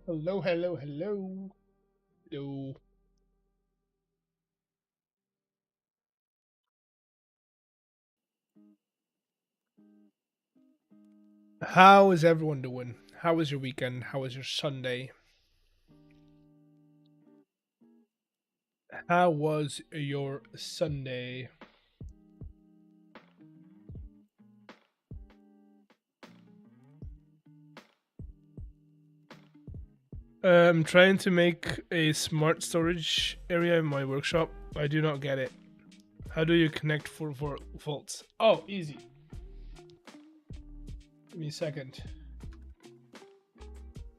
Hello, hello, hello. Hello. How is everyone doing? How was your weekend? How was your Sunday? How was your Sunday? I'm trying to make a smart storage area in my workshop. I do not get it. How do you connect 4 volts? Oh, easy. Give me a second.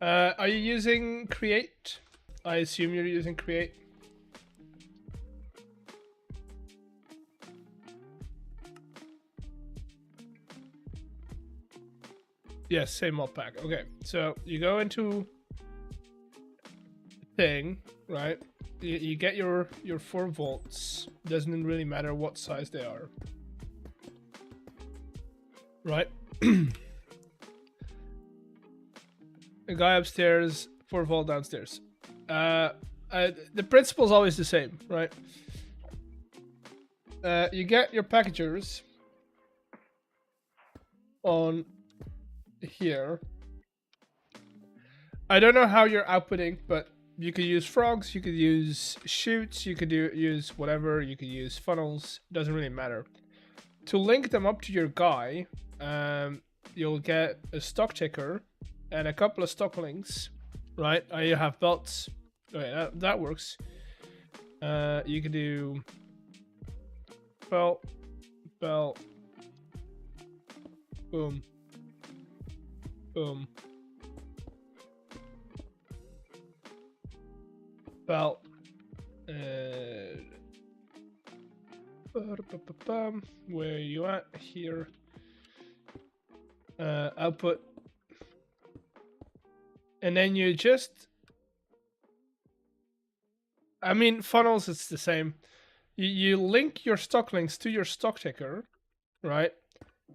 Are you using Create? I assume you're using Create. Yes, same Modpack. Okay, so you go into thing, right? You get your 4 volts. Doesn't really matter what size they are, right? A guy upstairs, 4 volt downstairs. The principle's always the same, right? You get your packagers on here. I don't know how you're outputting, but you could use frogs, you could use chutes, you could use whatever, you could use funnels, doesn't really matter. To link them up to your guy, you'll get a stock ticker and a couple of stock links, right? You have belts. Okay, that works. You can do belt, boom, boom, belt, where you at here? Output, and then you just, I mean, funnels, it's the same. You link your stock links to your stock ticker, right?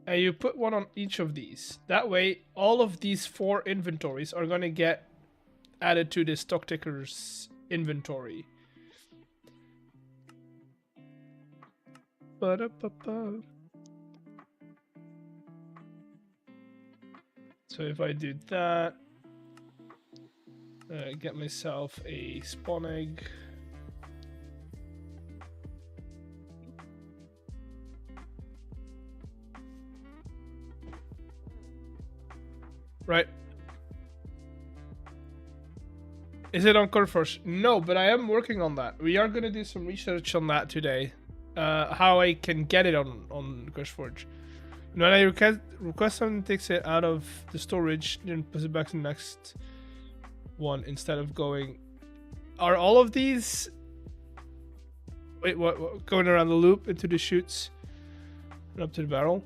And you put one on each of these. That way, all of these 4 inventories are going to get added to the stock ticker's inventory. Ba-da-ba-ba. So if I do that, get myself a spawn egg. Right. Is it on Curveforce? No, but I am working on that. We are going to do some research on that today. How I can get it on Curveforge. When I request something, takes it out of the storage, then puts it back to the next one instead of going. Are all of these? Wait, what? Going around the loop into the chutes and up to the barrel?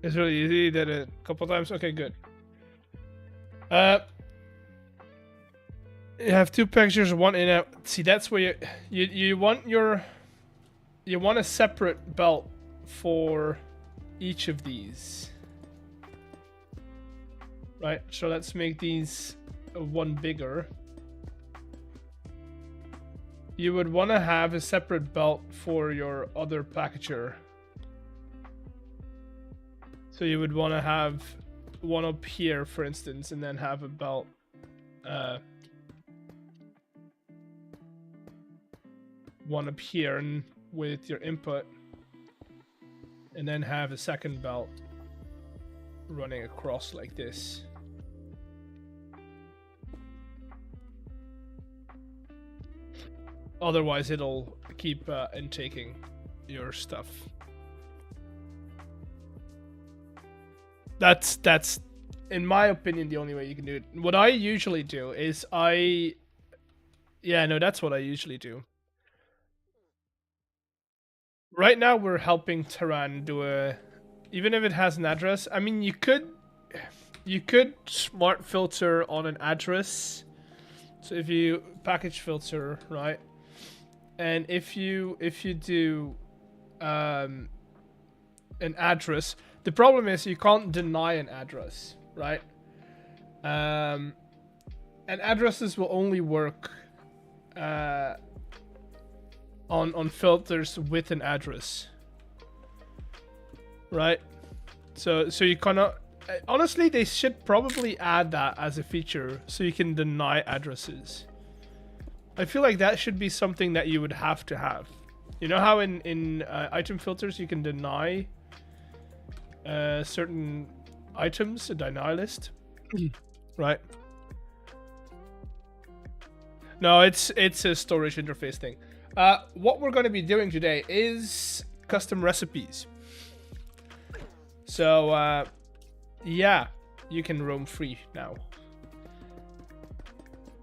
It's really easy. Did it a couple times. Okay, good. You have 2 pictures, one in out. See, that's where you want a separate belt for each of these, right? So let's make these one bigger. You would want to have a separate belt for your other packager. So you would want to have one up here, for instance, and then have a belt. One up here and with your input, and then have a second belt running across like this. Otherwise, it'll keep intaking your stuff. That's in my opinion the only way you can do it. What I usually do is that's what I usually do. Right now we're helping Terran do even if it has an address. I mean, you could smart filter on an address. So if you package filter, right? And if you do an address, The problem is you can't deny an address, right? And addresses will only work on filters with an address, right? So you cannot. Honestly, they should probably add that as a feature so you can deny addresses. I feel like that should be something that you would have to have. You know how in item filters you can deny certain items, a deny list, right? No, it's a storage interface thing. What we're going to be doing today is custom recipes. So yeah, you can roam free now.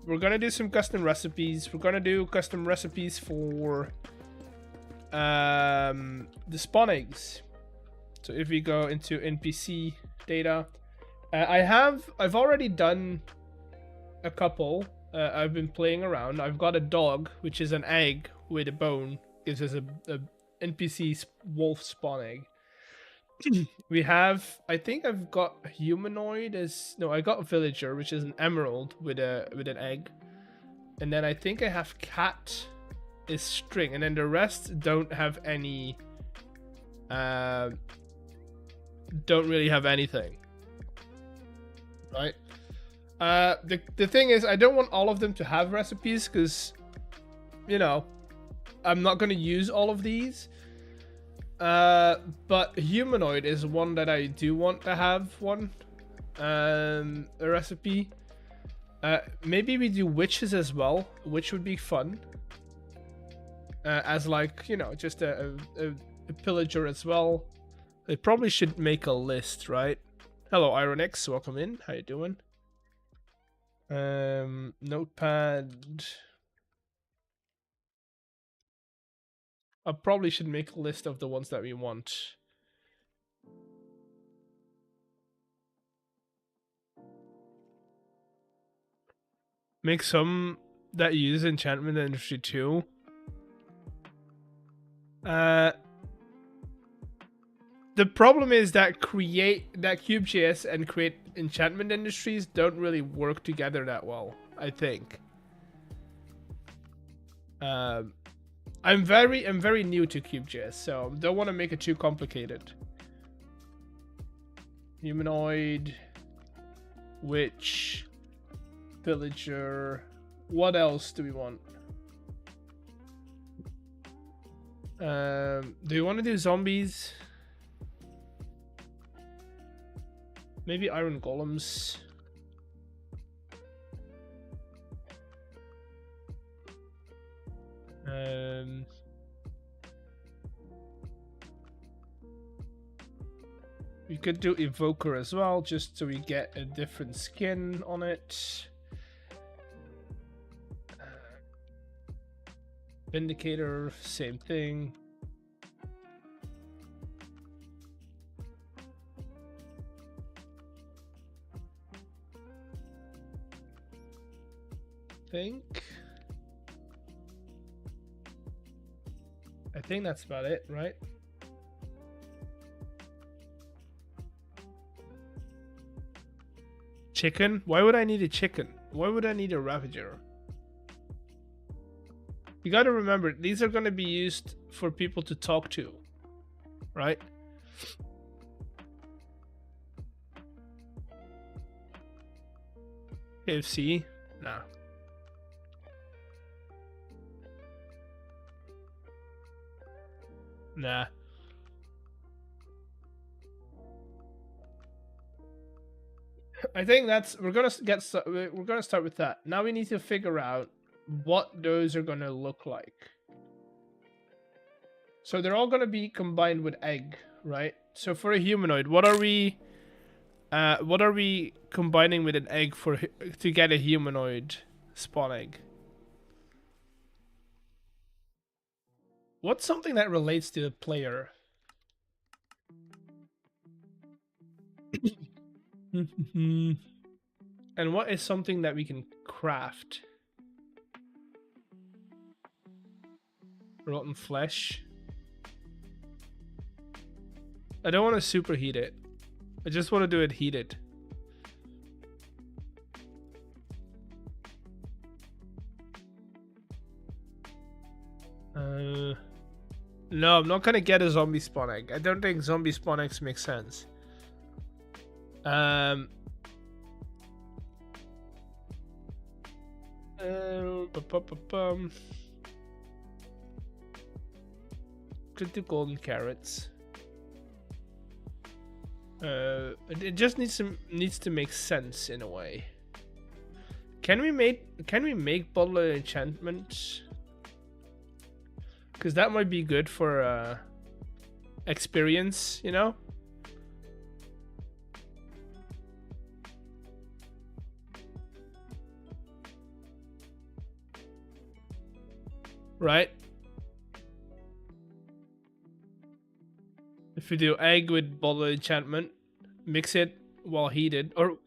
We're gonna do some custom recipes. We're gonna do custom recipes for the spawn eggs. So if we go into NPC data, I've already done a couple. I've been playing around. I've got a dog, which is an egg with a bone. Gives us a NPC wolf spawn egg. We have, I think I've got a humanoid as, no, I got a villager, which is an emerald with an egg. And then I think I have cat is string, and then the rest don't have any, don't really have anything. Right? The thing is, I don't want all of them to have recipes because, you know, I'm not going to use all of these. But humanoid is one that I do want to have one, a recipe. Maybe we do witches as well, which would be fun. As like, you know, just a pillager as well. They probably should make a list, right? Hello, Ironix, welcome in. How you doing? Notepad. I probably should make a list of the ones that we want. Make some that use enchantment industry too. The problem is that Cube.js and create enchantment industries don't really work together that well, I think. I'm very new to Cube.js, so don't want to make it too complicated. Humanoid, witch, villager. What else do we want? Do you want to do zombies? Maybe iron golems. We could do evoker as well, just so we get a different skin on it. Vindicator, same thing. I think that's about it, right? Chicken? Why would I need a chicken? Why would I need a Ravager? You gotta remember, these are gonna be used for people to talk to, right? KFC? Nah. Nah. I think that's we're gonna start with that. Now we need to figure out what those are gonna look like. So they're all gonna be combined with egg, right? So for a humanoid, what are we combining with an egg for to get a humanoid spawn egg? What's something that relates to the player? And what is something that we can craft? Rotten flesh. I don't want to superheat it. I just want to do it heated. No, I'm not gonna get a zombie spawn egg. I don't think zombie spawn eggs make sense. Could do golden carrots. It just needs to make sense in a way. Can we make bottle enchantments? Because that might be good for experience, you know? Right? If we do egg with bottle enchantment, mix it while heated, or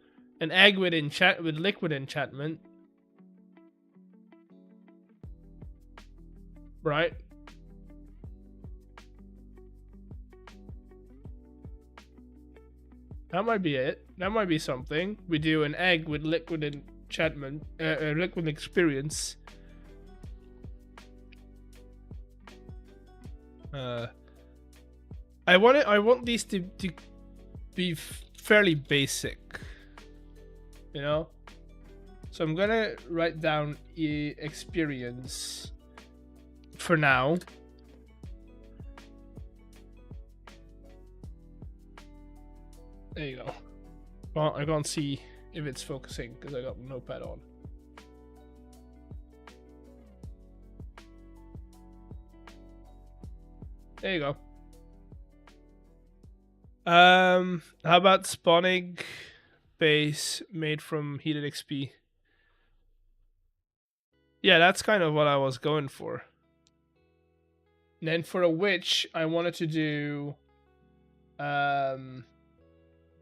an egg with liquid enchantment. Right? That might be it. That might be something. We do an egg with liquid enchantment, liquid experience. I want these to be fairly basic, you know. So I'm gonna write down experience for now. There you go. Well, I can't see if it's focusing because I got Notepad on. There you go. How about spawning base made from heated XP? Yeah, that's kind of what I was going for. And then for a witch, I wanted to do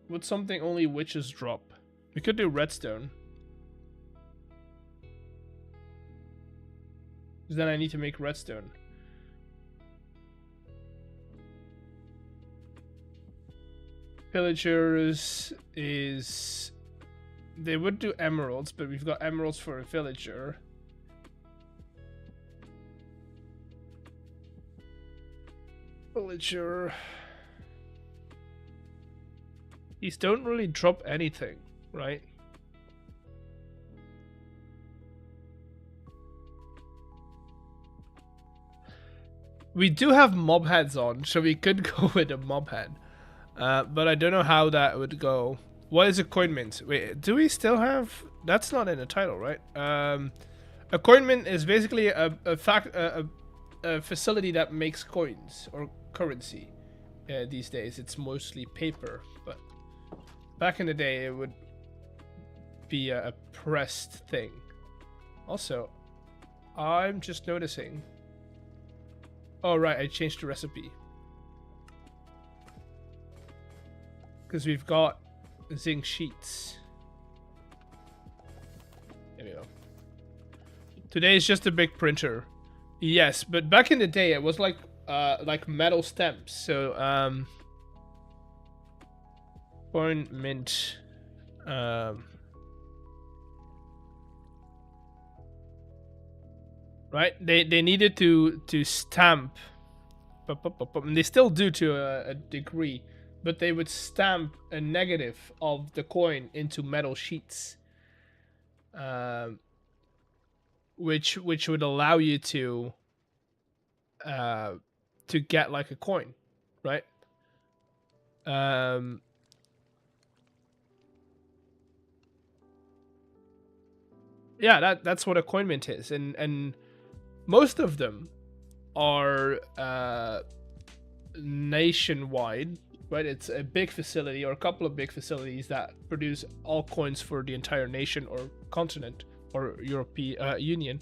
would something only witches drop? We could do redstone. Because then I need to make redstone. Villagers is... They would do emeralds, but we've got emeralds for a villager. Villager... These don't really drop anything, right? We do have mob heads on, so we could go with a mob head. But I don't know how that would go. What is a coin mint? Wait, do we still have... That's not in the title, right? A coin mint is basically a facility that makes coins or currency. These days, it's mostly paper, but back in the day, it would be a pressed thing. Also, I'm just noticing... Oh, right, I changed the recipe. Because we've got zinc sheets. There we go. Today is just a big printer. Yes, but back in the day, it was like metal stamps. So, coin mint. Right? They needed to stamp. And they still do to a degree. But they would stamp a negative of the coin into metal sheets. Which would allow you to get like a coin, right? Yeah, that's what a coin mint is, and most of them are nationwide, right? It's a big facility or a couple of big facilities that produce all coins for the entire nation or continent or European Union.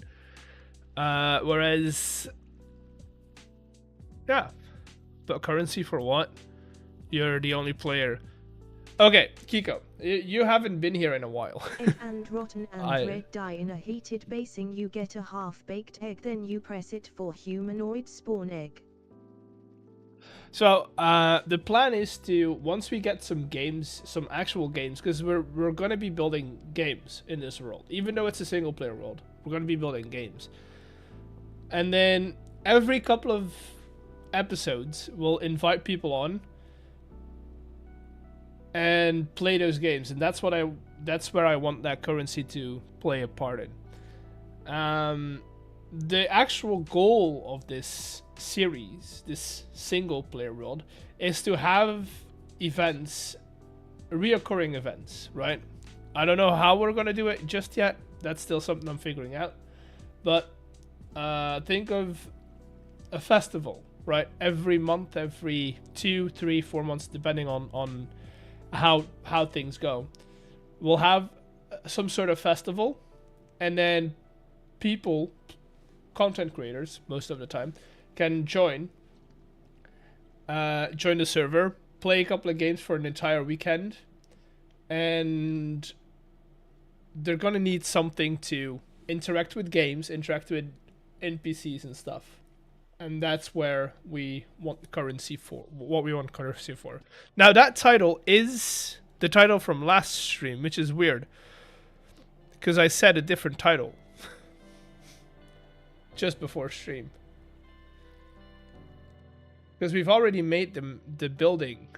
Whereas, yeah, but currency for what? You're the only player. Okay, Kiko, you haven't been here in a while. Egg and rotten and red dye in a heated basing. You get a half-baked egg, then you press it for humanoid spawn egg. So the plan is to, once we get some games, some actual games, because we're gonna be building games in this world, even though it's a single player world. We're gonna be building games, and then every couple of episodes, we'll invite people on and play those games, and that's where I want that currency to play a part in. The actual goal of this series, this single player world, is to have events, reoccurring events, right? I don't know how we're gonna do it just yet. That's still something I'm figuring out. But think of a festival, right? Every month, every 2, 3, 4 months, depending on how things go. We'll have some sort of festival, and then people, content creators, most of the time, can join the server, play a couple of games for an entire weekend, and they're gonna need something to interact with games, interact with NPCs and stuff. And that's where we want currency for, what we want currency for. Now that title is the title from last stream, which is weird, because I said a different title just before stream. Because we've already made the building.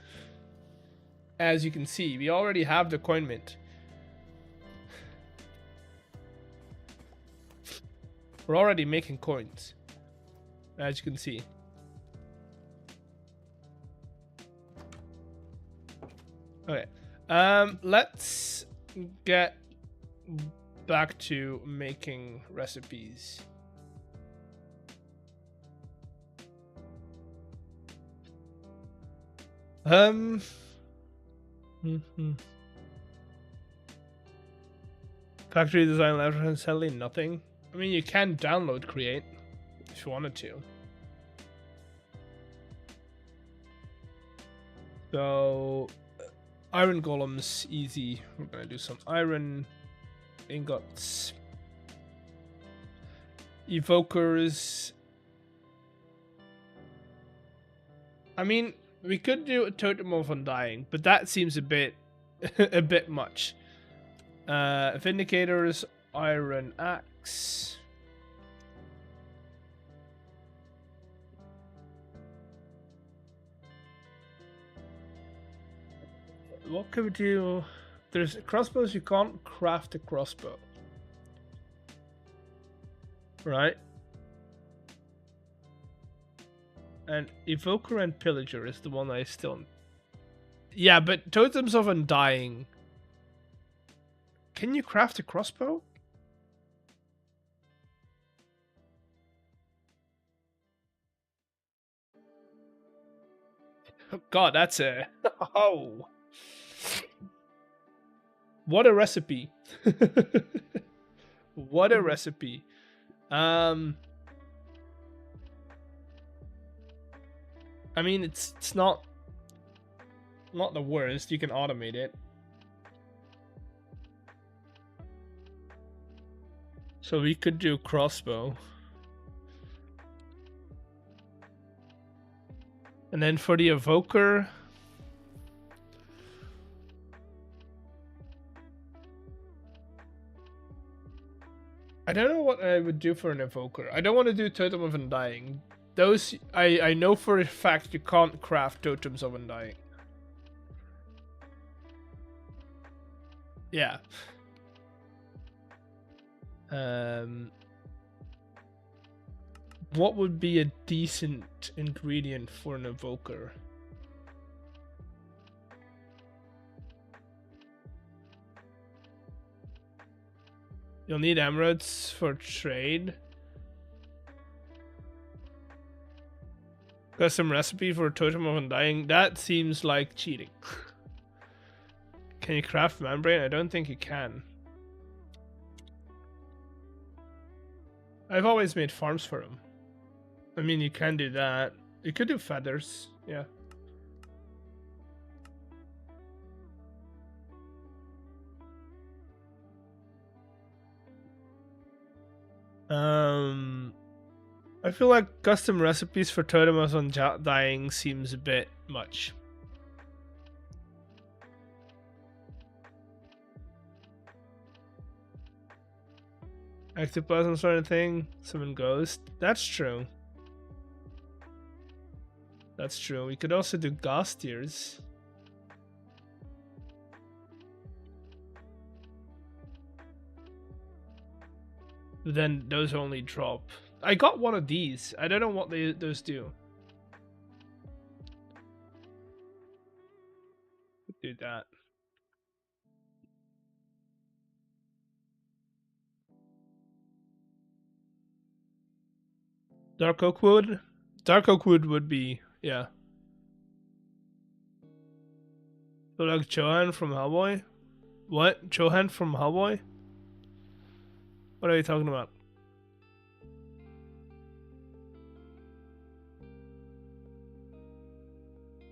As you can see, we already have the coin mint. We're already making coins, as you can see. Okay, let's get back to making recipes. Factory design level, sadly nothing. I mean, you can download Create if you wanted to. So, iron golems, easy. We're gonna do some iron ingots. Evokers. I mean, we could do a totem of undying, but that seems a bit a bit much. Vindicators, iron axe. What could we do? There's crossbows, you can't craft a crossbow. Right? And Evoker and Pillager is the one I still... Yeah, but Totems of Undying... Can you craft a crossbow? Oh god, that's a... Oh! What a recipe. What a recipe. I mean, it's not the worst. You can automate it. So we could do crossbow. And then for the evoker, I don't know what I would do for an evoker. I don't want to do Totem of Undying. Those, I know for a fact you can't craft Totems of Undying. Yeah. What would be a decent ingredient for an evoker? You'll need emeralds for trade. Custom recipe for Totem of Undying. That seems like cheating. Can you craft membrane? I don't think you can. I've always made farms for them. I mean, you can do that. You could do feathers, yeah. I feel like custom recipes for totems on dying seems a bit much. Ectoplasm sort of thing. Summon ghost. That's true. That's true. We could also do ghost tears. But then those only drop. I got one of these. I don't know what those do. Do that. Dark oak wood? Dark oak wood would be, yeah. So like Johan from Hellboy? What? Johan from Hellboy? What are you talking about?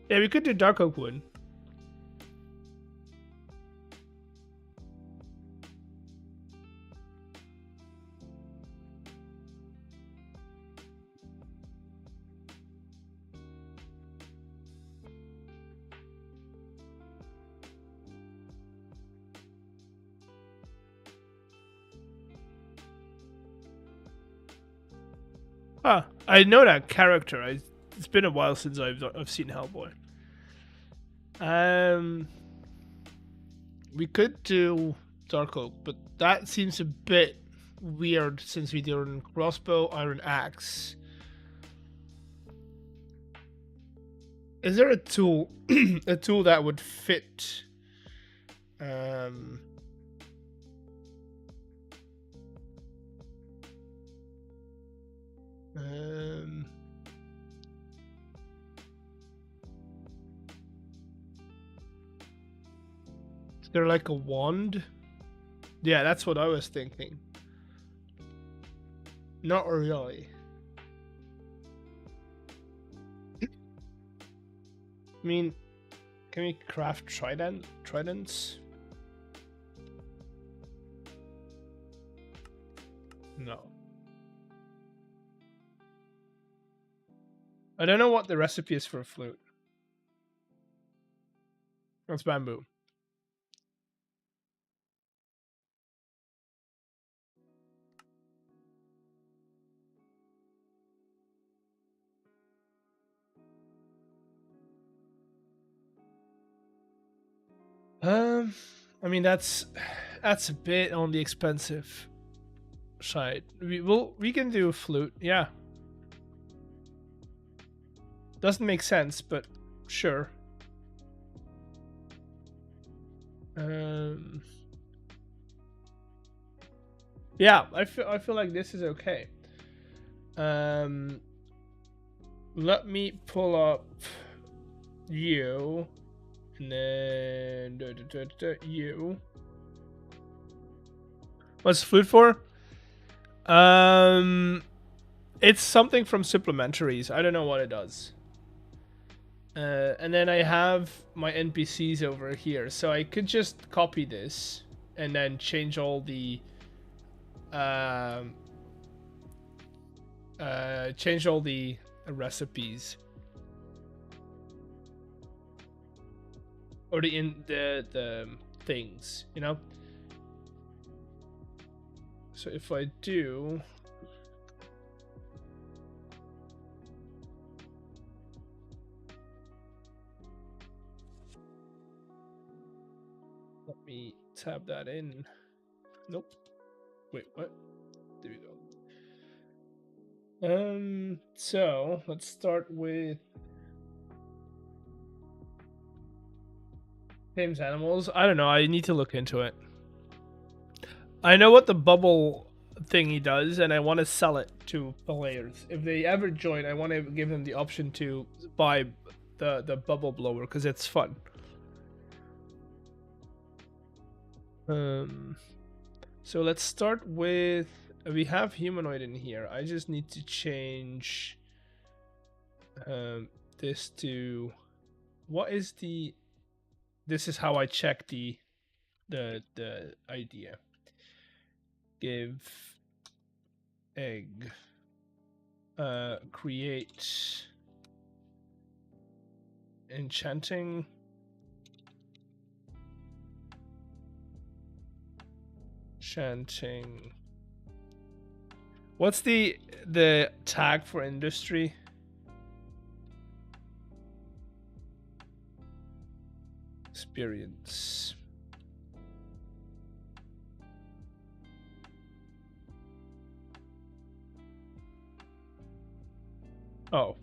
Yeah, we could do dark oak wood. Ah, I know that character. It's been a while since I've seen Hellboy. We could do dark oak, but that seems a bit weird since we do iron crossbow, iron axe. Is there a tool, a tool that would fit? Is there like a wand? Yeah, that's what I was thinking. Not really. I mean, can we craft tridents? No. I don't know what the recipe is for a flute. That's bamboo. I mean that's a bit on the expensive side. We can do a flute, yeah. Doesn't make sense, but sure. Yeah, I feel like this is okay. Let me pull up you, and then you. What's the flute for? It's something from supplementaries. I don't know what it does. And then I have my NPCs over here, so I could just copy this and then change all the recipes or the things, you know. So if I do, let me tab that in. Nope. Wait, what? There we go. So let's start with tames animals. I don't know. I need to look into it. I know what the bubble thingy does, and I want to sell it to players. If they ever join, I want to give them the option to buy the bubble blower because it's fun. So let's start with, we have humanoid in here. I just need to change this to, what is the, this is how I check the idea. Give egg create enchanting. Enchanting. What's the tag for industry? Experience. Oh.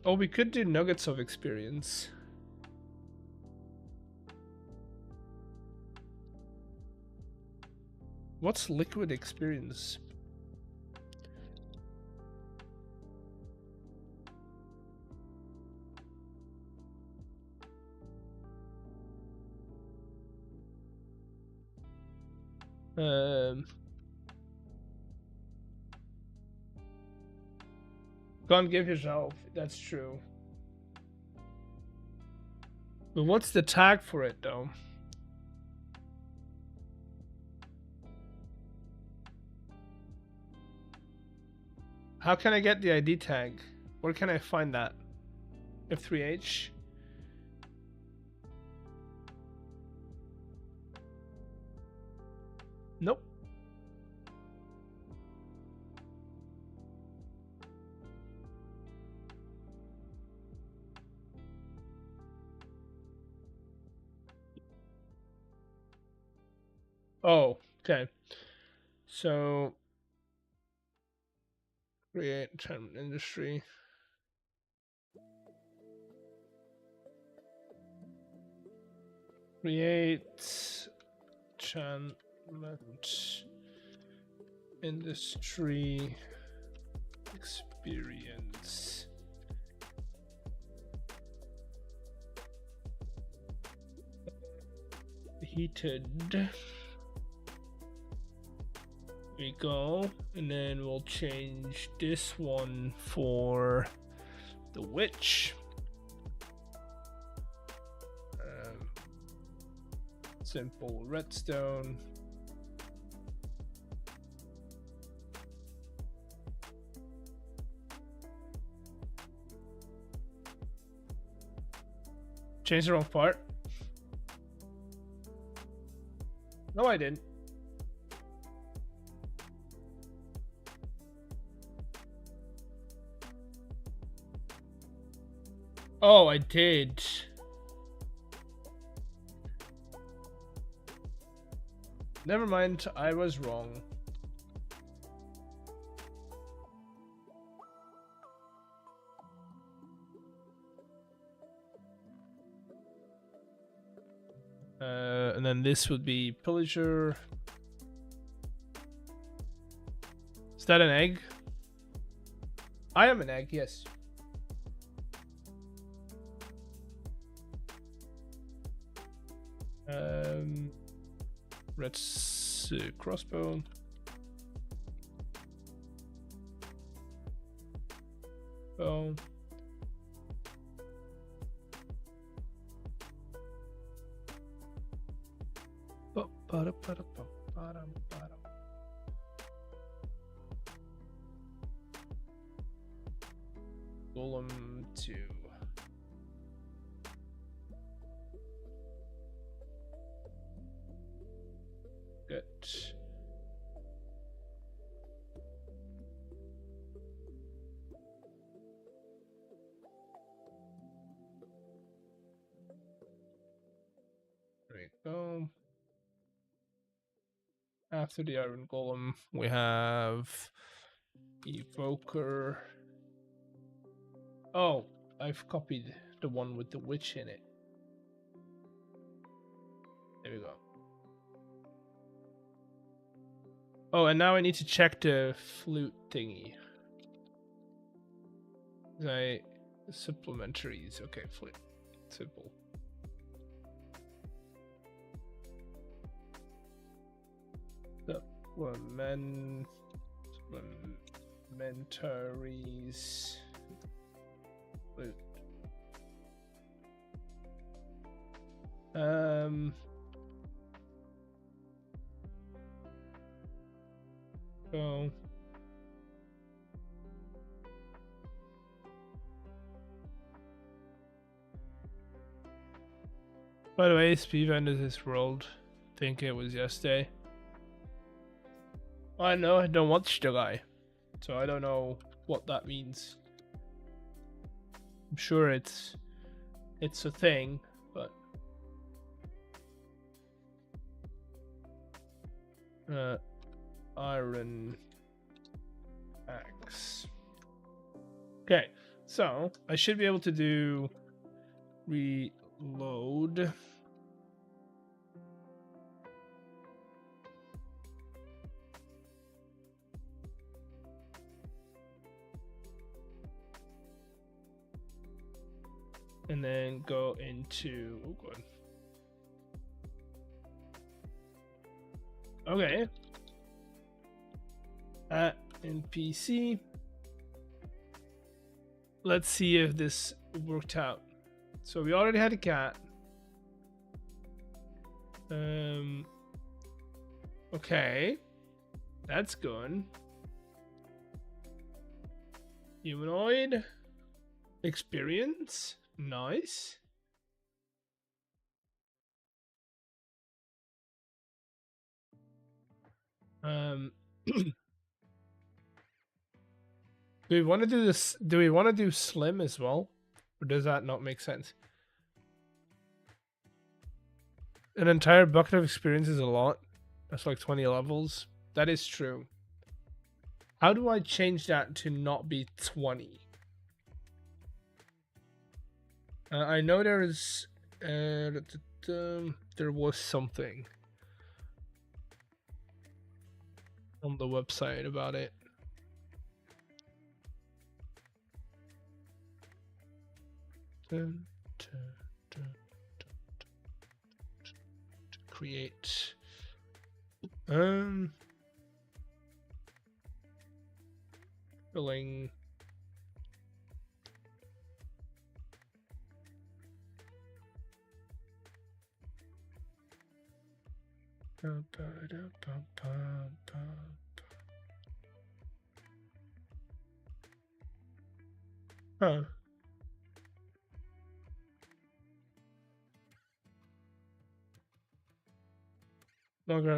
Oh, we could do nuggets of experience. What's liquid experience? Can't give yourself. That's true. But what's the tag for it, though? How can I get the ID tag? Where can I find that? F3H? Nope. Oh, okay. So create term industry. Create enchantment industry experience. Heated. We go, and then we'll change this one for the witch. Simple redstone. Change the wrong part. No, I didn't. Oh, I did. Never mind, I was wrong. And then this would be pillager. Is that an egg? I am an egg, yes. Red crossbow. Oh. Golem 2. Good. There we go. After the iron golem, we have evoker. Oh, I've copied the one with the witch in it. There we go. Oh, and now I need to check the flute thingy. Supplementaries. Okay, flute. Simple. Supplementaries. Flute. go. By the way, speed ended this world. Think it was yesterday. I know I don't watch the guy, so I don't know what that means. I'm sure it's a thing, but iron axe. Okay, so I should be able to do reload. And then go into, oh god. Okay. At NPC. Let's see if this worked out. So we already had a cat. Okay. That's good. Humanoid. Experience. Nice. Do we want to do this? Do we want to do slim as well? Or does that not make sense? An entire bucket of experience is a lot. That's like 20 levels. That is true. How do I change that to not be 20? I know there's there was something on the website about it. Create filling huh.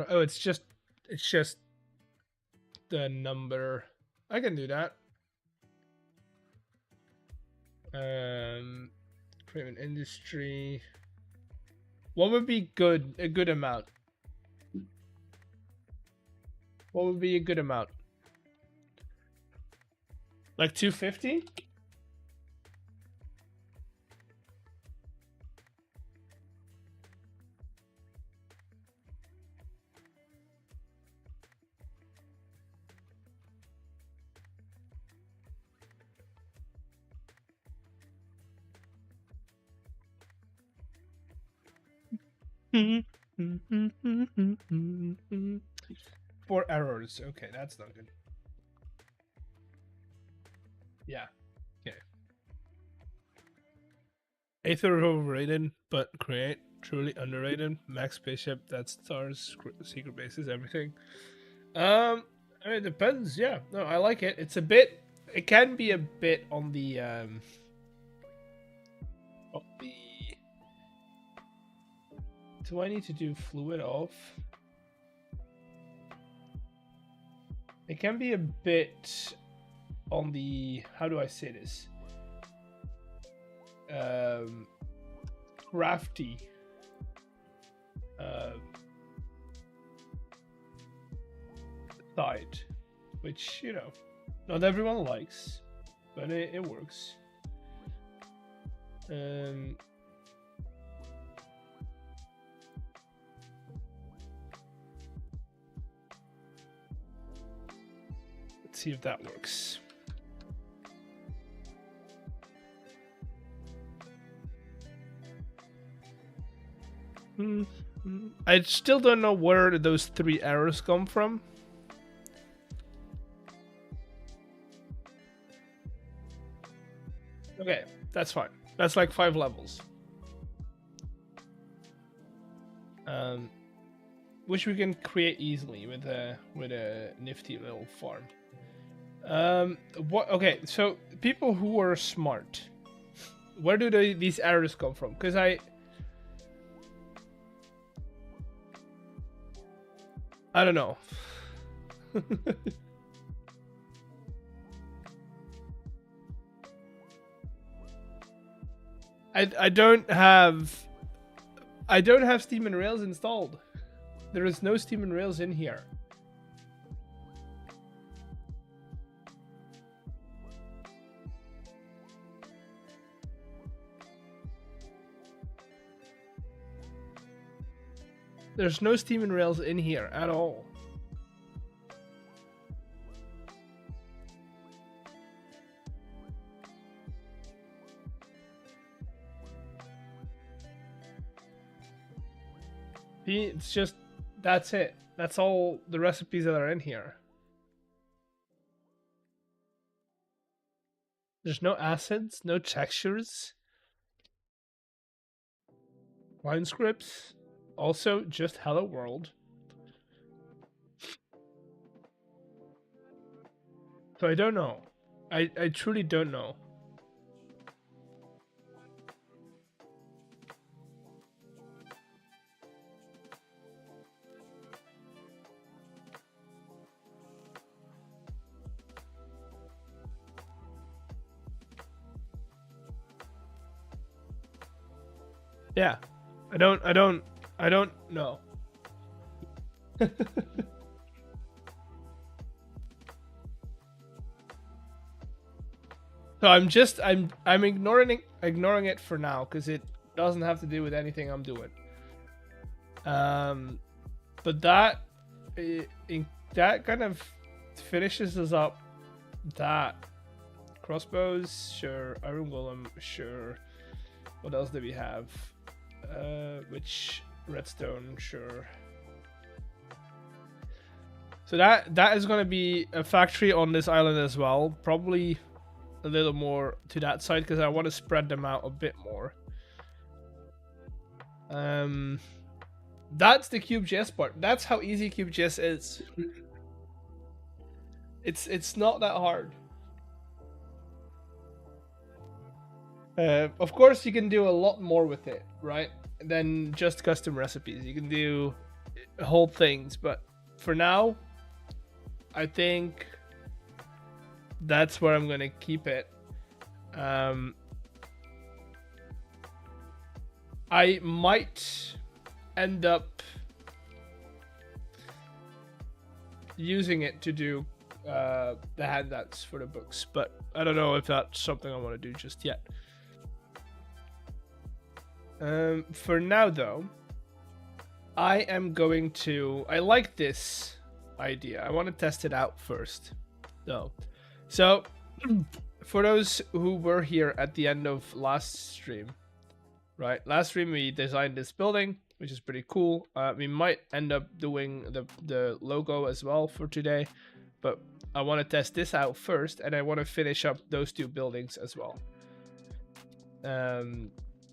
Oh, it's just the number. I can do that. Create an industry. What would be good? A good amount. What would be a good amount? Like 250? Four errors. Okay, that's not good. Yeah. Okay. Aether overrated, but create truly underrated. Max spaceship, that's stars, secret bases, everything. I mean, it depends. Yeah. No, I like it. It's a bit. It can be a bit on the Do I need to do fluid off? It can be a bit on the, how do I say this? Crafty. Side, which, you know, not everyone likes, but it works. Let's see if that works. I still don't know where those 3 errors come from. Okay, that's fine. That's like 5 levels. which we can create easily with a nifty little farm. What? Okay, so people who are smart, where do these errors come from? Because I don't know. I don't have Steam and Rails installed. There is no Steam and Rails in here. There's no Steam and Rails in here at all. It's just, that's it. That's all the recipes that are in here. There's no acids, no textures. Line scripts. Also, just hello world. So I don't know. I truly don't know. Yeah, I don't know. So I'm ignoring it for now because it doesn't have to do with anything I'm doing. But that kind of finishes us up. That crossbows, sure. Iron golem, sure. What else do we have? Which redstone, sure. So that is going to be a factory on this island as well. Probably a little more to that side because I want to spread them out a bit more. That's the CubeJS part. That's how easy CubeJS is. It's not that hard. Of course, you can do a lot more with it, right? Than just custom recipes. You can do whole things, but for now, I think that's where I'm gonna keep it. I might end up using it to do the handouts for the books, but I don't know if that's something I want to do just yet. For now, though, I am going to... I like this idea. I want to test it out first, though. So, for those who were here at the end of last stream, right? Last stream, we designed this building, which is pretty cool. We might end up doing the logo as well for today, but I want to test this out first, and I want to finish up those two buildings as well.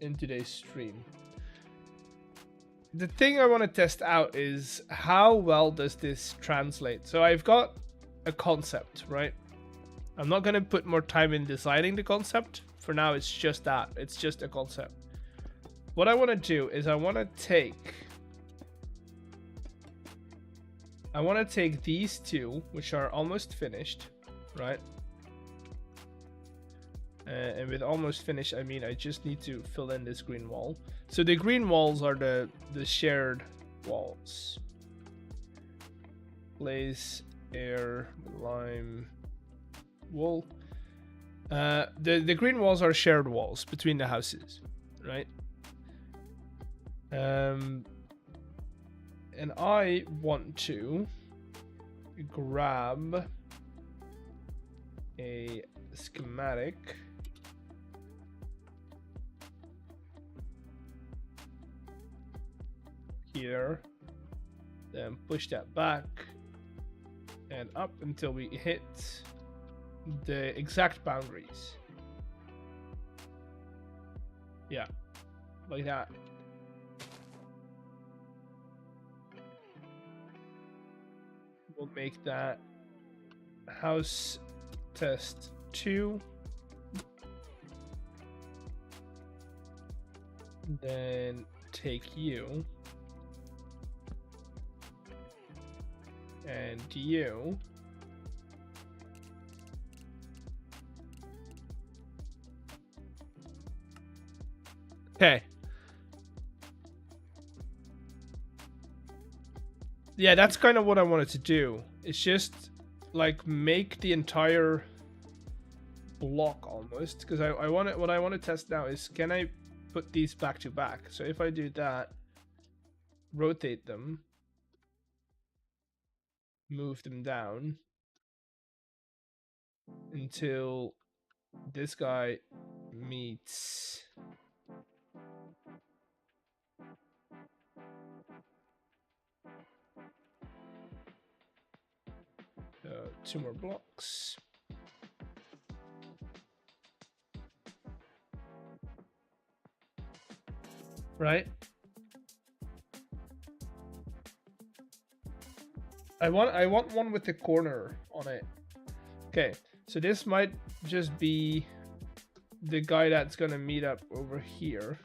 In today's stream. The thing I want to test out is how well does this translate. So I've got a concept, right? I'm not going to put more time in designing the concept. For now, it's just that. It's just a concept. What I want to do is I want to take these two, which are almost finished, right? And with almost finished, I mean I just need to fill in this green wall. So the green walls are the shared walls. Blaze, air, lime, wool. The green walls are shared walls between the houses, right? And I want to grab a schematic. Here, then push that back and up until we hit the exact boundaries. Yeah, like that. we'll make that house test 2. Then take you and you. Okay. Yeah, that's kind of what I wanted to do. It's just like make the entire block almost, because I want what I want to test now is, can I put these back to back? So if I do that, rotate them, move them down until this guy meets two more blocks. Right? I want one with the corner on it. Okay, so this might just be the guy that's gonna meet up over here.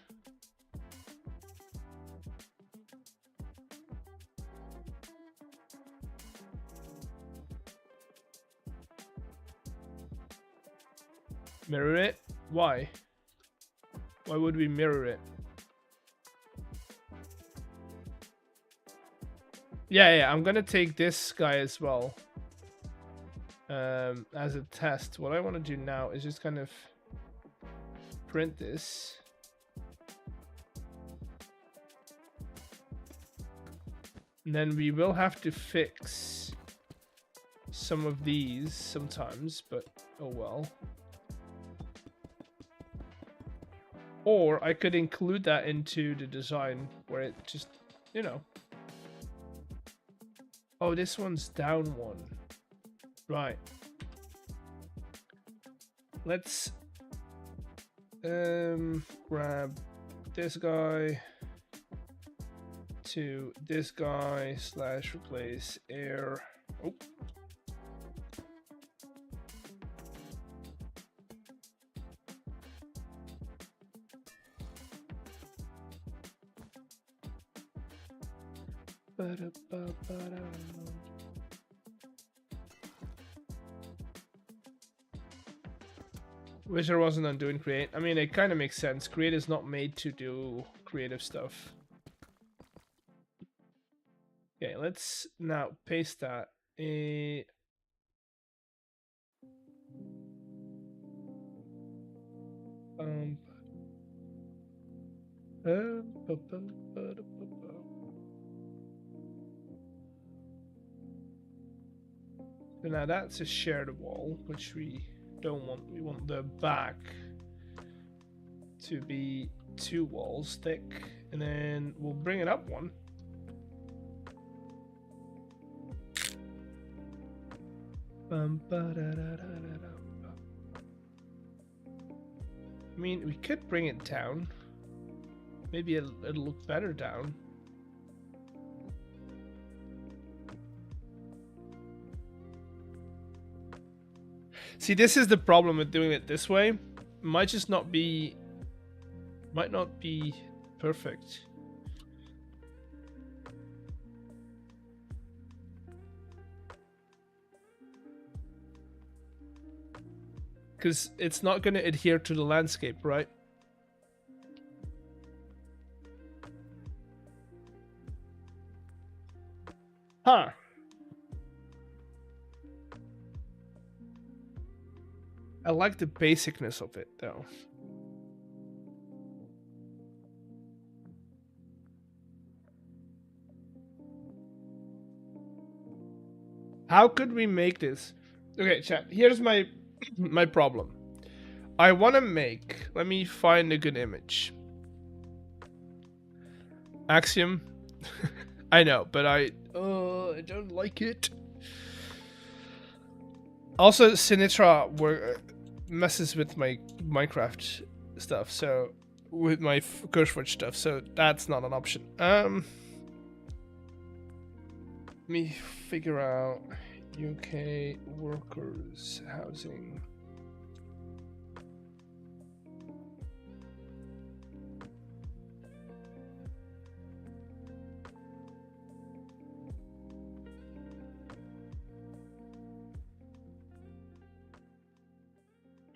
Mirror it? Why? Why would we mirror it? Yeah, I'm gonna take this guy as well as a test. What I want to do now is just kind of print this. And then we will have to fix some of these sometimes, but oh well. Or I could include that into the design where it just, you know. Oh, this one's down one. Right. Let's grab this guy to this guy / replace air. Oh. Wish I wasn't on doing create. I mean, it kind of makes sense. Create is not made to do creative stuff. Okay, let's now paste that. So now that's a shared wall, which we don't want. We want the back to be 2 walls thick, and then we'll bring it up one. I mean, we could bring it down. Maybe it'll look better down. See, this is the problem with doing it this way. Might not be perfect. Because it's not going to adhere to the landscape, right? Huh. I like the basicness of it, though. How could we make this? Okay, chat. Here's my problem. I want to make... Let me find a good image. Axiom. I know, but I don't like it. Also, Sinatra messes with my Minecraft stuff, so with my Cursewitch stuff, so that's not an option. Let me figure out UK workers housing.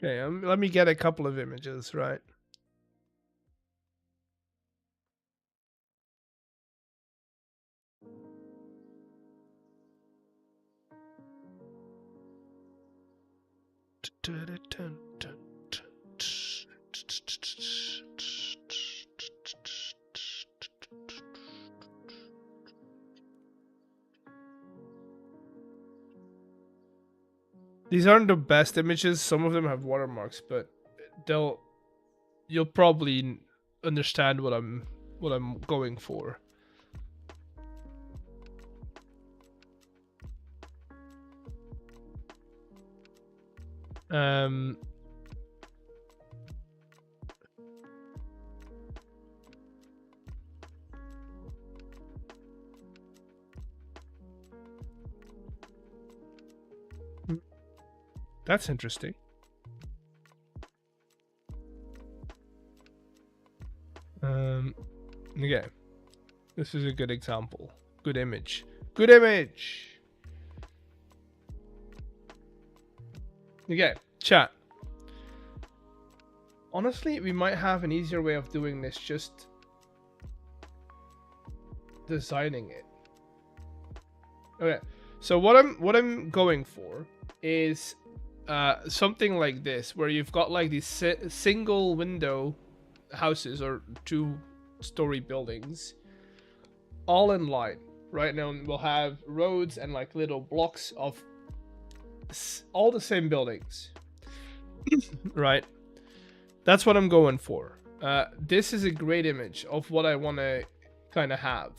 Okay, let me get a couple of images, right? These aren't the best images. Some of them have watermarks, but you'll probably understand what I'm going for. That's interesting. Okay. This is a good example. Good image. Good image! Okay, chat. Honestly, we might have an easier way of doing this, just designing it. Okay, so what I'm going for is something like this, where you've got like these single window houses or 2-story buildings all in line. Right now we'll have roads and like little blocks of all the same buildings. Right, that's what I'm going for. This is a great image of what I want to kind of have.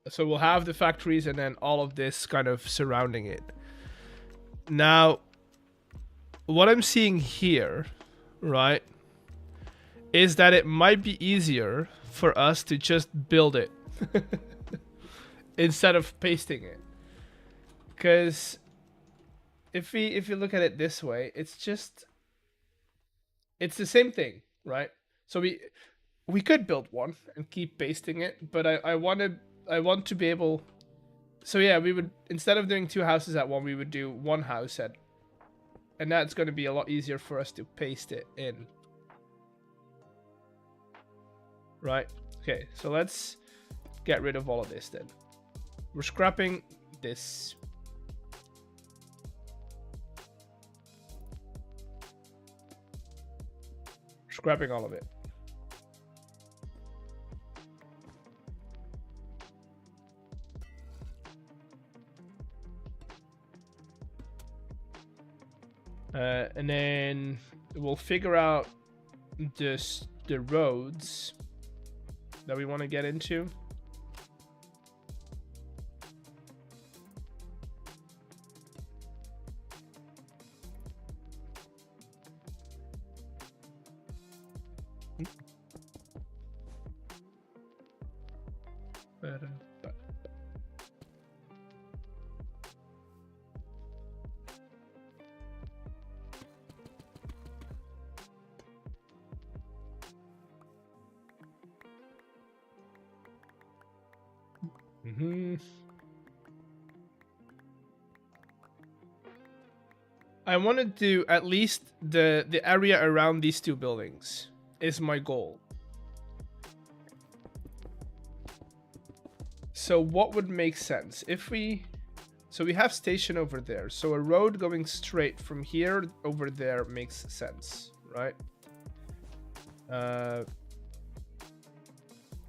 So we'll have the factories and then all of this kind of surrounding it. Now, what I'm seeing here, right, is that it might be easier for us to just build it instead of pasting it. Because if you look at it this way, it's the same thing, right? So we could build one and keep pasting it, but I want to be able. So yeah, we would, instead of doing 2 houses at one, we would do 1 house at, and that's going to be a lot easier for us to paste it in. Right? Okay, so let's get rid of all of this then. We're scrapping this. Scrapping all of it. And then we'll figure out the roads that we want to get into. I want to do at least the area around these 2 buildings is my goal. So what would make sense if we have station over there, so a road going straight from here over there makes sense, right?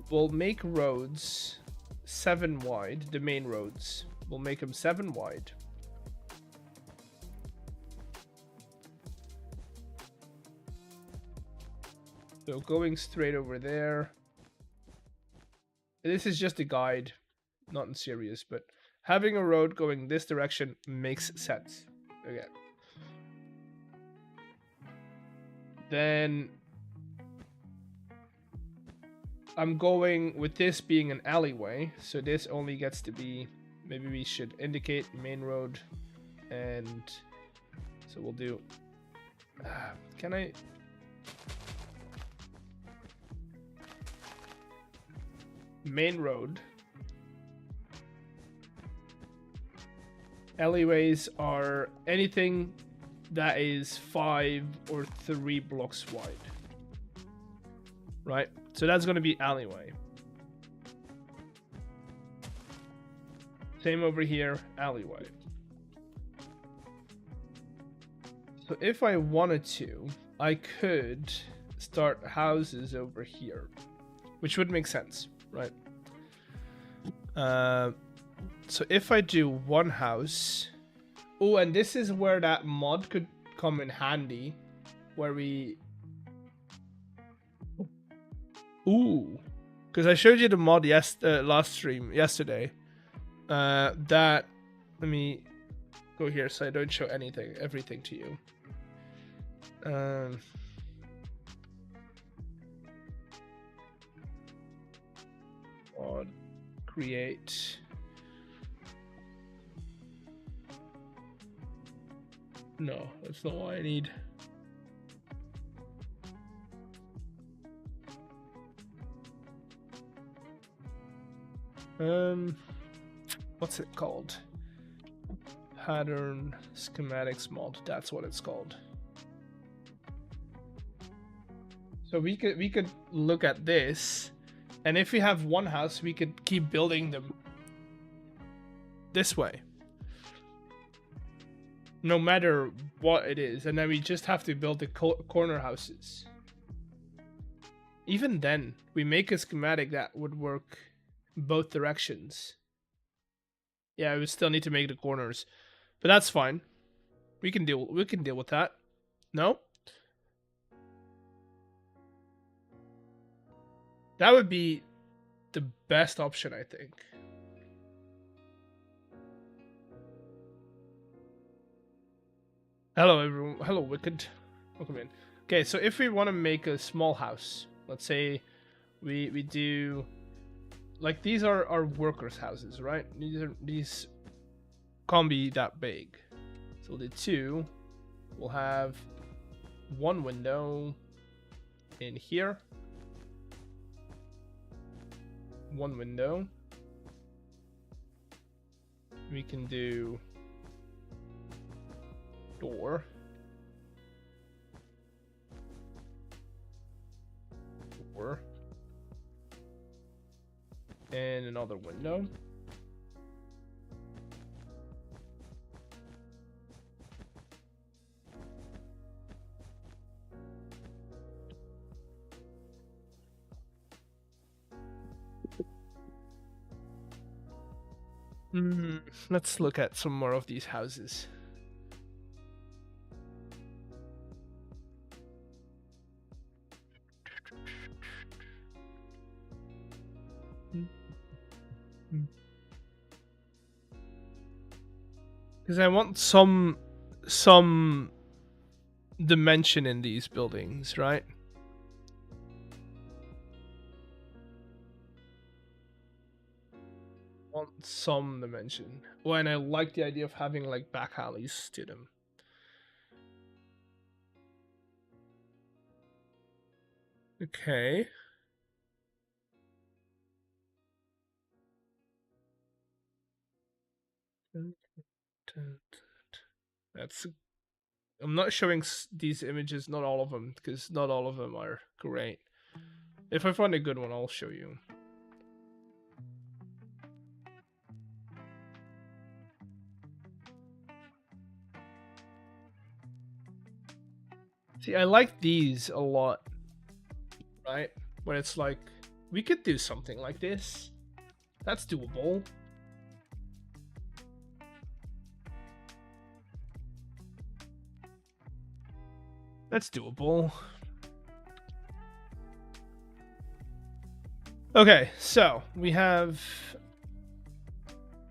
We'll make roads 7 wide, the main roads. We'll make them 7 wide. So going straight over there. This is just a guide, not serious, but having a road going this direction makes sense. Okay. Then I'm going with this being an alleyway, so this only gets to be, maybe we should indicate main road, and so we'll do, can I, main road. Alleyways are anything that is 5 or 3 blocks wide. Right? So that's going to be alleyway. Same over here, alleyway. So if I wanted to, I could start houses over here, which would make sense, right? So if I do one house, oh, and this is where that mod could come in handy, where we, ooh, because I showed you the mod last stream yesterday. That, let me go here so I don't show everything to you. Mod create. No, that's not what I need. What's it called? Pattern Schematic Mod. That's what it's called. So we could look at this, and if we have one house, we could keep building them this way, no matter what it is, and then we just have to build the corner houses. Even then, we make a schematic that would work both directions. Yeah, we still need to make the corners, but that's fine. We can deal with that. No? That would be the best option, I think. Hello everyone. Hello Wicked. Welcome in. Okay, so if we want to make a small house, let's say we do, like, these are our workers' houses, right? These can't be that big. So we'll do 2. We'll have 1 window in here. 1 window. We can do door. Door. And another window. Let's look at some more of these houses. Because I want some dimension in these buildings, right? Want some dimension. Oh, and I like the idea of having like back alleys to them. Okay. That's, I'm not showing these images, not all of them, because not all of them are great. If I find a good one, I'll show you. See, I like these a lot, right? When it's like, we could do something like this. That's doable. That's doable. Okay, so we have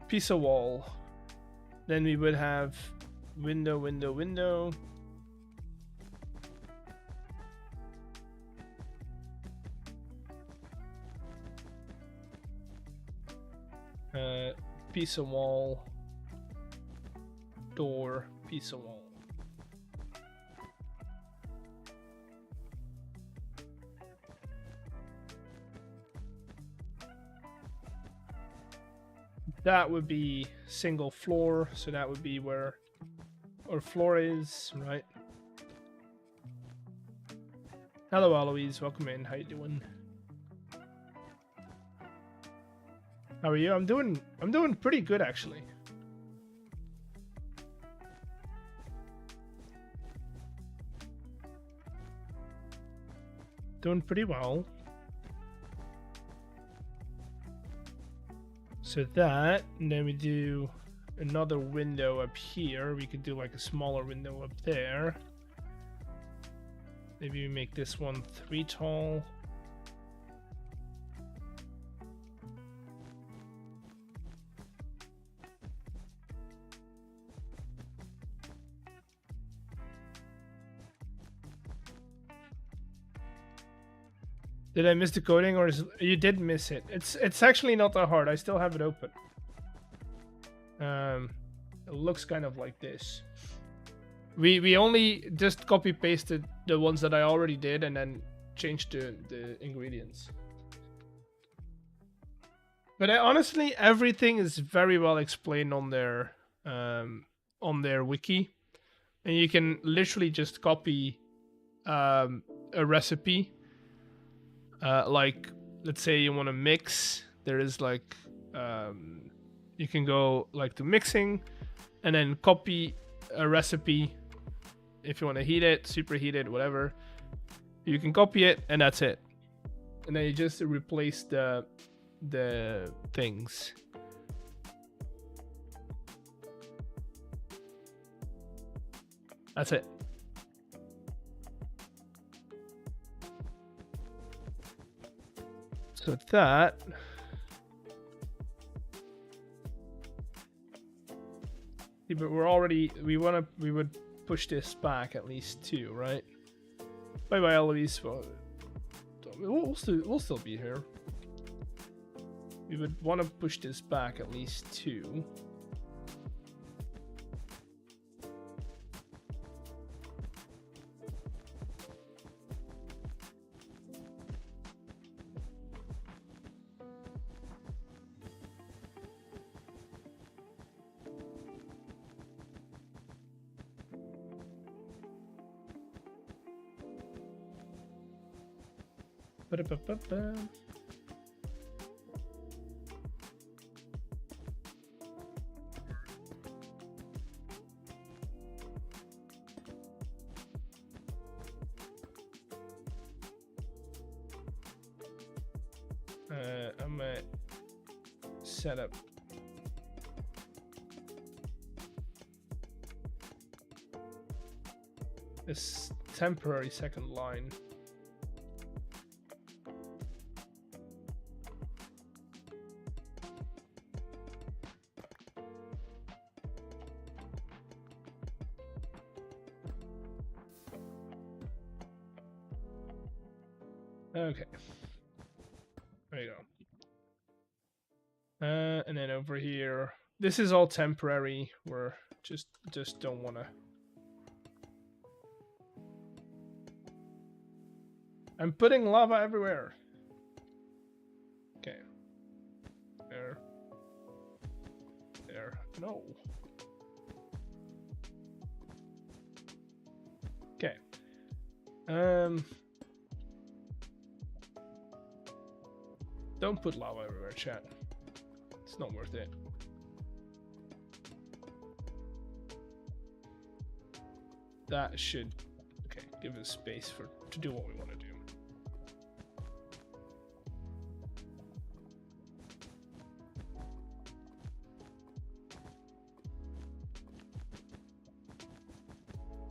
piece of wall. Then we would have window, window, window. Piece of wall, door, piece of wall. That would be single floor, so that would be where our floor is, right? Hello, Eloise. Welcome in. How you doing? How are you? I'm doing pretty good, actually. Doing pretty well. So that, and then we do another window up here. We could do like a smaller window up there. Maybe we make this one 3 tall. Did I miss the coding, or you did miss it? It's actually not that hard. I still have it open. It looks kind of like this. We only just copy pasted the ones that I already did and then changed the ingredients. But honestly, everything is very well explained on their wiki, and you can literally just copy a recipe. Like, let's say you want to mix. There is like you can go like to mixing, and then copy a recipe. If you want to heat it, superheat it, whatever, you can copy it, and that's it. And then you just replace the things. That's it. So that but we're already we would push this back at least 2, right? Bye bye, Eloise. Well, we'll still be here. We would want to push this back at least 2. Ba-da-ba-ba-ba. I'm gonna set up this temporary second line. Okay, there you go. And then over here, this is all temporary. We're just don't want to. I'm putting lava everywhere. Okay. There. No. Okay. Don't put lava everywhere, chat. It's not worth it. That should, okay, give us space to do what we want to do.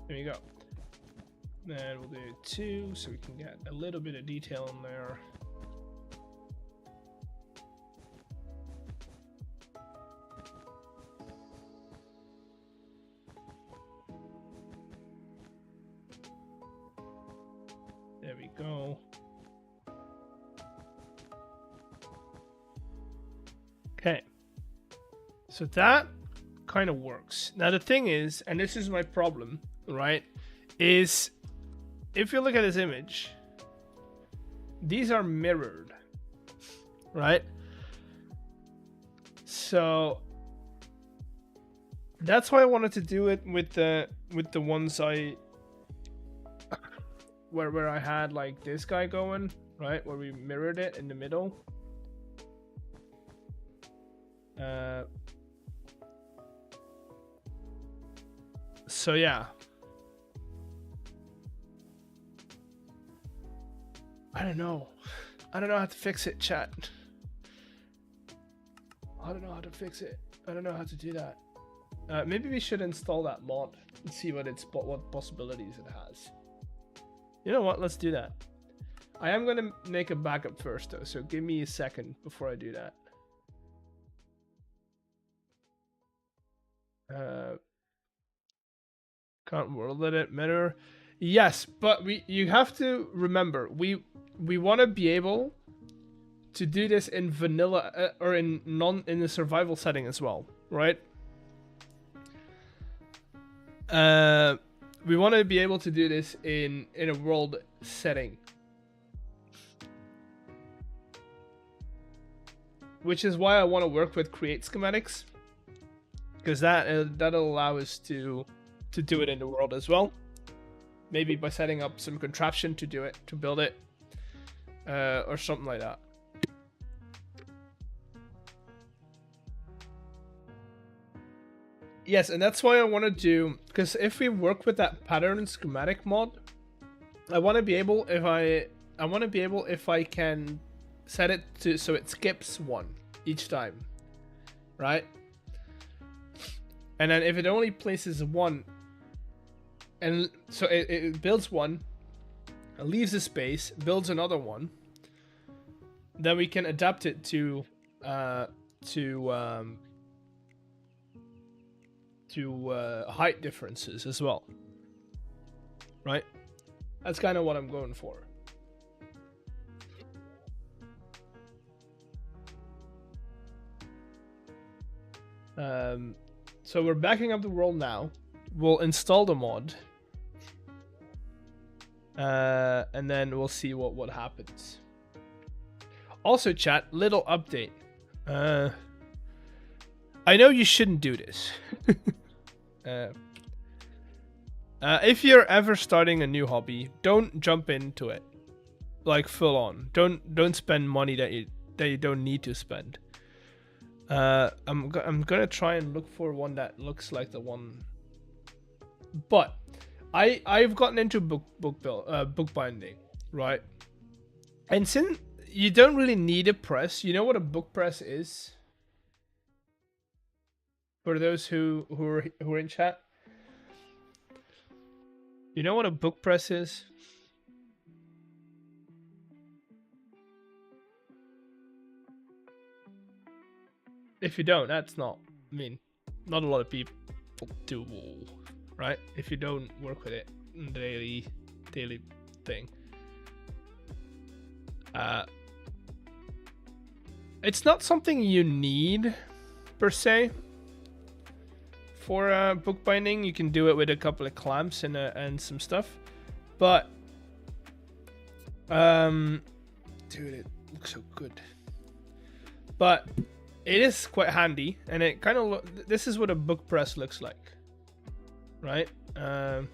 There you go. Then we'll do 2 so we can get a little bit of detail in there. There we go. Okay. So that kind of works. Now the thing is, and this is my problem, right, is if you look at this image, these are mirrored, right? So that's why I wanted to do it with the ones where I had like this guy going, right, where we mirrored it in the middle. So yeah, I don't know how to fix it, chat. I don't know how to fix it. I don't know how to do that. Maybe we should install that mod and see what possibilities it has. You know what? Let's do that. I am gonna make a backup first though, so give me a second before I do that. Can't world edit mirror. Yes, but you have to remember we want to be able to do this in vanilla or in the survival setting as well, right? We want to be able to do this in a world setting, which is why I want to work with create schematics, because that'll allow us to do it in the world as well. Maybe by setting up some contraption to do it, to build it, or something like that. Yes, and that's why I want to do, because if we work with that pattern schematic mod, I want to be able if I can set it to so it skips one each time, right? And then if it only places one, and so it builds one, leaves a space, builds another one, then we can adapt it to height differences as well, right? That's kind of what I'm going for. So we're backing up the world now. We'll install the mod, and then we'll see what happens. Also, chat, little update. I know you shouldn't do this. If you're ever starting a new hobby, don't jump into it like full on. Don't spend money that you don't need to spend. I'm gonna try and look for one that looks like the one. But I've gotten into book binding, right? And since you don't really need a press, you know what a book press is? For those who are in chat, you know what a book press is? If you don't, that's not, I mean, not a lot of people do, right? If you don't work with it in the daily thing. It's not something you need per se for bookbinding. You can do it with a couple of clamps and some stuff, but dude, it looks so good. But it is quite handy, and it kind of this is what a book press looks like, right? And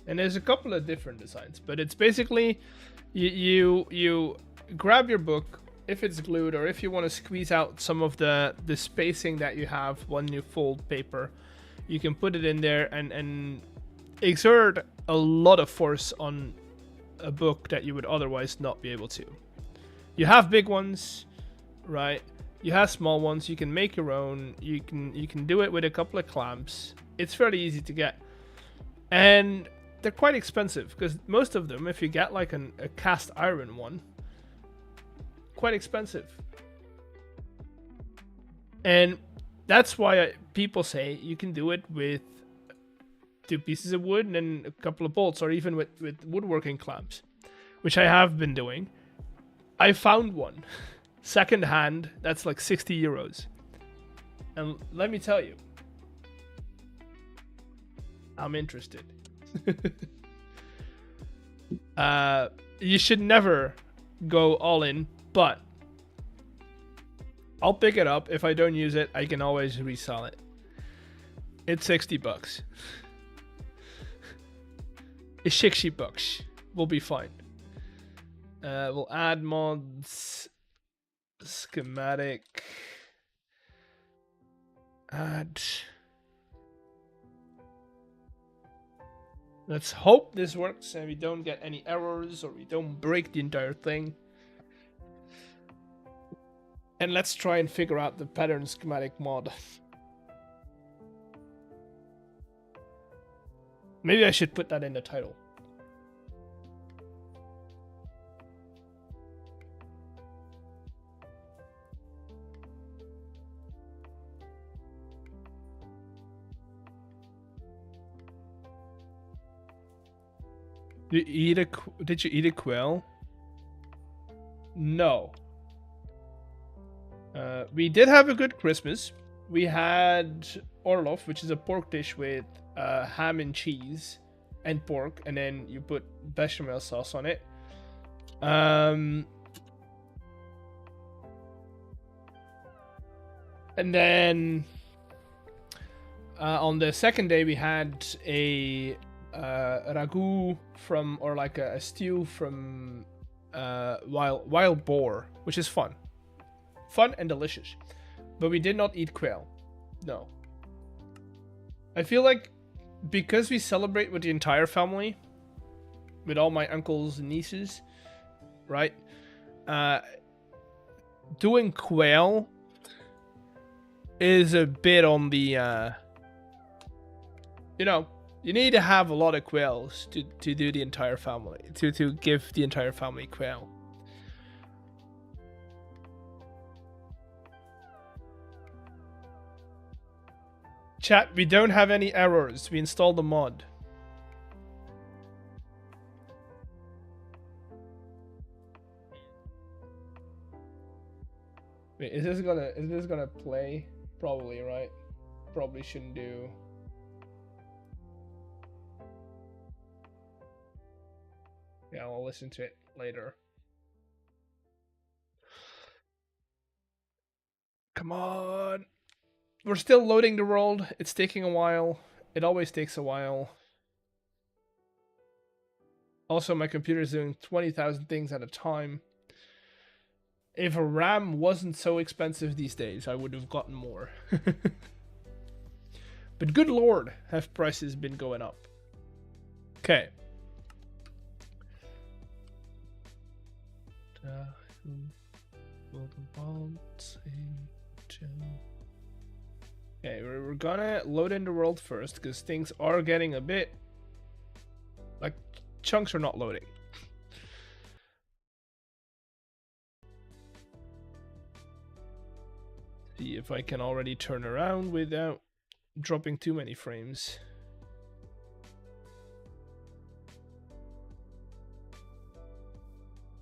there's a couple of different designs, but it's basically you grab your book, if it's glued, or if you want to squeeze out some of the spacing that you have when you fold paper, you can put it in there and exert a lot of force on a book that you would otherwise not be able to. You have big ones, right? You have small ones. You can make your own. You can do it with a couple of clamps. It's fairly easy to get, and they're quite expensive, because most of them, if you get like a cast iron one, quite expensive. And that's why people say you can do it with 2 pieces of wood and then a couple of bolts, or even with woodworking clamps, which I have been doing. I found one Second hand, that's like 60 euros. And let me tell you, I'm interested. You should never go all in, but I'll pick it up. If I don't use it, I can always resell it. It's 60 bucks. It's 60 bucks. We'll be fine. We'll add mods. Schematic. Add. Let's hope this works and we don't get any errors or we don't break the entire thing. And let's try and figure out the pattern schematic mod. Maybe I should put that in the title. Did you eat a quail? No. We did have a good Christmas. We had orlov, which is a pork dish with ham and cheese and pork, and then you put bechamel sauce on it. And then on the second day we had a ragu from, or like a stew from wild boar, which is fun and delicious, but we did not eat quail. No. I feel like because we celebrate with the entire family, with all my uncles and nieces, right, doing quail is a bit on the you know, you need to have a lot of quails to do the entire family, to give the entire family quail. Chat, we don't have any errors. We installed the mod. Wait, is this gonna play? Probably, right? Probably shouldn't do. Yeah, I'll listen to it later. Come on. We're still loading the world. It's taking a while. It always takes a while. Also, my computer is doing 20,000 things at a time. If a RAM wasn't so expensive these days, I would have gotten more. But good lord, have prices been going up. Okay. Okay, we're gonna load in the world first because things are getting a bit like chunks are not loading. See if I can already turn around without dropping too many frames.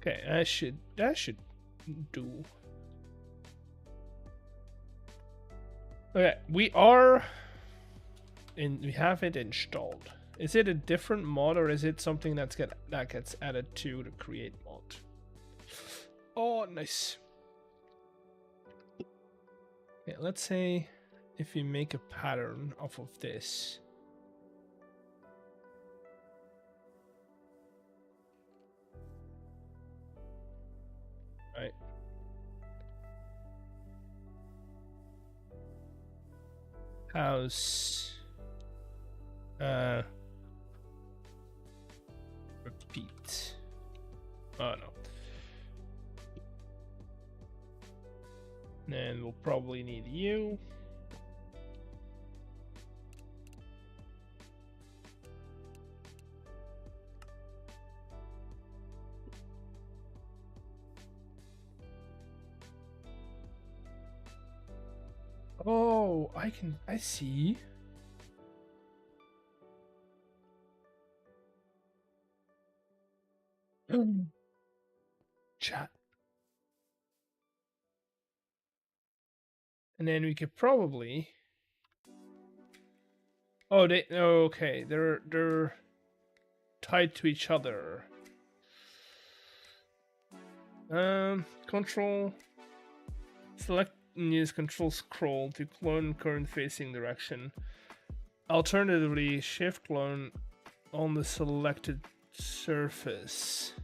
Okay, that should do. Okay, we have it installed. Is it a different mod or is it something that gets added to the create mod? Oh, nice. Okay, let's say if we make a pattern off of this. Right. House. Repeat. Oh no. Then we'll probably need you. Oh, I see. Chat. And then we could probably... Oh, okay. They're tied to each other. Control. Select and use Control Scroll to clone current facing direction. Alternatively, shift clone on the selected surface.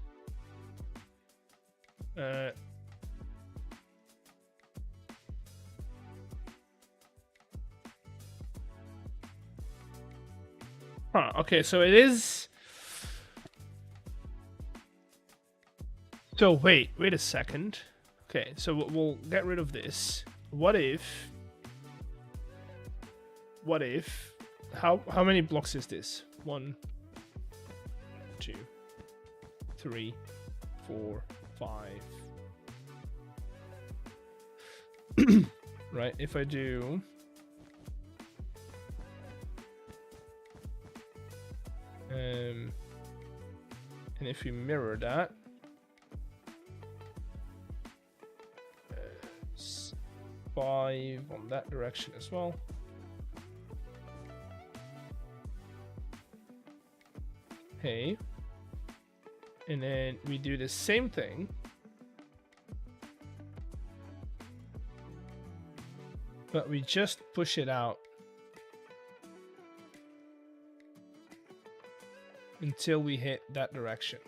Okay, so it is... So wait a second. Okay, so we'll get rid of this. What if... How many blocks is this? 1, 2, 3, 4, 5. Right, if I do... and if we mirror that, 5 on that direction as well. Hey, and then we do the same thing, but we just push it out until we hit that direction.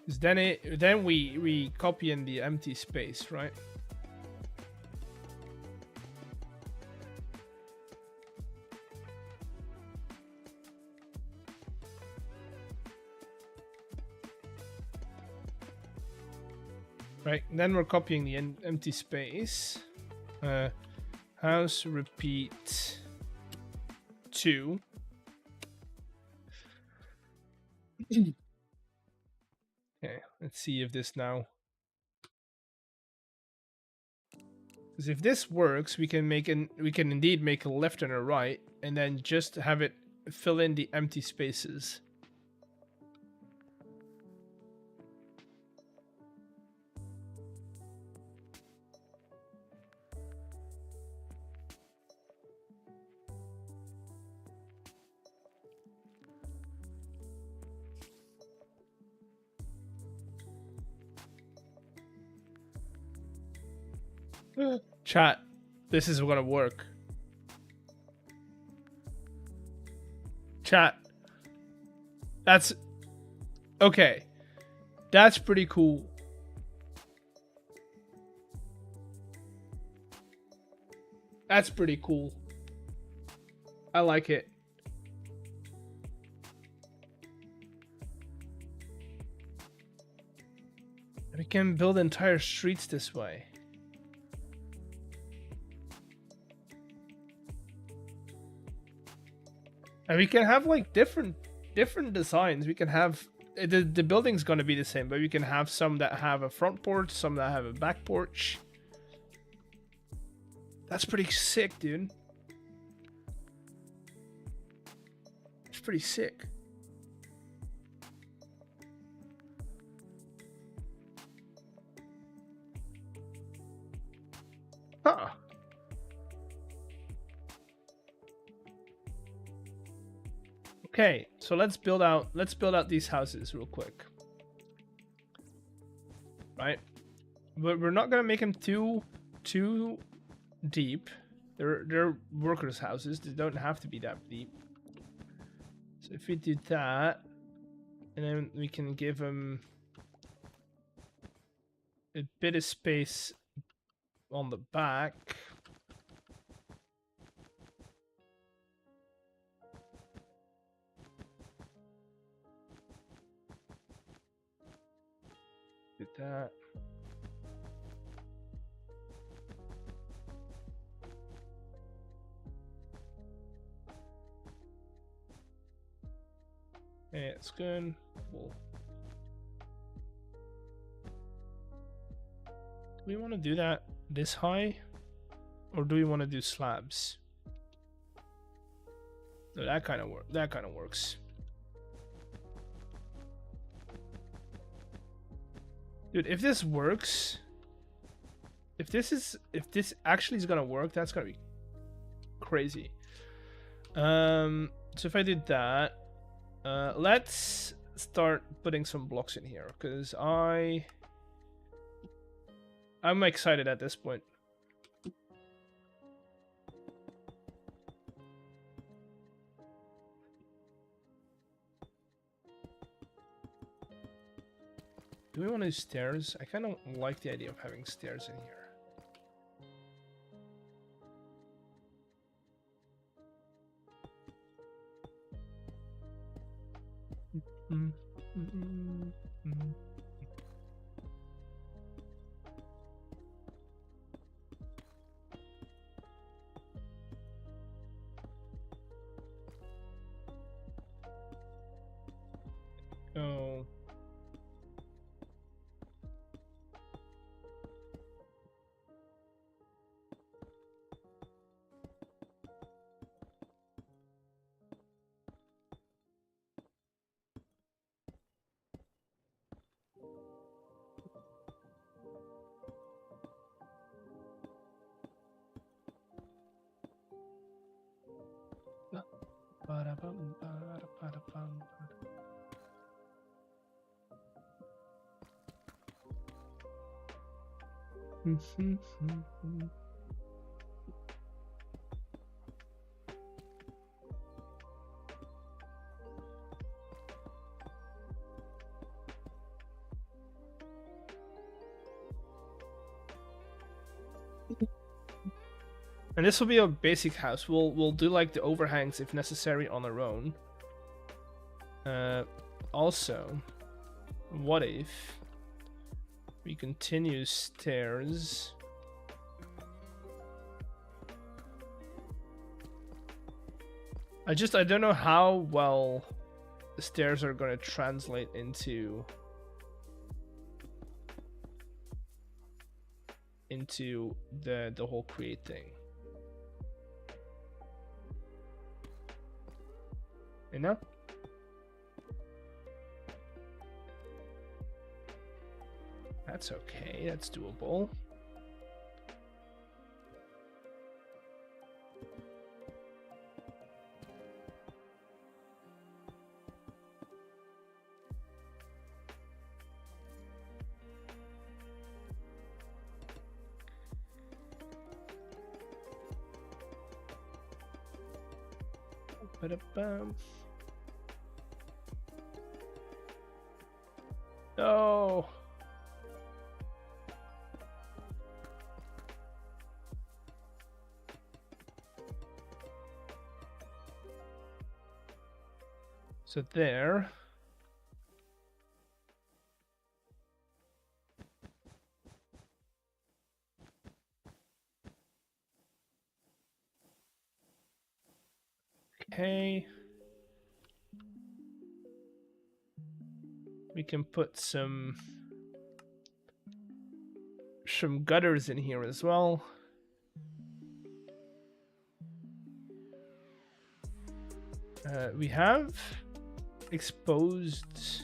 Because then we copy in the empty space, right? Right, and then we're copying the empty space. House repeat 2. Okay, let's see if this now. Because if this works, we can indeed make a left and a right, and then just have it fill in the empty spaces. Chat, this is gonna work. Chat, that's okay. That's pretty cool. That's pretty cool. I like it. We can build entire streets this way. And we can have like different designs. We can have the building's gonna be the same, but we can have some that have a front porch, some that have a back porch. That's pretty sick, dude. It's pretty sick. Huh. Okay, so let's build out these houses real quick. Right? But we're not gonna make them too deep. They're workers' houses. They don't have to be that deep. So if we do that, and then we can give them a bit of space on the back. Do that. Okay, it's good. Cool. Do we want to do that this high? Or do we want to do slabs? No, that kind of works. Dude, if this works, if this actually is gonna work, that's gonna be crazy. So if I did that, let's start putting some blocks in here, because I'm excited at this point. Do we want to do stairs? I kind of like the idea of having stairs in here. Oh. And this will be a basic house. We'll do like the overhangs if necessary on our own. Also, what if we continue stairs? I don't know how well the stairs are going to translate into the whole create thing. You know? That's okay, that's doable. Ba-da-bum. No. So there. Okay. We can put some gutters in here as well. We have exposed.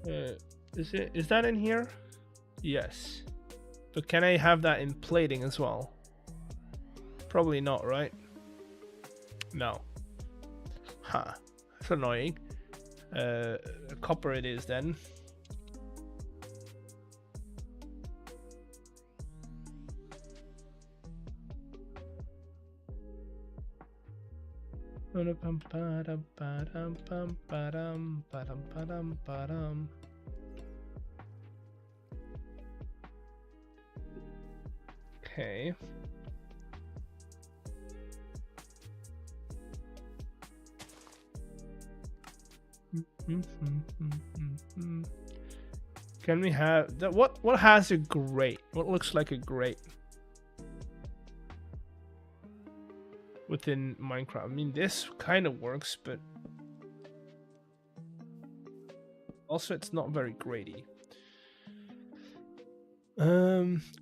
Is that in here? Yes. But can I have that in plating as well? Probably not, right? No. Huh. That's annoying. Copper it is then. Okay. Can we have that? What has a grate? What looks like a grate within Minecraft? I mean, this kind of works, but also it's not very gratey.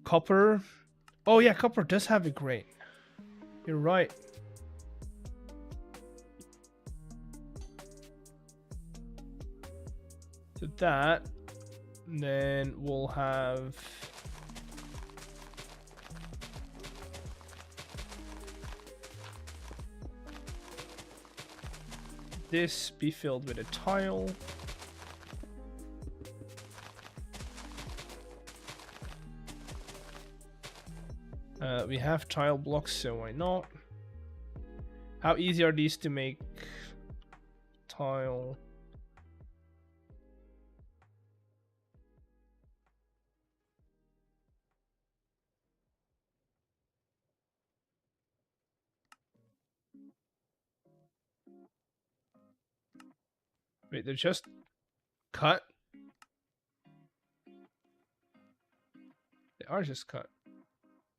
Copper. Oh yeah, copper does have a grate. You're right. So that Then we'll have this be filled with a tile. We have tile blocks, so why not? How easy are these to make? Tile. Wait, they're just cut? They are just cut.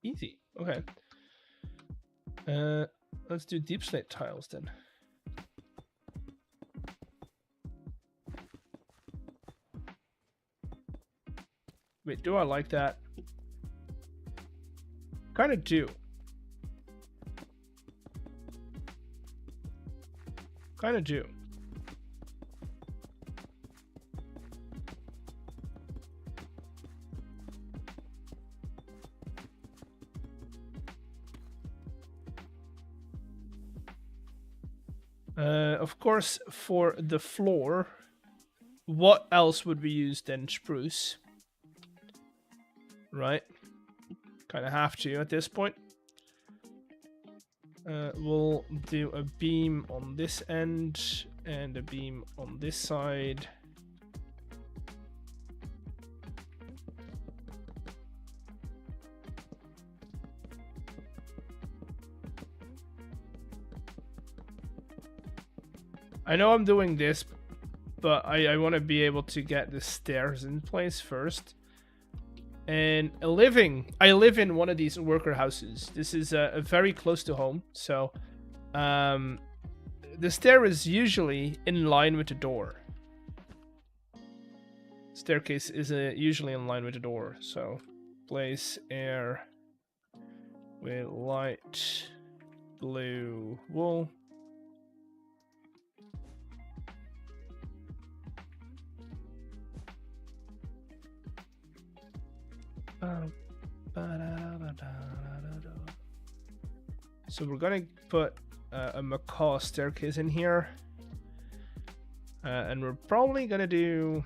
Easy. Okay. Let's do deep slate tiles then. Wait, do I like that? Kind of do. Kind of do. Of course, for the floor, what else would we use than spruce? Right? Kind of have to at this point. We'll do a beam on this end and a beam on this side. I know I'm doing this, but I want to be able to get the stairs in place first. And I live in one of these worker houses. This is very close to home, so the stair is usually in line with the door. Staircase is usually in line with the door, so place air with light blue wool. So we're gonna put a macaw staircase in here, and we're probably gonna do,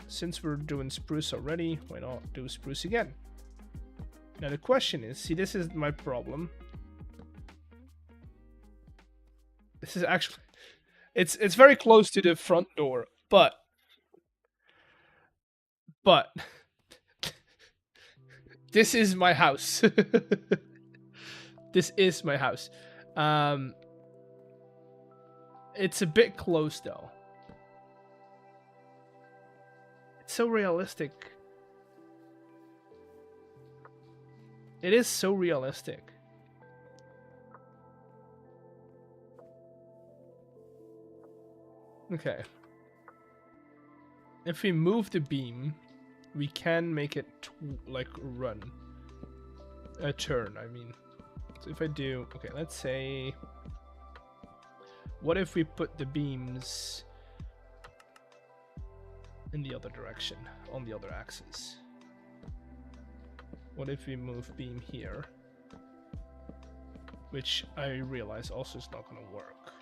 since we're doing spruce already, why not do spruce again? Now the question is, see, this is my problem. This is actually, it's very close to the front door, but this is my house. This is my house. It's a bit close though. It's so realistic. It is so realistic. Okay. If we move the beam, we can make it like run. A turn, I mean. So if I do, okay, let's say, what if we put the beams in the other direction, on the other axis? What if we move beam here? Which I realize also is not gonna work.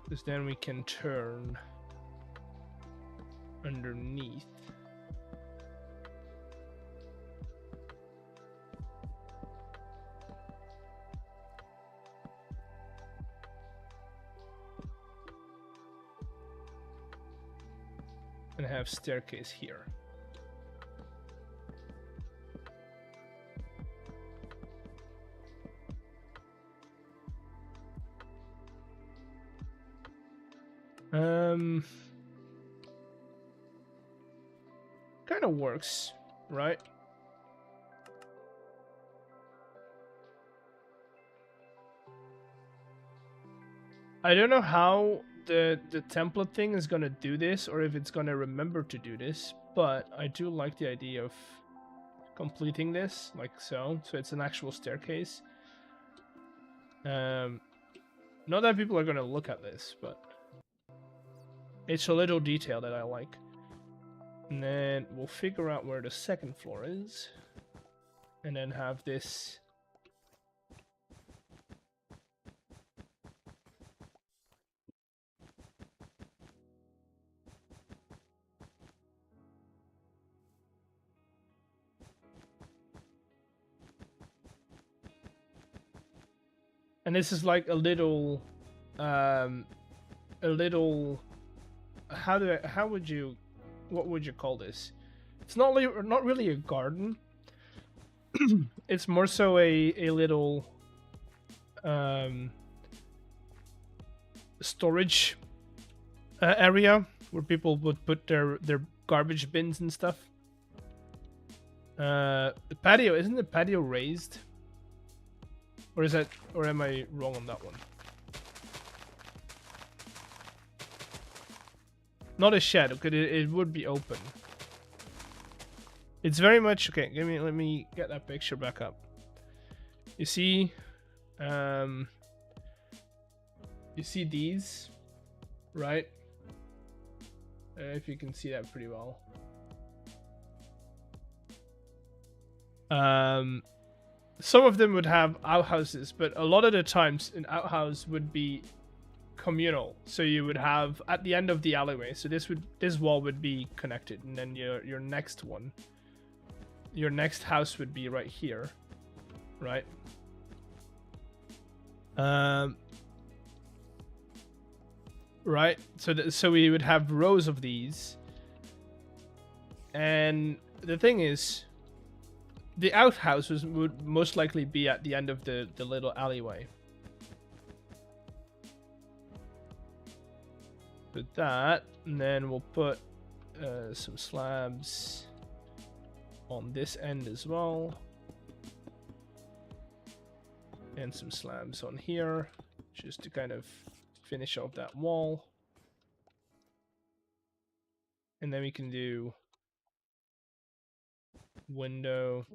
Because then we can turn underneath. And have staircase here. Kind of works, right? I don't know how the template thing is gonna do this, or if it's gonna remember to do this, but I do like the idea of completing this like so. So it's an actual staircase. Not that people are gonna look at this, but it's a little detail that I like. And then we'll figure out where the second floor is. And then have this. And this is like a little, what would you call this? It's not really a garden. It's more so a little storage area where people would put their garbage bins and stuff. The patio, isn't the patio raised? Or is that, or am I wrong on that one? Not a shed, because it would be open. It's very much okay. Let me get that picture back up. You see, these, right? If you can see that pretty well. Some of them would have outhouses, but a lot of the times an outhouse would be communal. So you would have at the end of the alleyway. So this wall would be connected, and then your next one, your next house would be right here, right? Right. So we would have rows of these, and the thing is, the outhouse would most likely be at the end of the little alleyway. Put that, and then we'll put some slabs on this end as well. And some slabs on here, just to kind of finish off that wall. And then we can do window.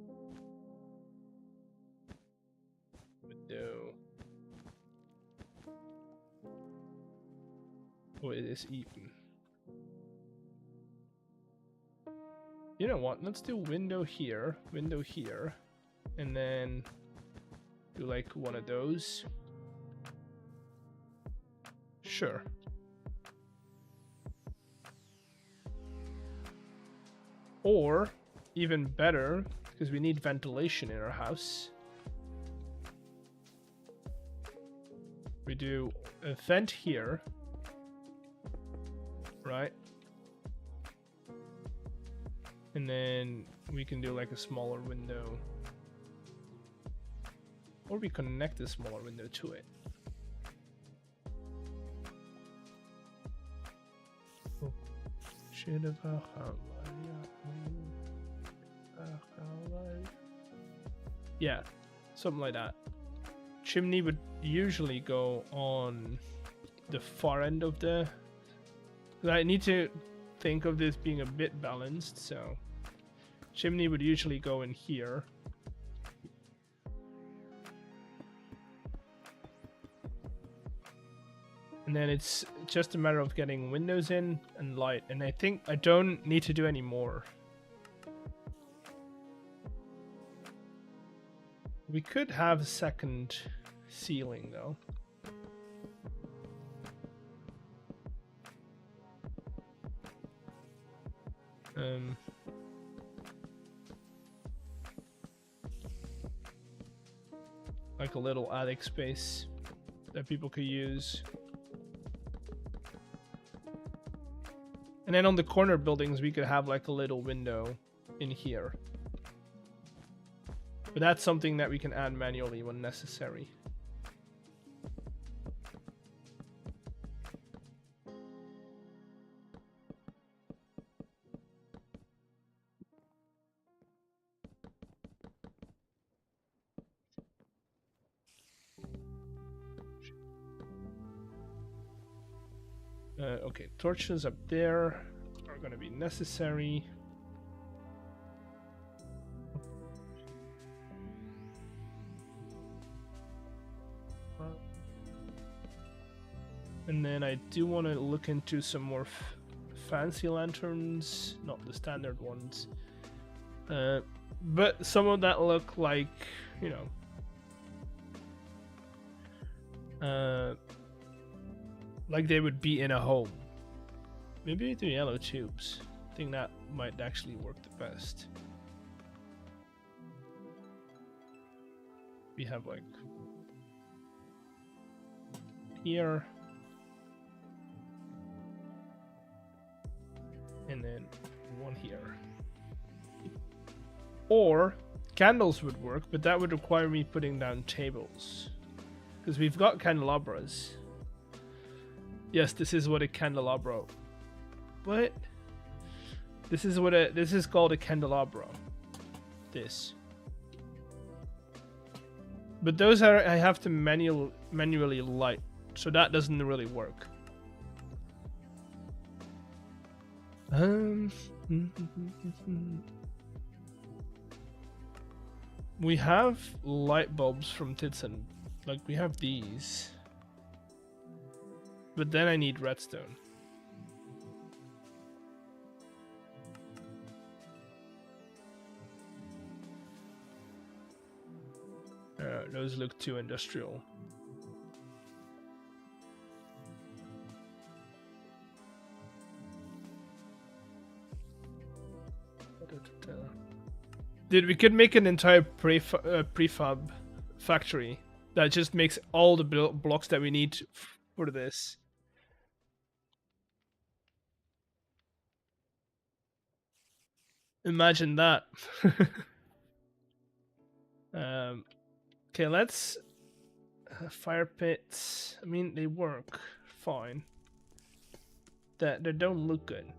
Oh, it is even. You know what? Let's do window here, and then do like one of those. Sure. Or, even better, because we need ventilation in our house, we do a vent here, right? And then we can do like a smaller window. Or we connect the smaller window to it. Yeah, something like that. Chimney would usually go on the far end of the... I need to think of this being a bit balanced, so chimney would usually go in here. And then it's just a matter of getting windows in and light. And I think I don't need to do any more. We could have a second ceiling though. Like a little attic space that people could use. And then on the corner buildings, we could have like a little window in here. But that's something that we can add manually when necessary. Okay, torches up there are going to be necessary. And then I do want to look into some more fancy lanterns, not the standard ones. But some of that look like, you know, like they would be in a home. Maybe the yellow tubes. I think that might actually work the best. We have like here. And then one here. Or candles would work, but that would require me putting down tables. Because we've got candelabras. Yes, this is what a candelabra. What? This is called a candelabra. This. But those are I have to manually light, so that doesn't really work. We have light bulbs from Titson, like we have these. But then I need redstone. Those look too industrial. Dude, we could make an entire prefab factory that just makes all the blocks that we need for this. Imagine that. Okay, let's fire pits. I mean, they work fine. They don't look good.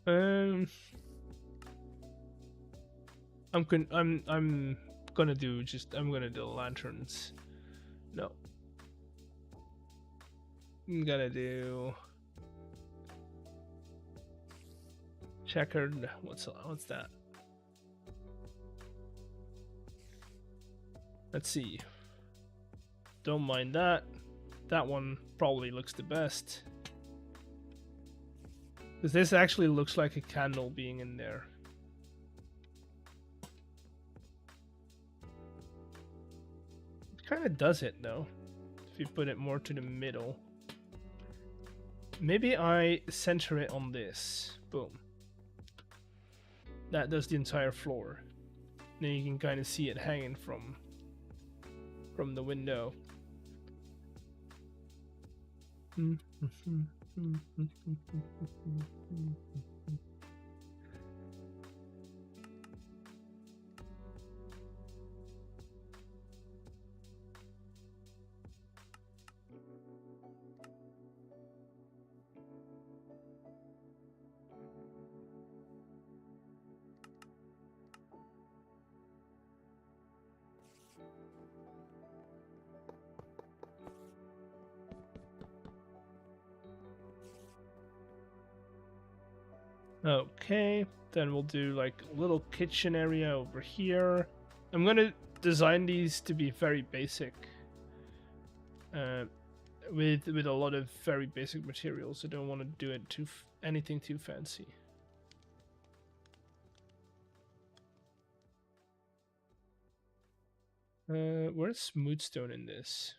I'm gonna do lanterns. No. I'm gonna do checkered. What's that? Let's see. Don't mind that. That one probably looks the best. Because this actually looks like a candle being in there. It kind of does it though, if you put it more to the middle. Maybe I center it on this. Boom. That does the entire floor. Then you can kind of see it hanging from the window. Okay, then we'll do like a little kitchen area over here. I'm gonna design these to be very basic, with a lot of very basic materials. I don't want to do it anything too fancy. Where's smooth stone in this?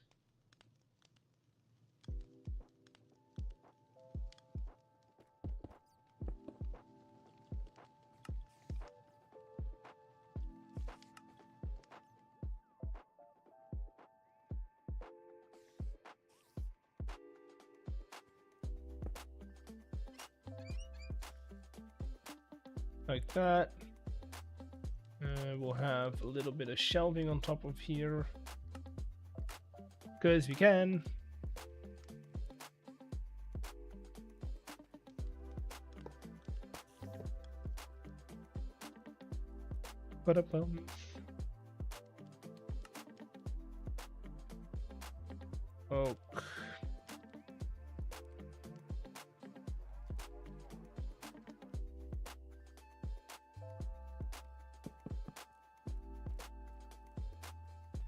Like that. We'll have a little bit of shelving on top of here, because we can. Ba-da-bum. Oh.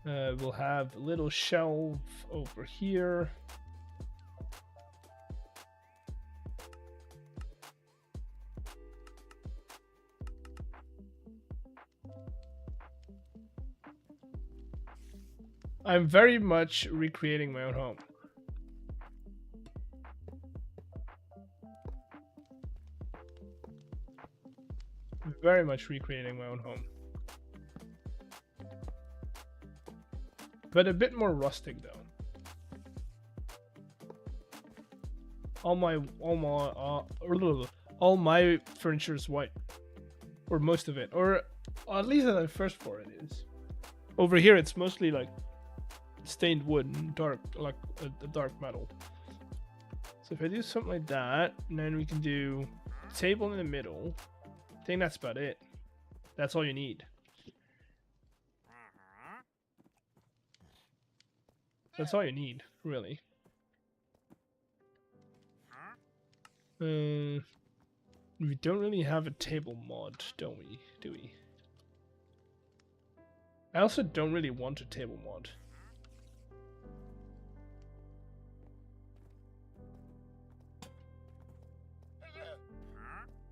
We'll have a little shelf over here. I'm very much recreating my own home. Very much recreating my own home. But a bit more rustic though. All my furniture is white. Or most of it. Or at least on the first floor it is. Over here it's mostly like stained wood and dark, like a dark metal. So if I do something like that, and then we can do table in the middle. I think that's about it. That's all you need. That's all you need, really. We don't really have a table mod, don't we? Do we? I also don't really want a table mod.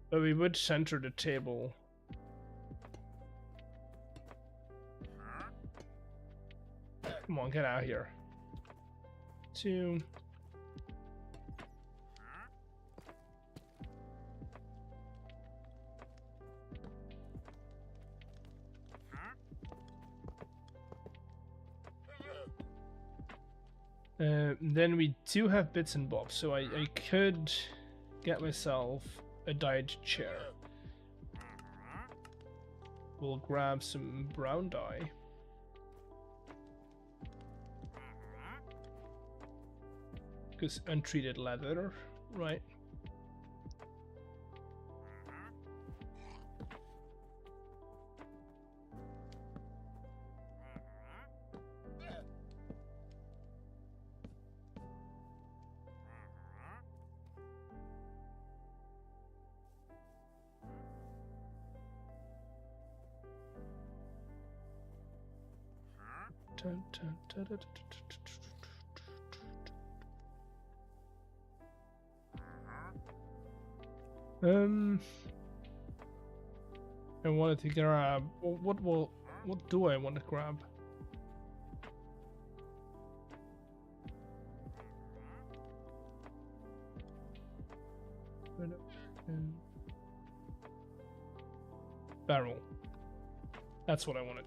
But we would center the table. Come on, get out of here. 2. Then we do have bits and bobs, so I could get myself a dyed chair. We'll grab some brown dye. Because untreated leather, right? I wanted to grab. What do I want to grab? Barrel. That's what I wanted.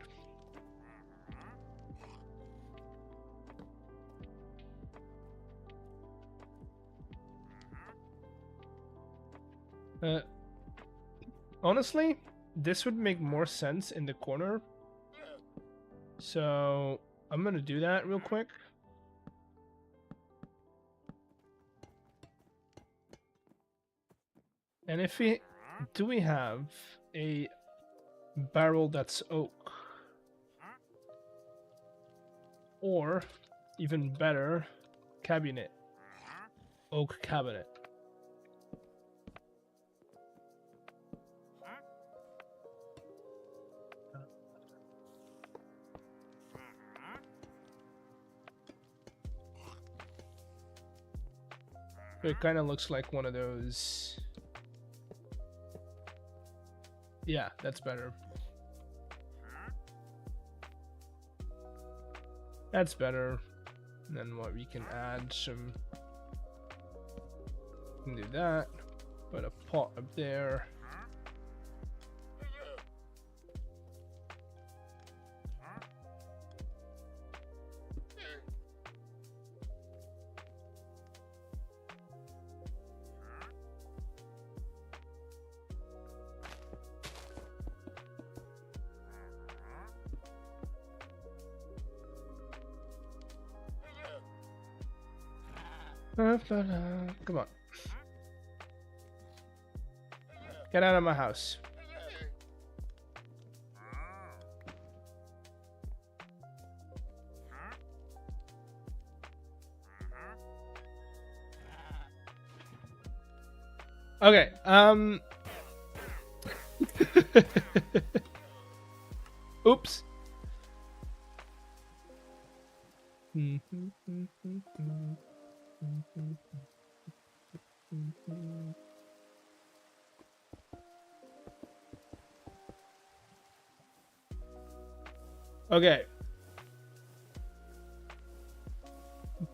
Honestly, this would make more sense in the corner. So I'm gonna do that real quick. And if we do, we have a barrel that's oak, or even better, cabinet, oak cabinet. It kind of looks like one of those. Yeah, that's better. That's better. And then what we can add some. We can do that. Put a pot up there. Come on. Get out of my house. Okay, Oops. Okay.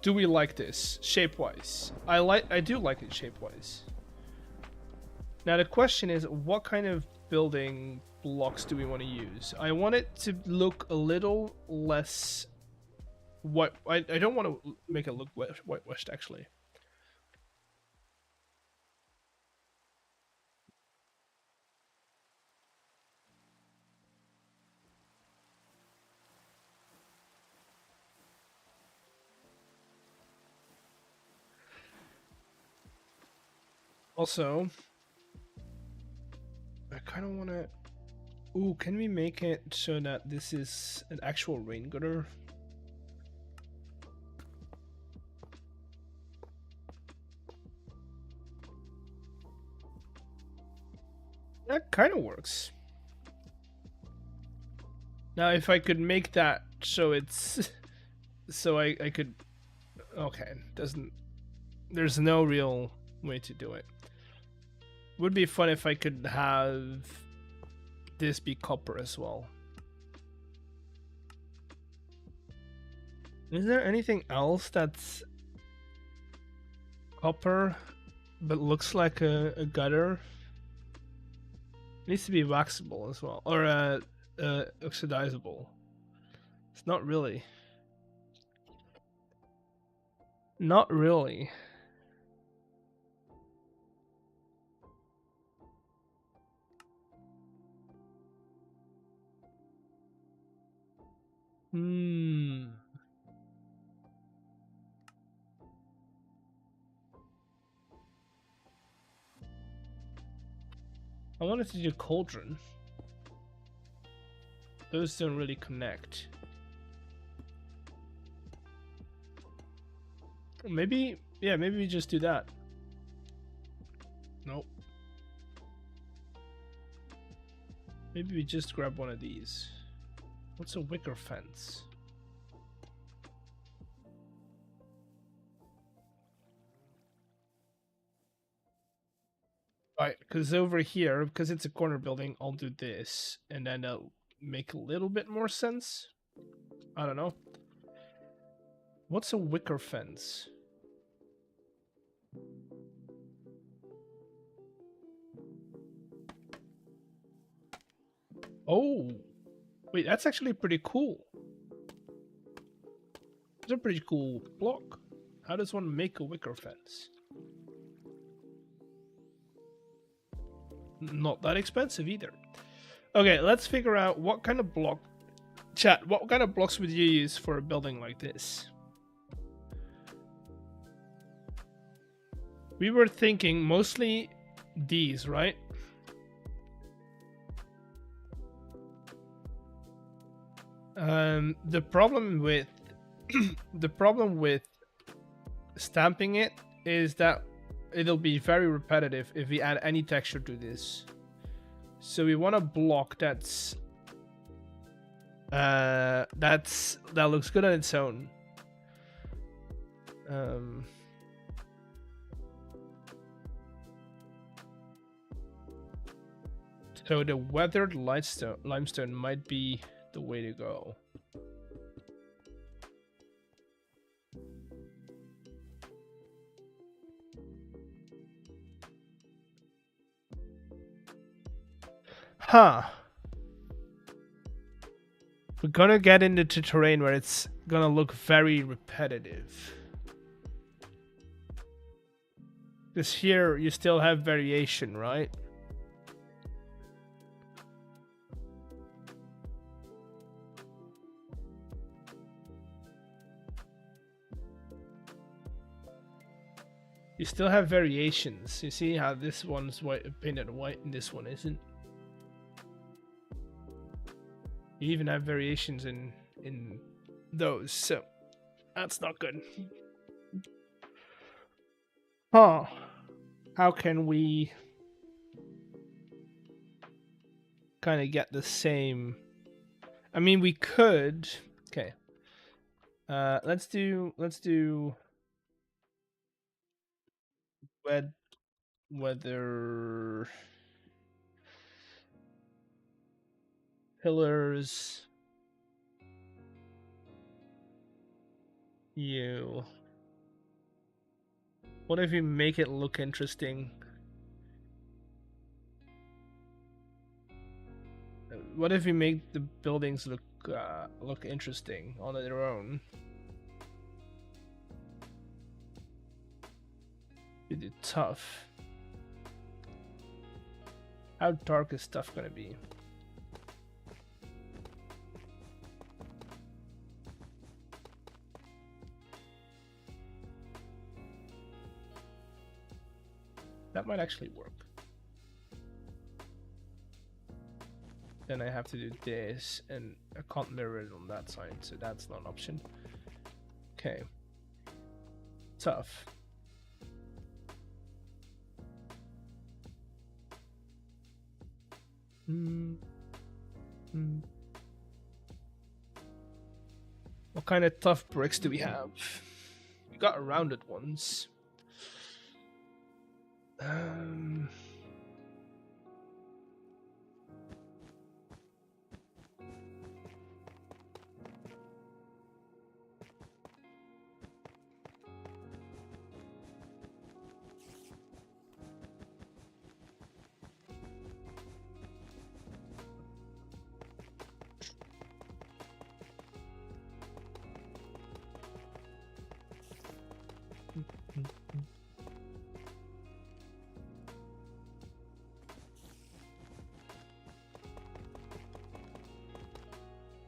Do we like this shape-wise? I do like it shape-wise. Now the question is, what kind of building blocks do we want to use? I want it to look a little less white. I don't want to make it look whitewashed actually. Also, I kind of want to... Ooh, can we make it so that this is an actual rain gutter? That kind of works. Now, if I could make that so it's... so I could... Okay, doesn't... There's no real way to do it. Would be fun if I could have this be copper as well. Is there anything else that's copper but looks like a gutter? It needs to be waxable as well, or oxidizable. It's not really. Not really. I wanted to do cauldron. Those don't really connect. Maybe, yeah, maybe we just do that. Nope. Maybe we just grab one of these. What's a wicker fence? Right, because over here, because it's a corner building, I'll do this, and then it'll make a little bit more sense. I don't know. What's a wicker fence? Oh, wait, that's actually pretty cool. It's a pretty cool block. How does one make a wicker fence? Not that expensive either. Okay, let's figure out what kind of block... Chat, what kind of blocks would you use for a building like this? We were thinking mostly these, right? The problem with the problem with stamping it is that it'll be very repetitive if we add any texture to this. So we want a block that looks good on its own. So the weathered limestone might be the way to go. Huh. We're gonna get into terrain where it's gonna look very repetitive. Because here you still have variation, right? You still have variations. You see how this one's painted white and this one isn't? You even have variations in those, so that's not good. Huh. How can we kind of get the same? I mean, we could... Okay. Let's do weather pillars. You. What if you make it look interesting? What if you make the buildings look interesting on their own? You do tough. How dark is stuff gonna be? That might actually work. Then I have to do this, and I can't mirror it on that side, so that's not an option. Okay. Tough. What kind of tough bricks do we have? We got rounded ones.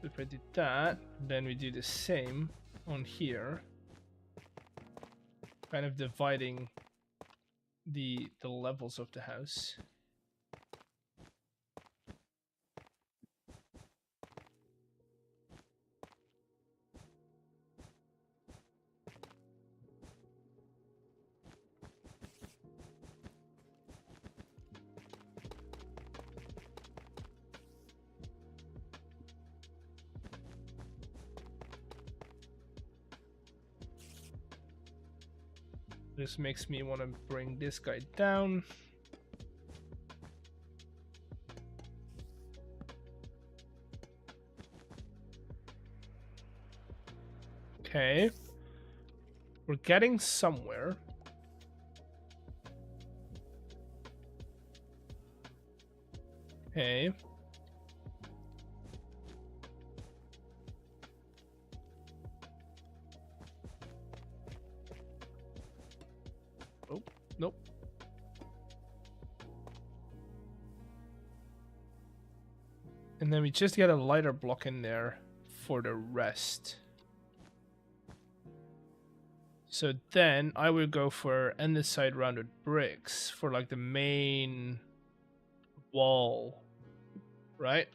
If I did that, then we do the same on here, kind of dividing the levels of the house. This makes me want to bring this guy down. Okay. We're getting somewhere. Okay. Oh, nope. And then we just get a lighter block in there for the rest. So then I will go for andesite rounded bricks for like the main wall, right?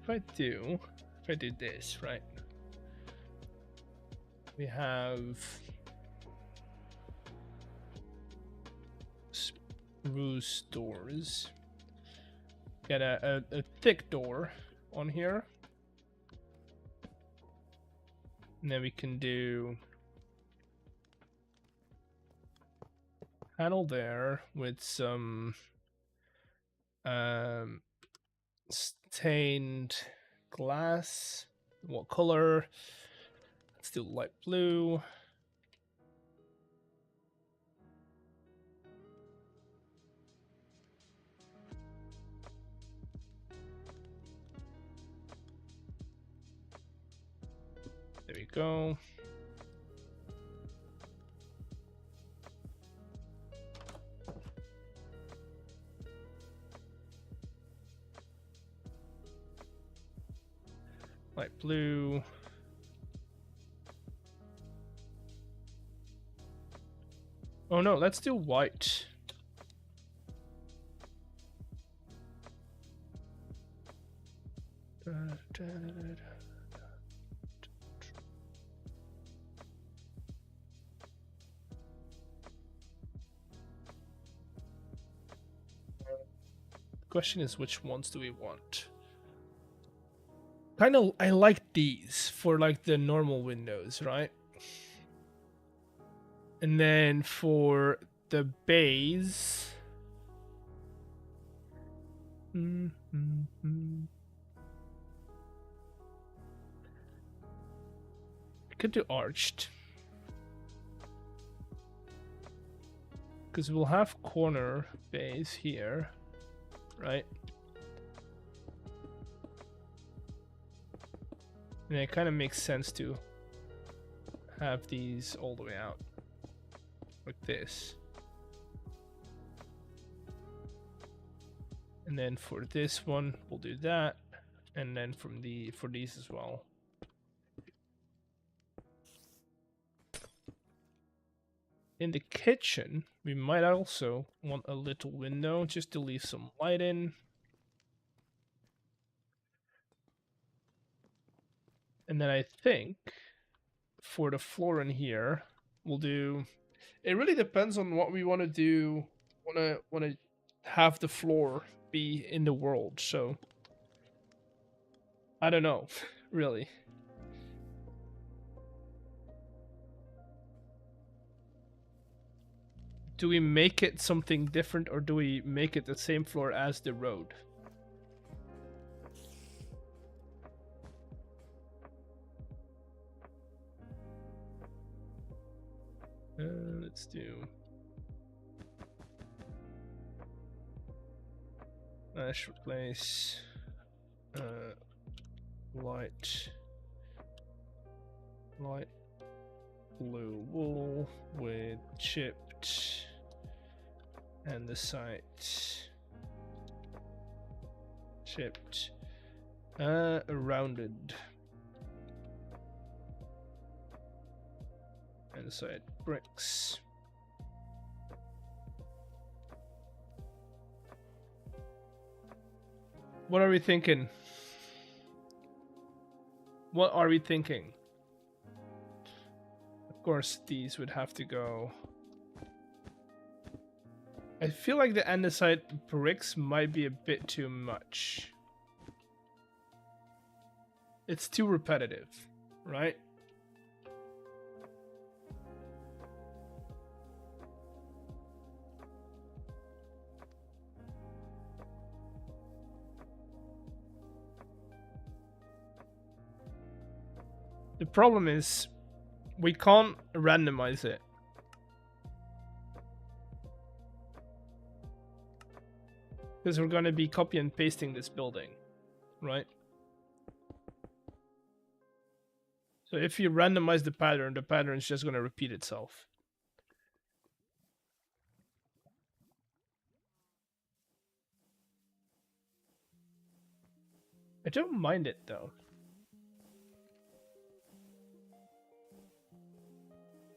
If I do this, right? We have spruce doors. Get a thick door on here. And then we can do panel there with some stained glass. What color? Let's do light blue. There we go. Light blue. Oh no, let's do white. Question is, which ones do we want? Kind of, I like these for like the normal windows, right? And then for the bays, I could do arched, because we'll have corner bays here, right? And it kind of makes sense to have these all the way out like this. And then for this one, we'll do that. And then for these as well. In the kitchen, we might also want a little window just to leave some light in. And then I think for the floor in here, we'll do... It really depends on what we want to do. Want to have the floor be in the world, so I don't know, really. Do we make it something different, or do we make it the same floor as the road? Let's do ash replace light blue wool with chipped, and the side chipped, rounded, and the side bricks. What are we thinking? What are we thinking? Of course, these would have to go. I feel like the andesite bricks might be a bit too much. It's too repetitive, right? The problem is we can't randomize it. Because we're going to be copy and pasting this building, right? So if you randomize the pattern is just going to repeat itself. I don't mind it though.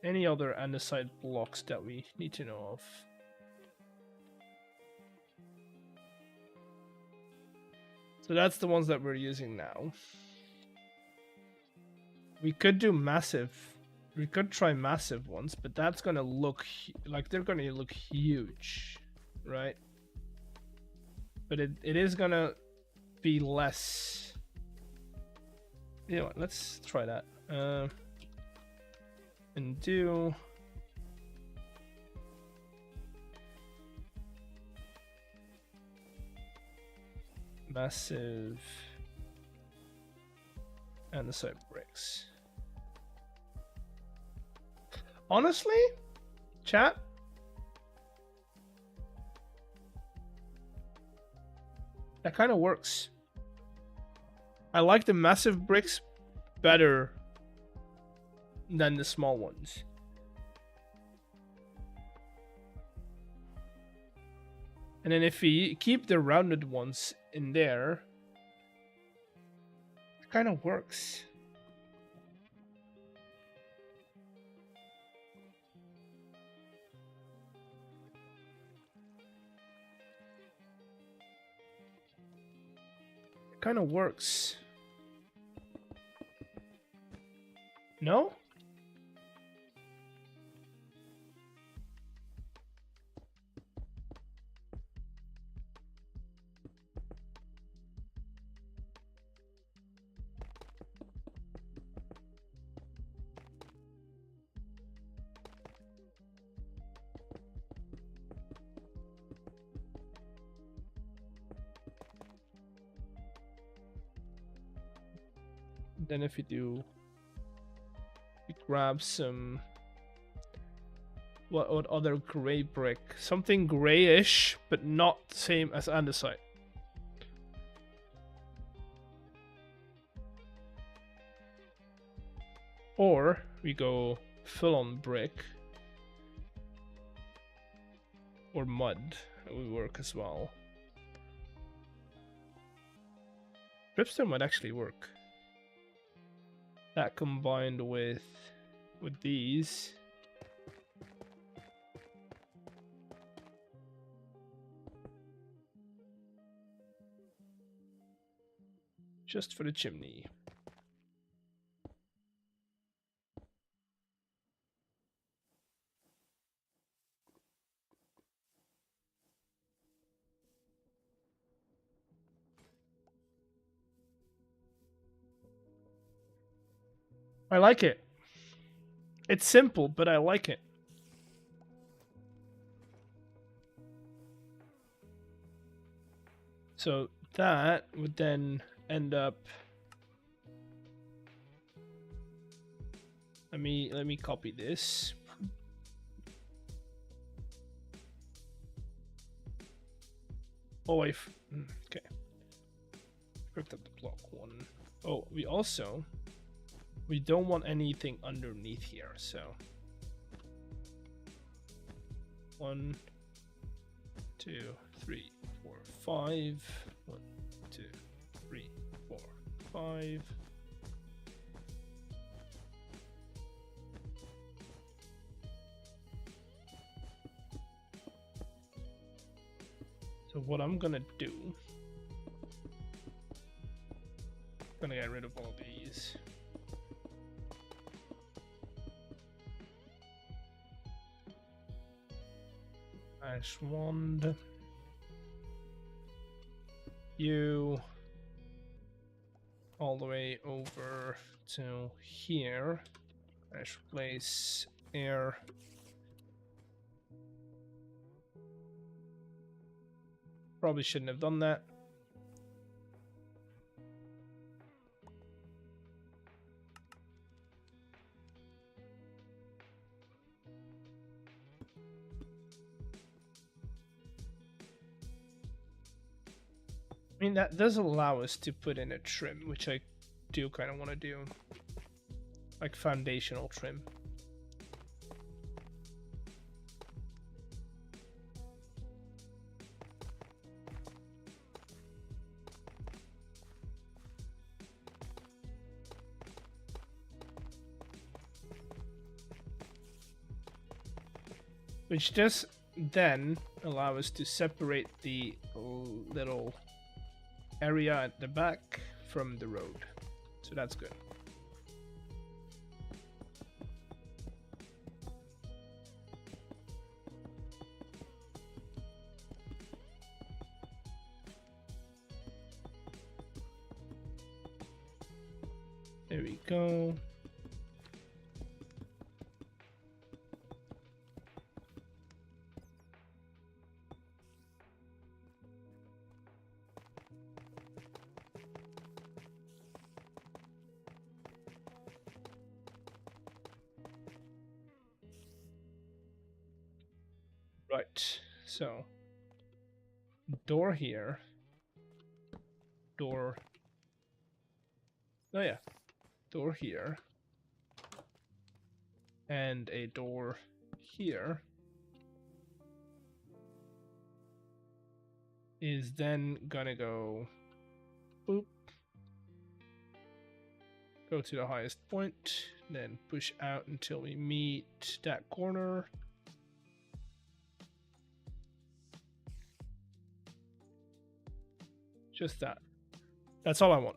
Any other andesite blocks that we need to know of? So that's the ones that we're using now. We could do massive. We could try massive ones, but that's gonna look like they're gonna look huge, right? But it is gonna be less. You know what? Let's try that. And do massive andesite bricks. Honestly, chat, that kind of works. I like the massive bricks better than the small ones. And then if we keep the rounded ones in there, it kind of works. It kind of works. No? Then if you do, you grab some, what other gray brick? Something grayish, but not the same as andesite. Or we go full on brick. Or mud, that would work as well. Dripstone might actually work. That combined with these. Just for the chimney. I like it. It's simple, but I like it. So that would then end up. Let me copy this. Oh, okay. Picked up the block one. Oh, we don't want anything underneath here, so 1, 2, 3, 4, 5. 1, 2, 3, 4, 5. So what I'm gonna do, I'm gonna get rid of all these. Ash wand. You all the way over to here. Ash place air. Probably shouldn't have done that. I mean, that does allow us to put in a trim, which I do kind of want to do. Like foundational trim. Which does then allow us to separate the little area at the back from the road. So that's good. There we go. Right, so door here, door, oh yeah, door here, and a door here is then gonna go boop, go to the highest point, then push out until we meet that corner. Just that. That's all I want.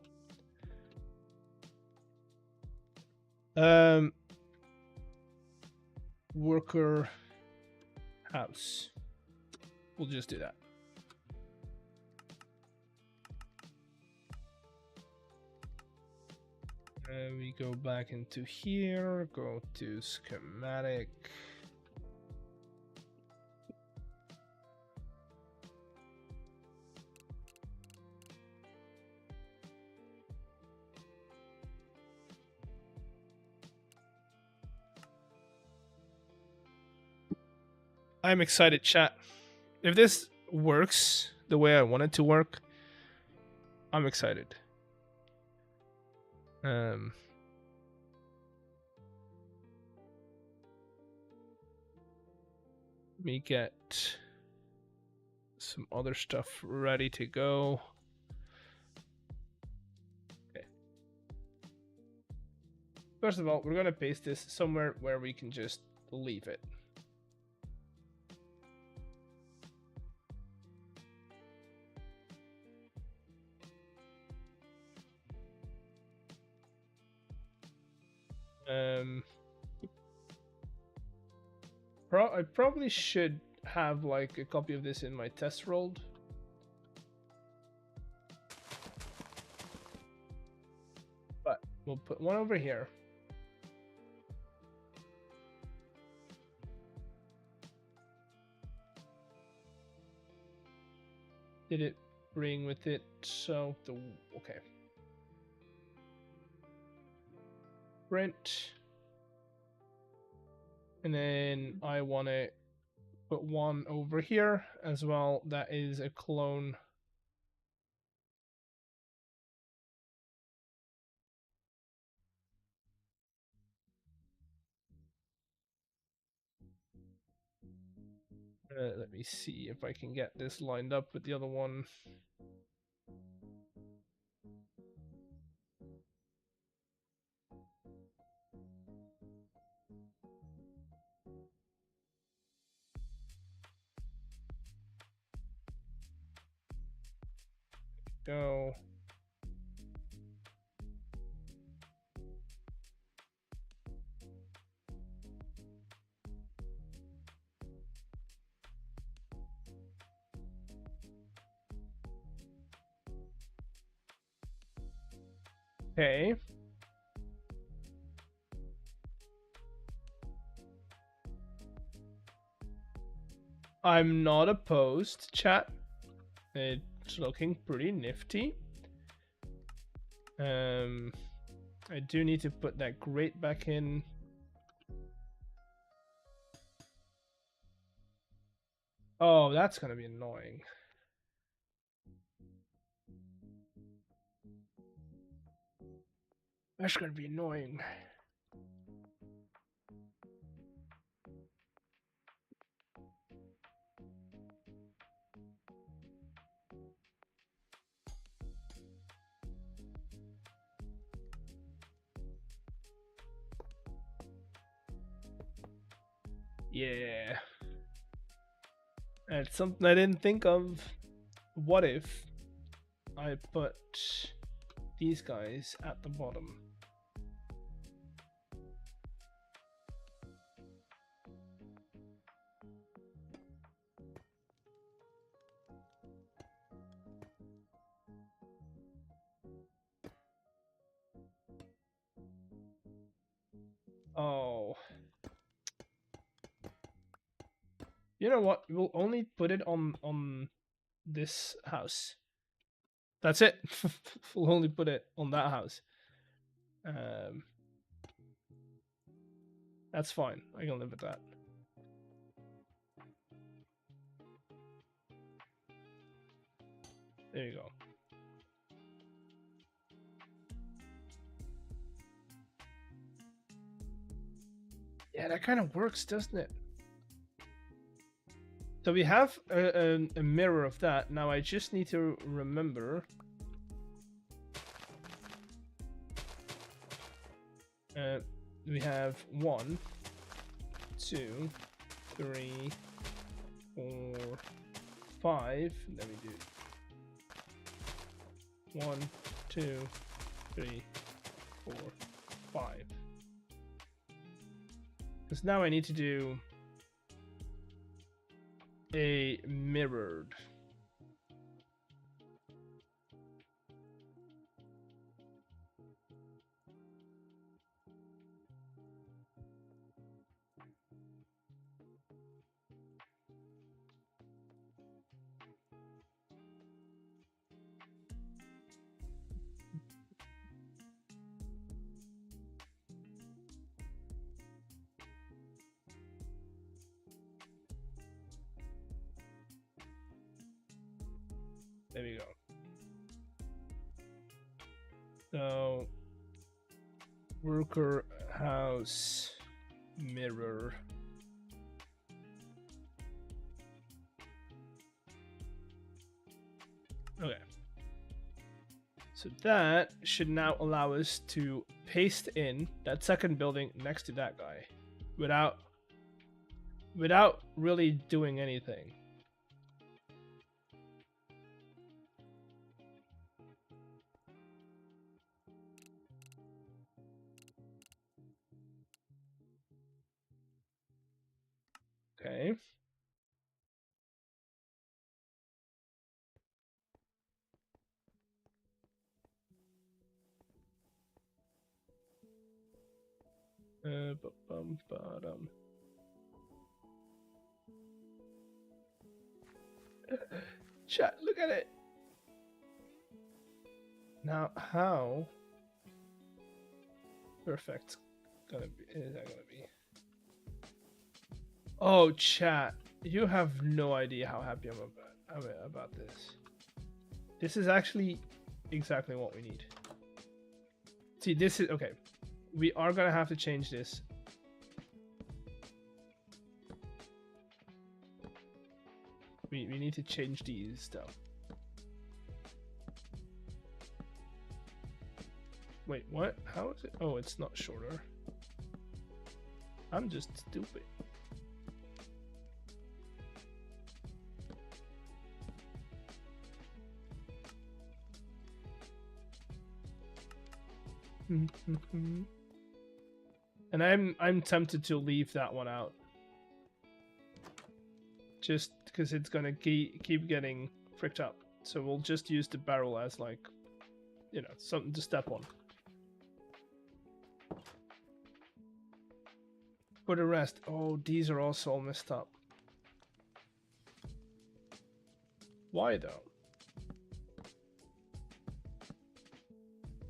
Worker house. We'll just do that. We go back into here, go to schematic. I'm excited, chat. If this works the way I want it to work, I'm excited. Let me get some other stuff ready to go. Okay. First of all, we're gonna paste this somewhere where we can just leave it. I probably should have like a copy of this in my test rolled. But we'll put one over here. Did it bring with it? So the okay. Print. And then I want to put one over here as well. That is a clone. Let me see if I can get this lined up with the other one. Go. Okay. I'm not opposed, chat. It's looking pretty nifty. I do need to put that grate back in. Oh, that's gonna be annoying. That's gonna be annoying. Yeah. That's something I didn't think of. What if I put these guys at the bottom? Oh. You know what? We'll only put it on this house. That's it. We'll only put it on that house. That's fine. I can live with that. There you go. Yeah, that kind of works, doesn't it? So we have a mirror of that. Now I just need to remember. We have 1, 2, 3, 4, 5. Let me do 1, 2, 3, 4, 5. Because now I need to do a mirrored. There we go. So, worker house mirror. Okay. So that should now allow us to paste in that second building next to that guy without really doing anything. Okay. Bottom. Chat, look at it. Now, how perfect is that gonna be? Oh, chat, you have no idea how happy I'm about this. This is actually exactly what we need. See, this is okay. We are gonna have to change this. We need to change these stuff. Wait, what? How is it? Oh, it's not shorter. I'm just stupid. And I'm tempted to leave that one out. Just because it's gonna keep getting fricked up. So we'll just use the barrel as, like, you know, something to step on. For the rest, oh, these are also all messed up. Why though?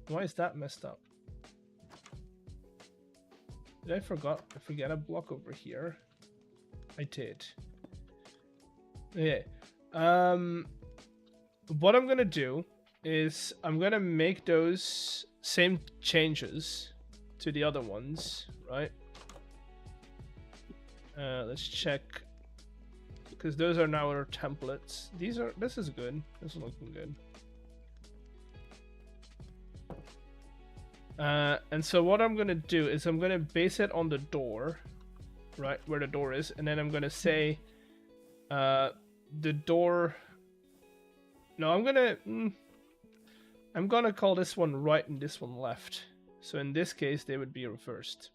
Why is that messed up? Did I forget a block over here? I did. Okay. What I'm gonna do is I'm gonna make those same changes to the other ones, right? Let's check, because those are now our templates. This is good. This is looking good. And so what I'm gonna do is I'm gonna base it on the door, right where the door is, and then I'm gonna say, the door. No, I'm gonna call this one right and this one left. So in this case, they would be reversed.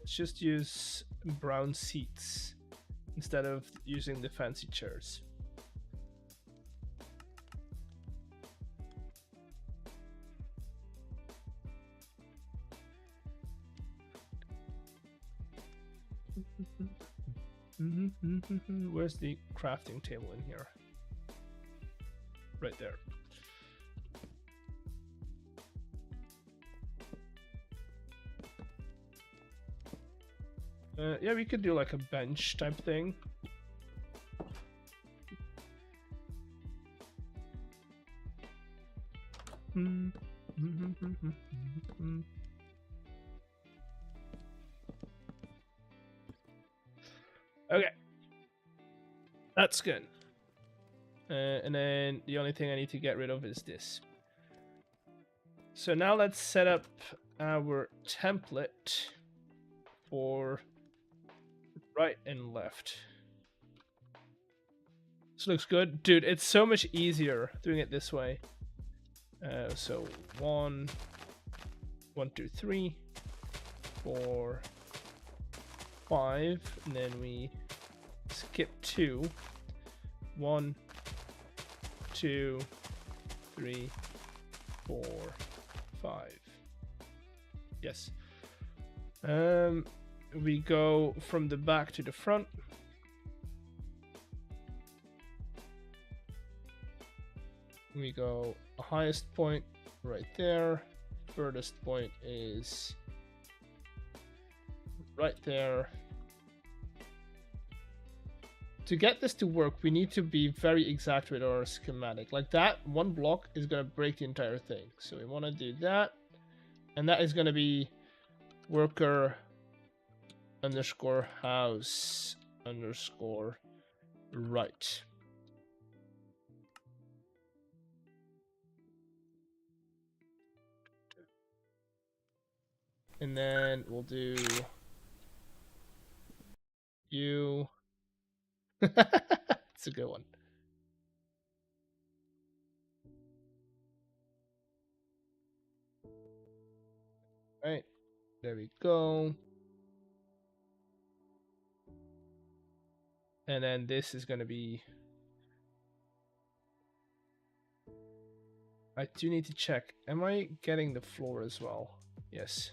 Let's just use brown seats instead of using the fancy chairs. Where's the crafting table in here? Right there. Yeah, we could do like a bench type thing. Okay. That's good. And then the only thing I need to get rid of is this. So now let's set up our template for right and left. This looks good. Dude, it's so much easier doing it this way. So 1, 2, 3, 4, 5, and then we skip 2. 1, 2, 3, 4, 5. Yes. We go from the back to the front. We go highest point right there. Furthest point is right there. To get this to work, we need to be very exact with our schematic. Like that, one block is going to break the entire thing. So we want to do that. And that is going to be worker underscore house underscore right. And then we'll do you. It's a good one. All right, there we go. And then this is going to be... I do need to check. Am I getting the floor as well? Yes.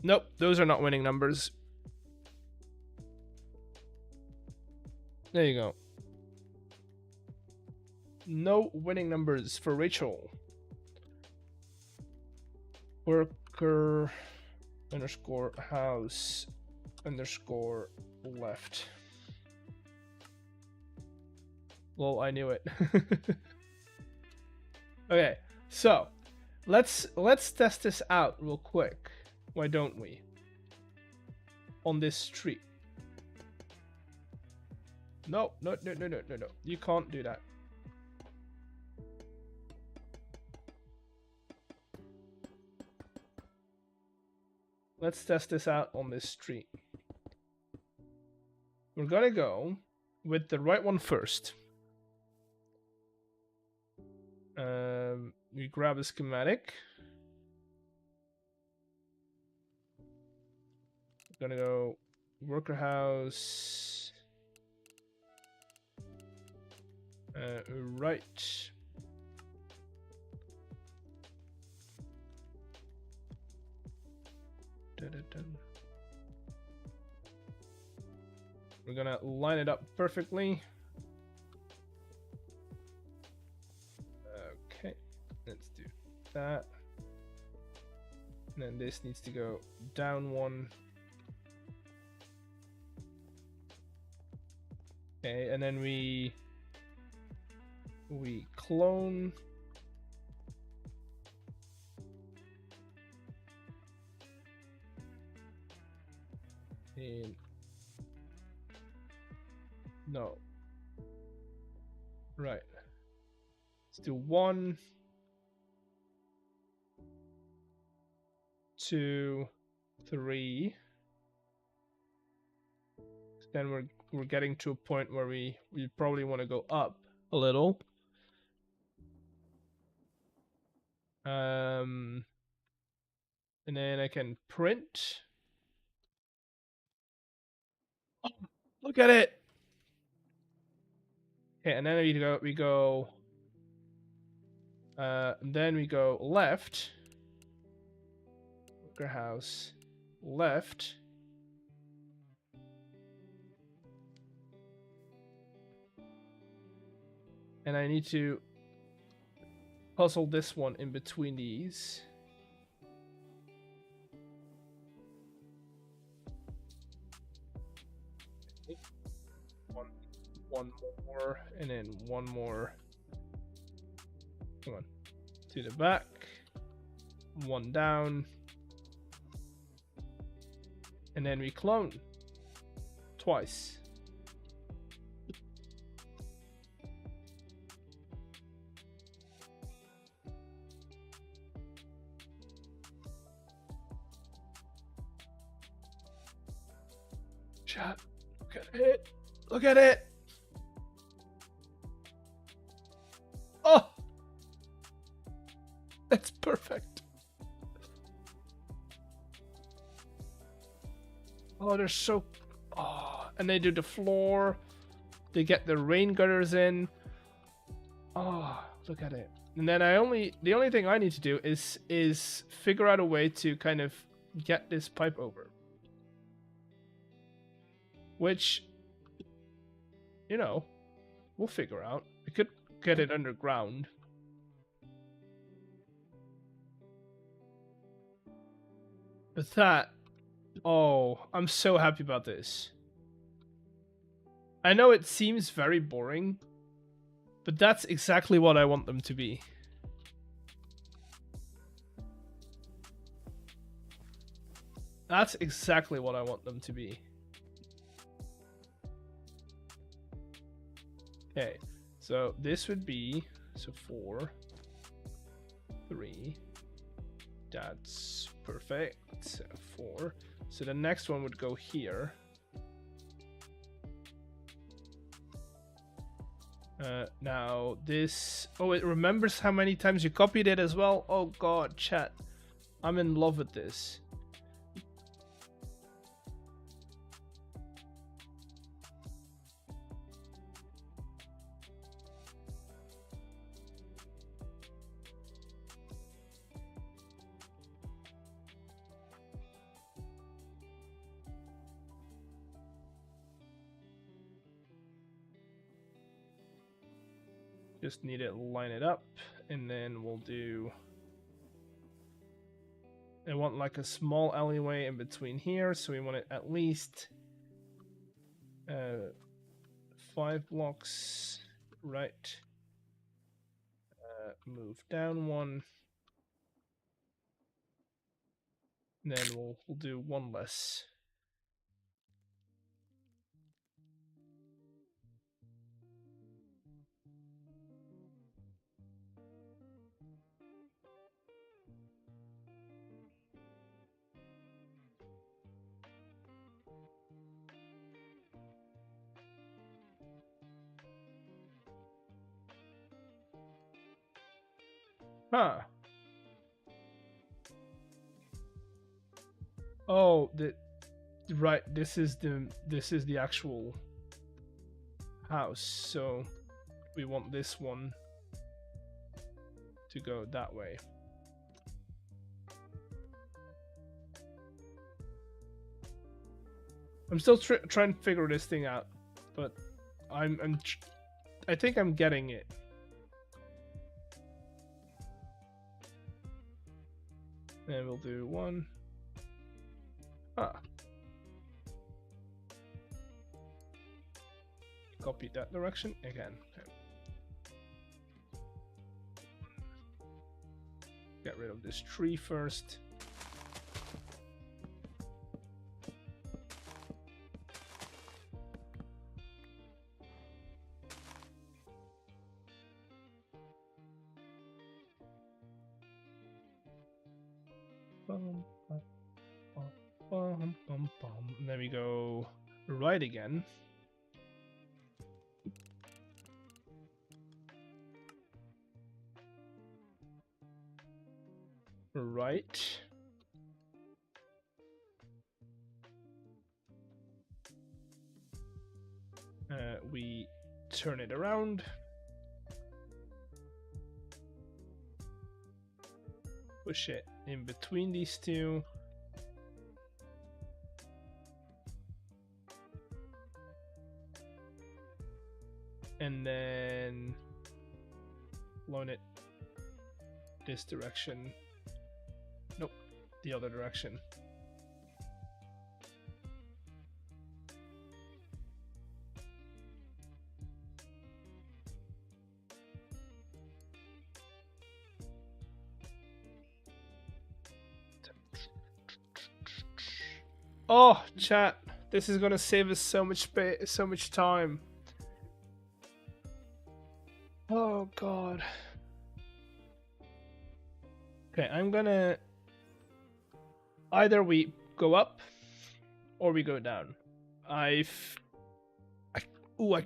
Nope, those are not winning numbers. There you go. No winning numbers for Rachel. Worker underscore house underscore left. Well, I knew it. Okay, so let's test this out real quick. Why don't we? On this street. No. You can't do that. Let's test this out on this street. We're gonna go with the right one first. We grab a schematic. We're gonna go worker house. Right. We're gonna line it up perfectly. Okay, let's do that. And then this needs to go down one. Okay, and then we clone. And no. Right. Let's do 1, 2, 3. Then we're getting to a point where we probably want to go up a little. And then I can print. Oh, look at it. Okay, and then we go then we go left. Worker house left. And I need to puzzle this one in between these. One more, and then one more Come on. To the back. One down. And then we clone. Twice. Chat. Look at it. Look at it. Oh! That's perfect. Oh, they're so... Oh, and they do the floor. They get the rain gutters in. Oh, look at it. And then the only thing I need to do is figure out a way to kind of get this pipe over. Which, you know, we'll figure out. We could get it underground. But that, oh, I'm so happy about this. I know it seems very boring, but that's exactly what I want them to be. That's exactly what I want them to be. Okay, so this would be, so 4, 3, that's perfect, 4. So the next one would go here. Now this, oh, it remembers how many times you copied it as well. Oh god, chat, I'm in love with this. Just need to line it up, and then we'll do... I want like a small alleyway in between here, so we want it at least 5 blocks right. Move down 1. And then we'll do 1 less. Huh. Oh, right, this is the actual house, so we want this one to go that way. I'm still trying to figure this thing out, but I think I'm getting it. And we'll do 1. Ah. Copy that direction again. Okay. Get rid of this tree first. And then we go right again. Right. We turn it around. Push it in between these two. And then loan it this direction. Nope, the other direction. Oh, chat. This is gonna save us so much time. Oh god. Okay, I'm gonna either we go up or we go down. I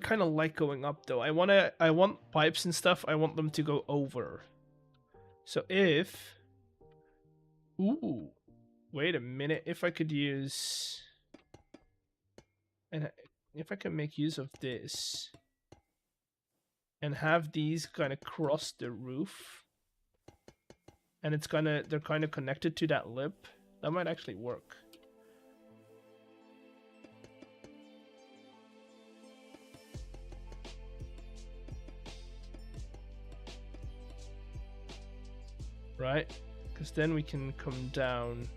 kind of like going up though. I want pipes and stuff. I want them to go over. So if wait a minute, if I could use and if I can make use of this and have these kind of cross the roof and they're kind of connected to that lip, that might actually work. Right? Because then we can come down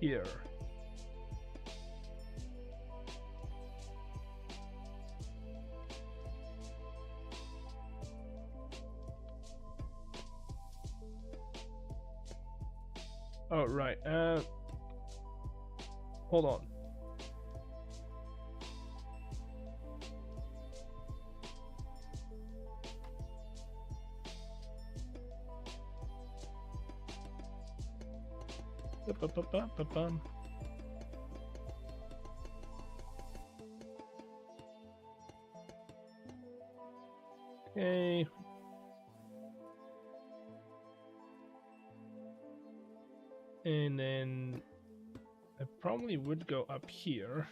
here. Oh, right. Hold on. Okay. And then I probably would go up here.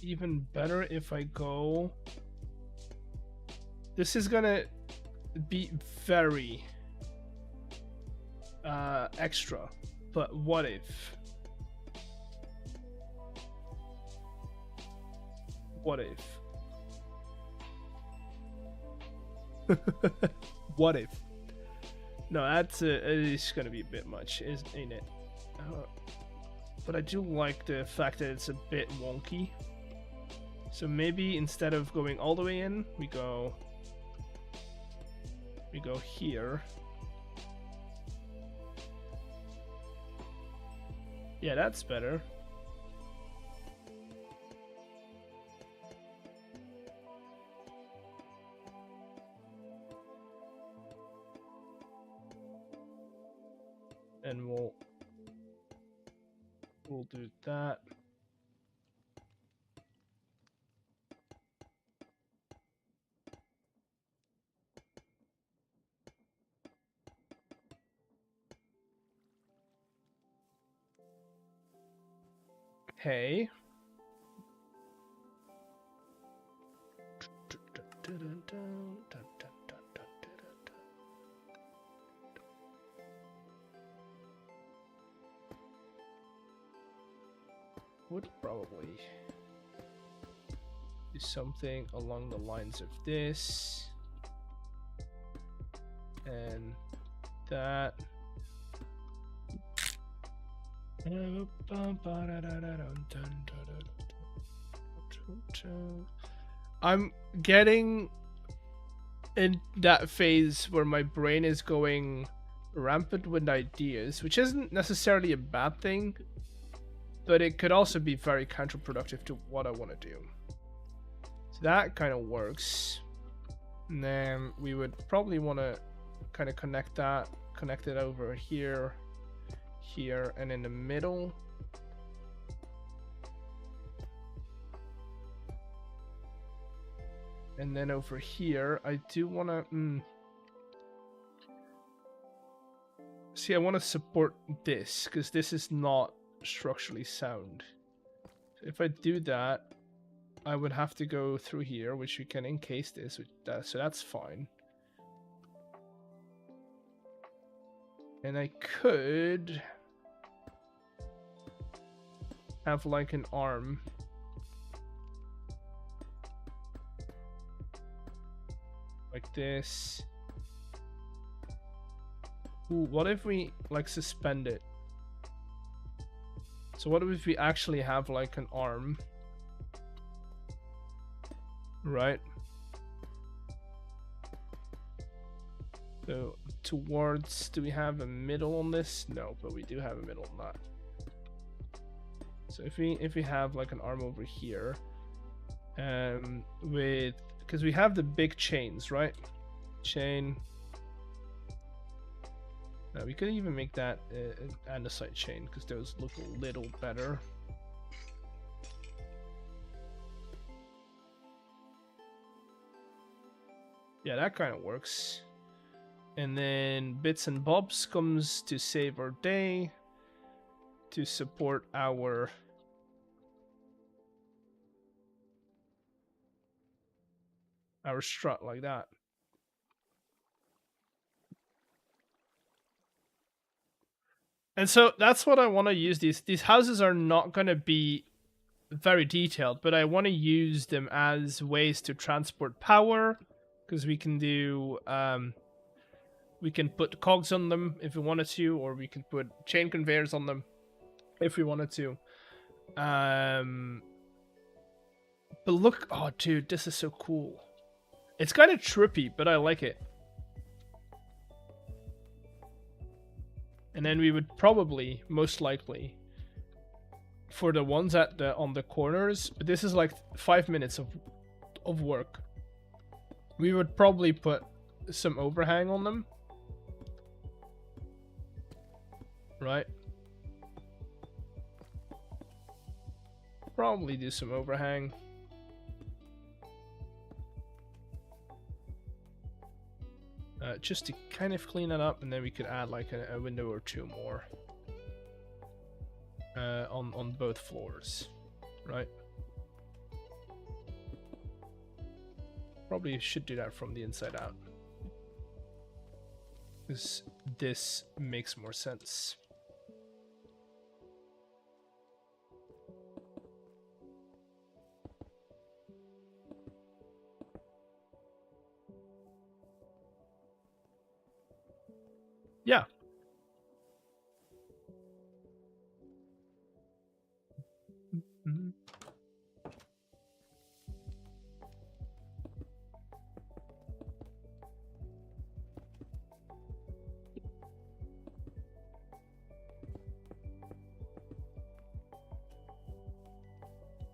Even better if I go... This is gonna be very extra, but what if? What if? What if? No, that's it's gonna be a bit much, ain't it? But I do like the fact that it's a bit wonky. So maybe instead of going all the way in, we go here. Yeah, that's better. And we'll do that. Okay. Would probably do something along the lines of this and that. I'm getting in that phase where my brain is going rampant with ideas, which isn't necessarily a bad thing, but it could also be very counterproductive to what I want to do. So that kind of works. And then we would probably want to kind of connect it over here, here, and in the middle. And then over here, I do want to... See, I want to support this, because this is not structurally sound. So if I do that, I would have to go through here, which we can encase this with that, so that's fine. And I could have like an arm. Like this. Ooh, what if we like suspend it? So what if we actually have like an arm? right? So towards, do we have a middle on this? No, but we do have a middle on that. So if we have like an arm over here, with, because we have the big chains, right? Chain. We could even make that an andesite chain because those look a little better. Yeah, that kind of works. And then bits and bobs comes to save our day, to support our strut like that. And so that's what I want to use these. These houses are not going to be very detailed, but I want to use them as ways to transport power, because we can do we can put cogs on them if we wanted to, or we can put chain conveyors on them if we wanted to. But look, oh dude, this is so cool. It's kind of trippy, but I like it. And then we would probably, most likely, for the ones at the on the corners, but this is like 5 minutes of work. We would probably put some overhang on them, right? Probably do some overhang. Just to kind of clean it up, and then we could add like a window or two more on both floors, right? Probably should do that from the inside out, because this makes more sense. Yeah. Mm-hmm.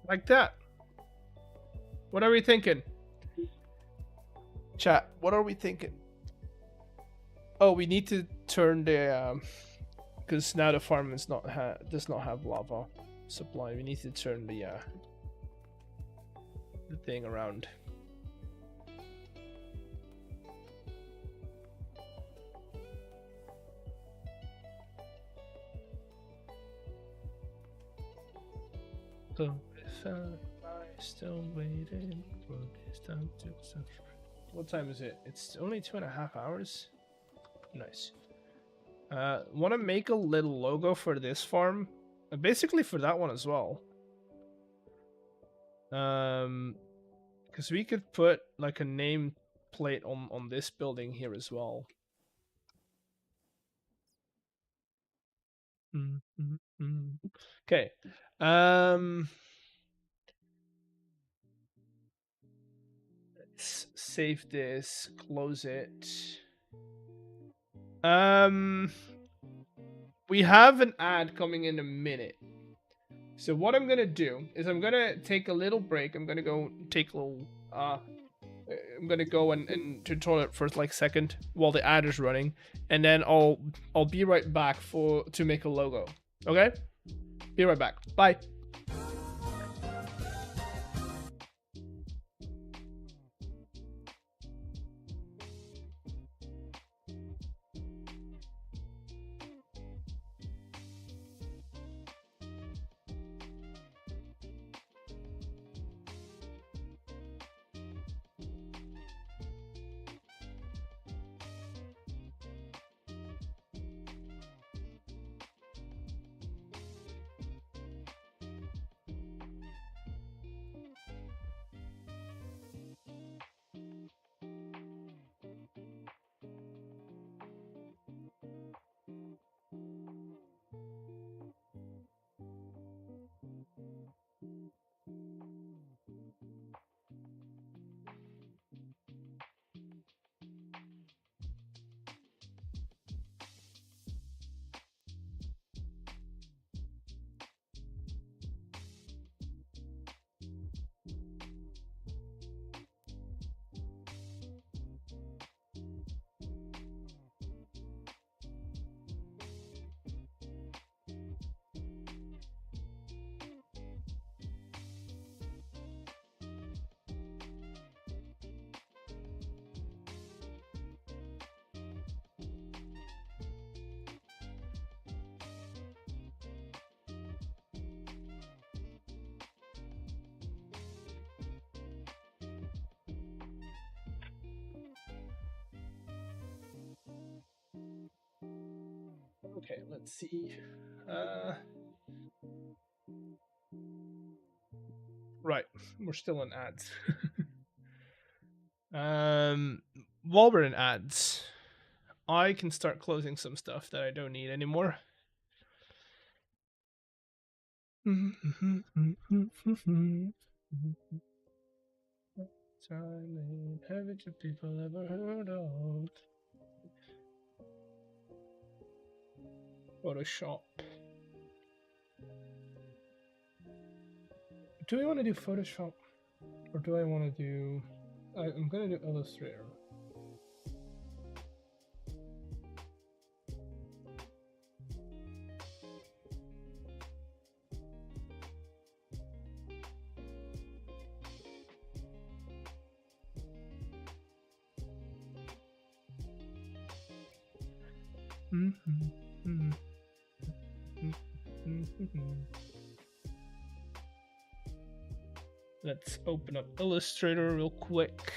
Like that. What are we thinking? Chat, what are we thinking? Oh, we need to turn the because now the farm is does not have lava supply. We need to turn the thing around. So if I still waiting for this time to. What time is it? It's only 2.5 hours. Nice. Want to make a little logo for this farm, basically for that one as well. Because we could put like a name plate on this building here as well. Okay. Let's save this. Close it. We have an ad coming in a minute. So what I'm gonna do is I'm gonna take a little break. I'm gonna go take a little I'm gonna go and to the toilet for like a second while the ad is running, and then I'll be right back to make a logo. Okay? Be right back. Bye. Okay, let's see. Right, we're still in ads. While we're in ads, I can start closing some stuff that I don't need anymore. Haven't you people ever heard of Photoshop? Do we want to do Photoshop, or do I want to do? I'm gonna do Illustrator. Let's open up Illustrator real quick.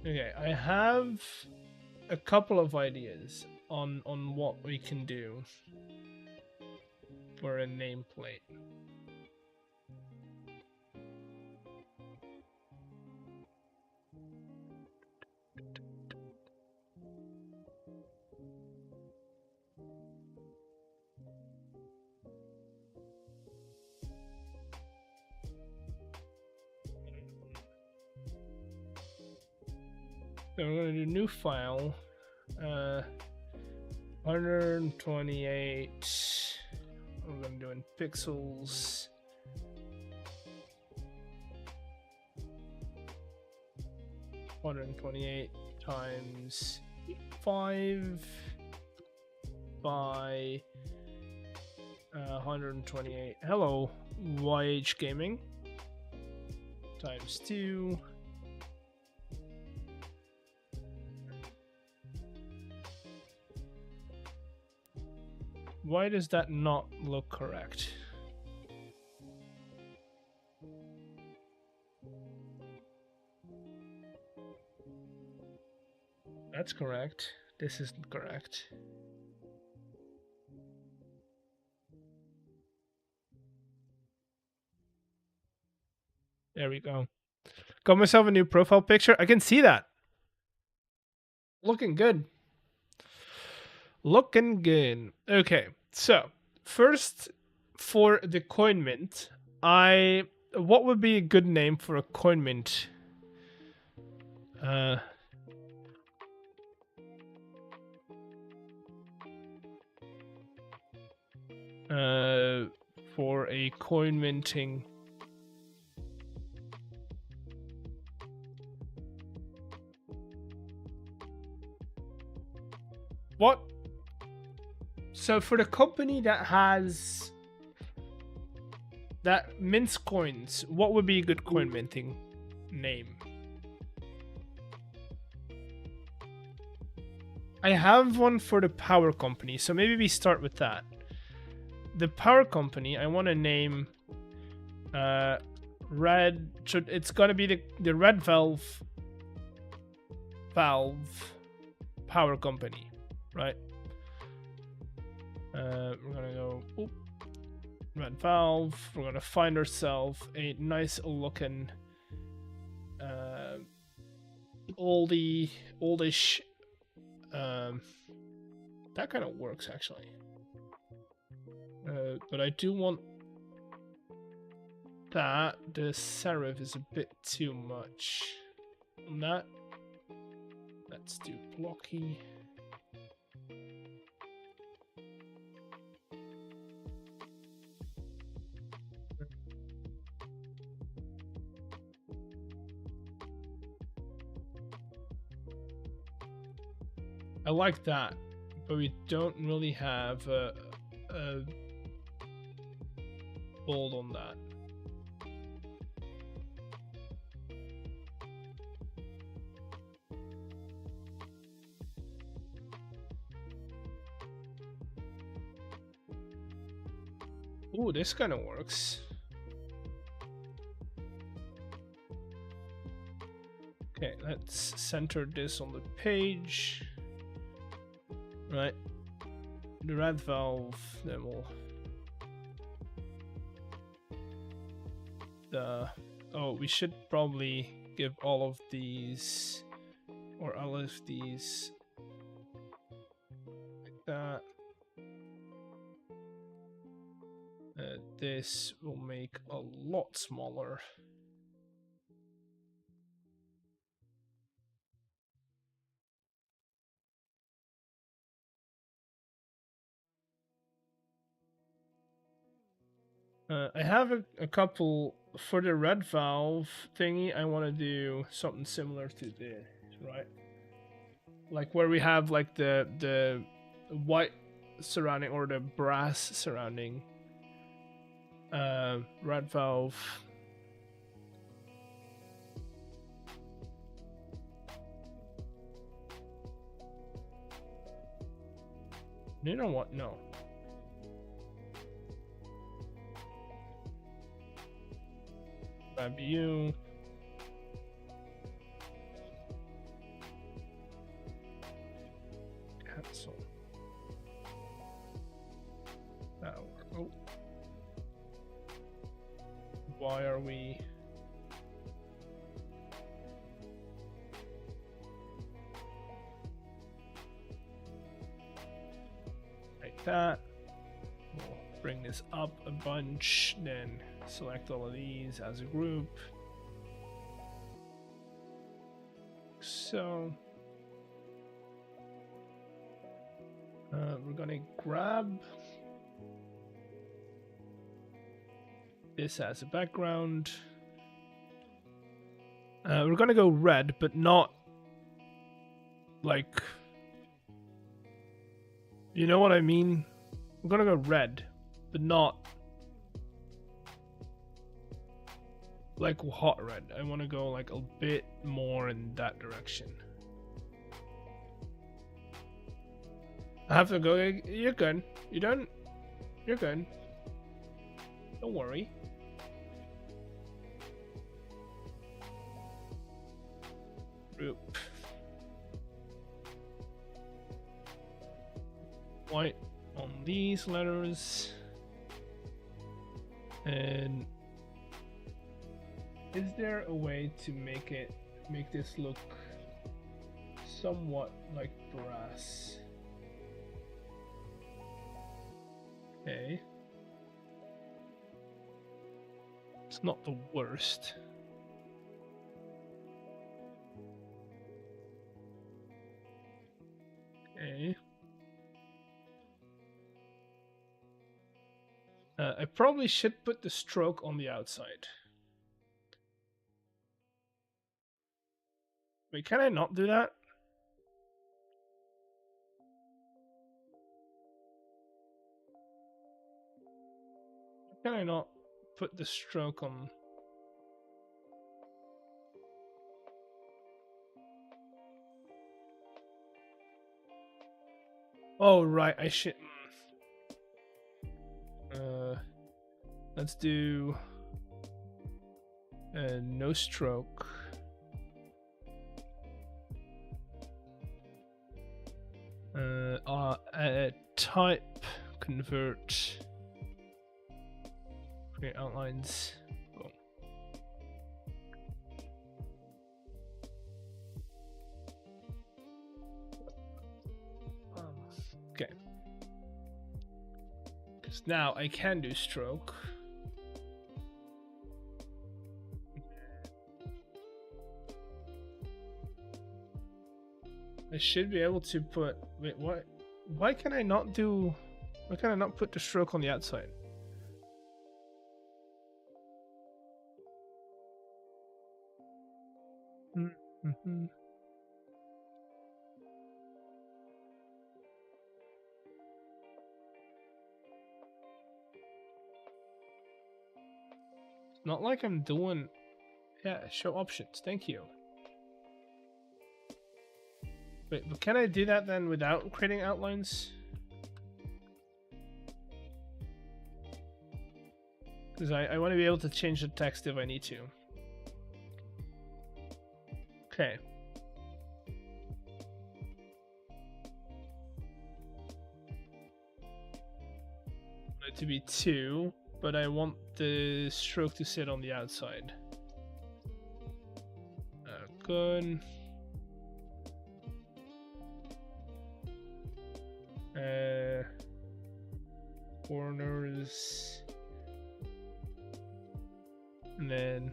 Okay, I have a couple of ideas on what we can do for a nameplate. So we're gonna do new file, 128. We're gonna do in pixels. $128 times 5 by 128. Hello, YH Gaming. Times 2. Why does that not look correct? That's correct. This isn't correct. There we go. Got myself a new profile picture. I can see that. Looking good. Looking good. Okay, so first for the coin mint, what would be a good name for a coin mint? For a coin minting. What? So for the company that has that mints coins, what would be a good coin minting name? I have one for the power company, so maybe we start with that. The power company, I want to name red. It's gonna be the red valve power company, right? We're gonna go red valve. We're gonna find ourselves a nice looking oldish. That kind of works actually. But I do want that. The serif is a bit too much on that. Let's do blocky. I like that, but we don't really have a bold on that. Ooh, this kind of works. Okay, let's center this on the page. Right. The red valve, then we'll... Oh, we should probably give all of these, or all of these, like that. This will make a lot smaller. I have a couple for the red valve thingy. I want to do something similar to this, right? Like where we have like the white surrounding or the brass surrounding red valve. You know what? No. Grab you. Cancel. That'll work. Oh. Why are we... Like that. We'll bring this up a bunch, then select all of these as a group. So we're gonna grab this as a background. We're gonna go red, but not like, you know what I mean? We're gonna go red, but not like hot red. I want to go like a bit more in that direction. I have to go. You're good. You don't. You're good. Don't worry. Group. White on these letters. And is there a way to make this look somewhat like brass? Okay. It's not the worst. Okay. I probably should put the stroke on the outside. Wait, can I not do that? Can I not put the stroke on? Oh, right, I should. Let's do no stroke. Type convert. Create outlines. Boom. Okay. Because now I can do stroke. I should be able to put. Wait, what? Why can I not do? Why can I not put the stroke on the outside? Mm-hmm. It's not like I'm doing. Yeah, show options. Thank you. Wait, but can I do that then without creating outlines? Because I want to be able to change the text if I need to. Okay. Want it to be 2, but I want the stroke to sit on the outside. Good. Corners. And then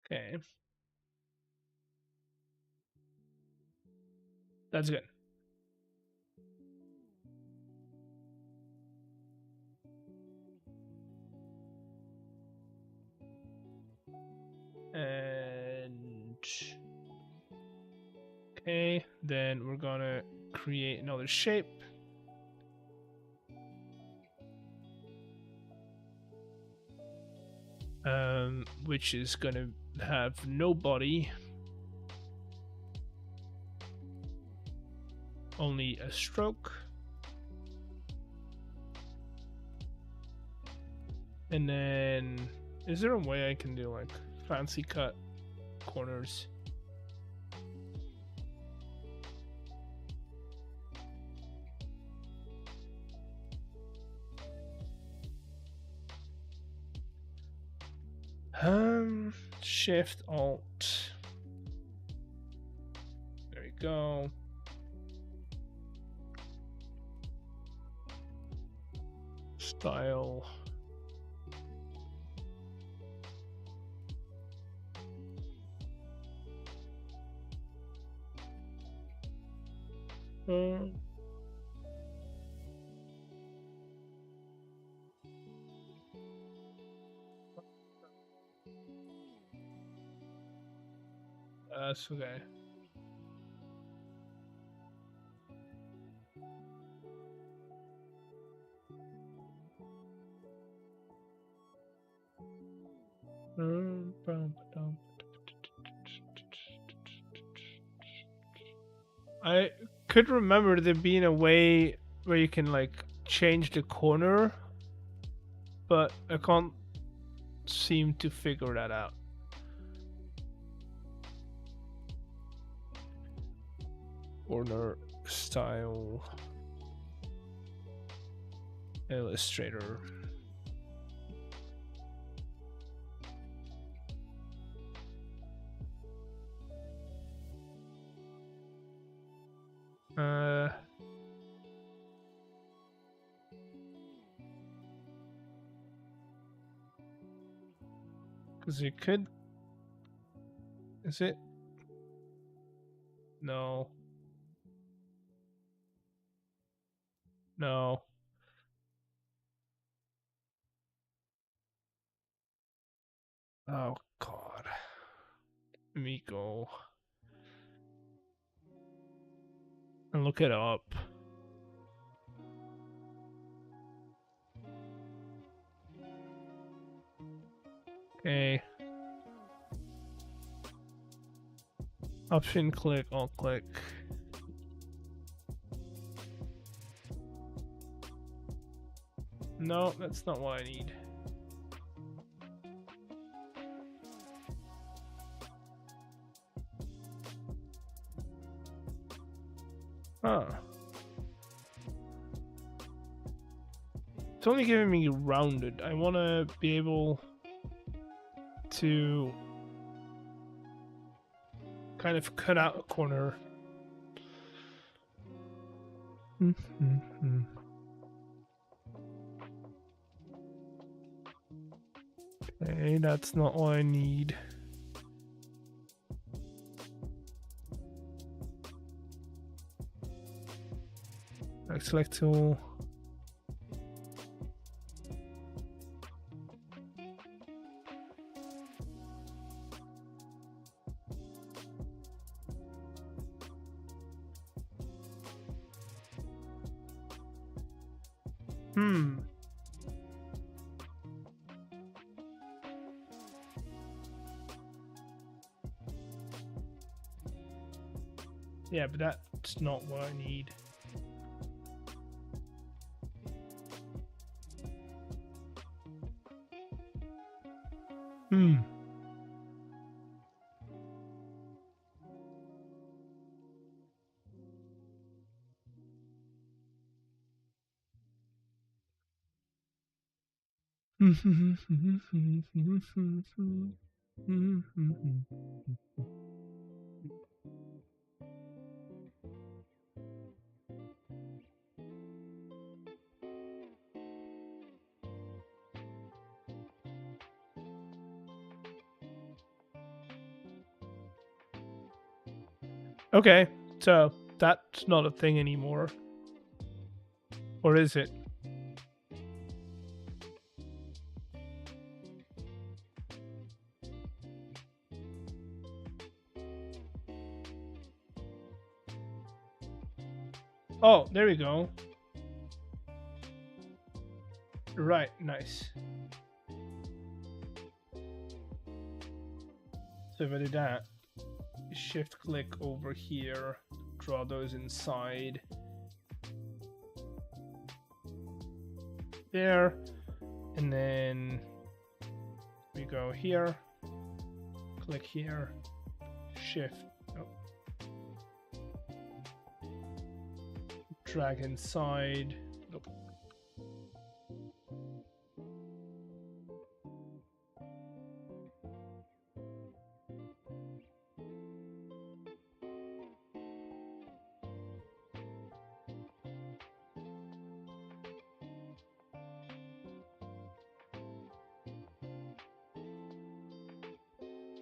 okay. That's good. And okay, then we're gonna create another shape. Which is gonna have no body, only a stroke. And then, is there a way I can do like fancy cut corners? Shift Alt. There we go. Style. That's okay. I could remember there being a way where you can like change the corner, but I can't seem to figure that out. Corner style Illustrator. Because you could. Is it? No. No. Oh God. Let me go and look it up. Okay. Option click, alt click. No, that's not what I need. Huh. It's only giving me rounded. I want to be able to kind of cut out a corner. Okay, that's not what I need. Select tool. Yeah, but that's not what I need. Okay, so that's not a thing anymore. Or is it? Oh, there we go. Right, nice. So if I do that, shift click over here, draw those inside. There, and then we go here, click here, shift, drag inside. Nope.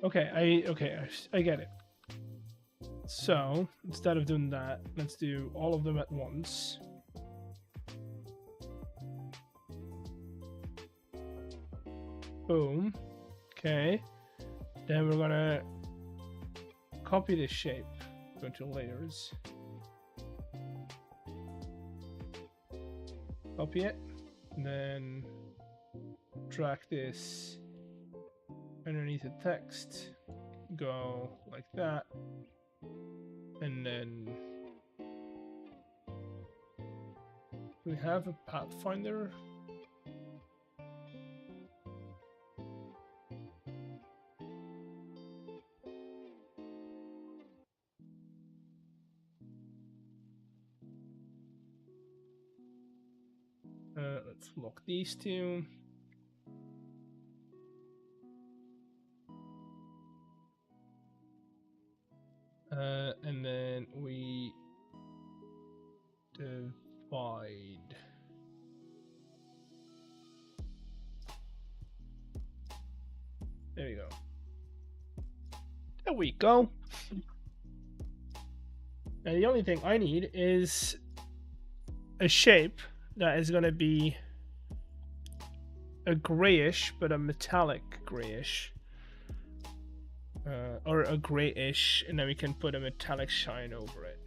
Okay, I get it. So instead of doing that, let's do all of them at once. Boom. Okay. Then we're gonna copy this shape. Go to layers. Copy it. And then drag this underneath the text. Go like that. And then we have a pathfinder. Let's lock these two. And then we divide. There we go. There we go. And the only thing I need is a shape that is going to be a grayish, but a metallic grayish. Or a grayish, and then we can put a metallic shine over it.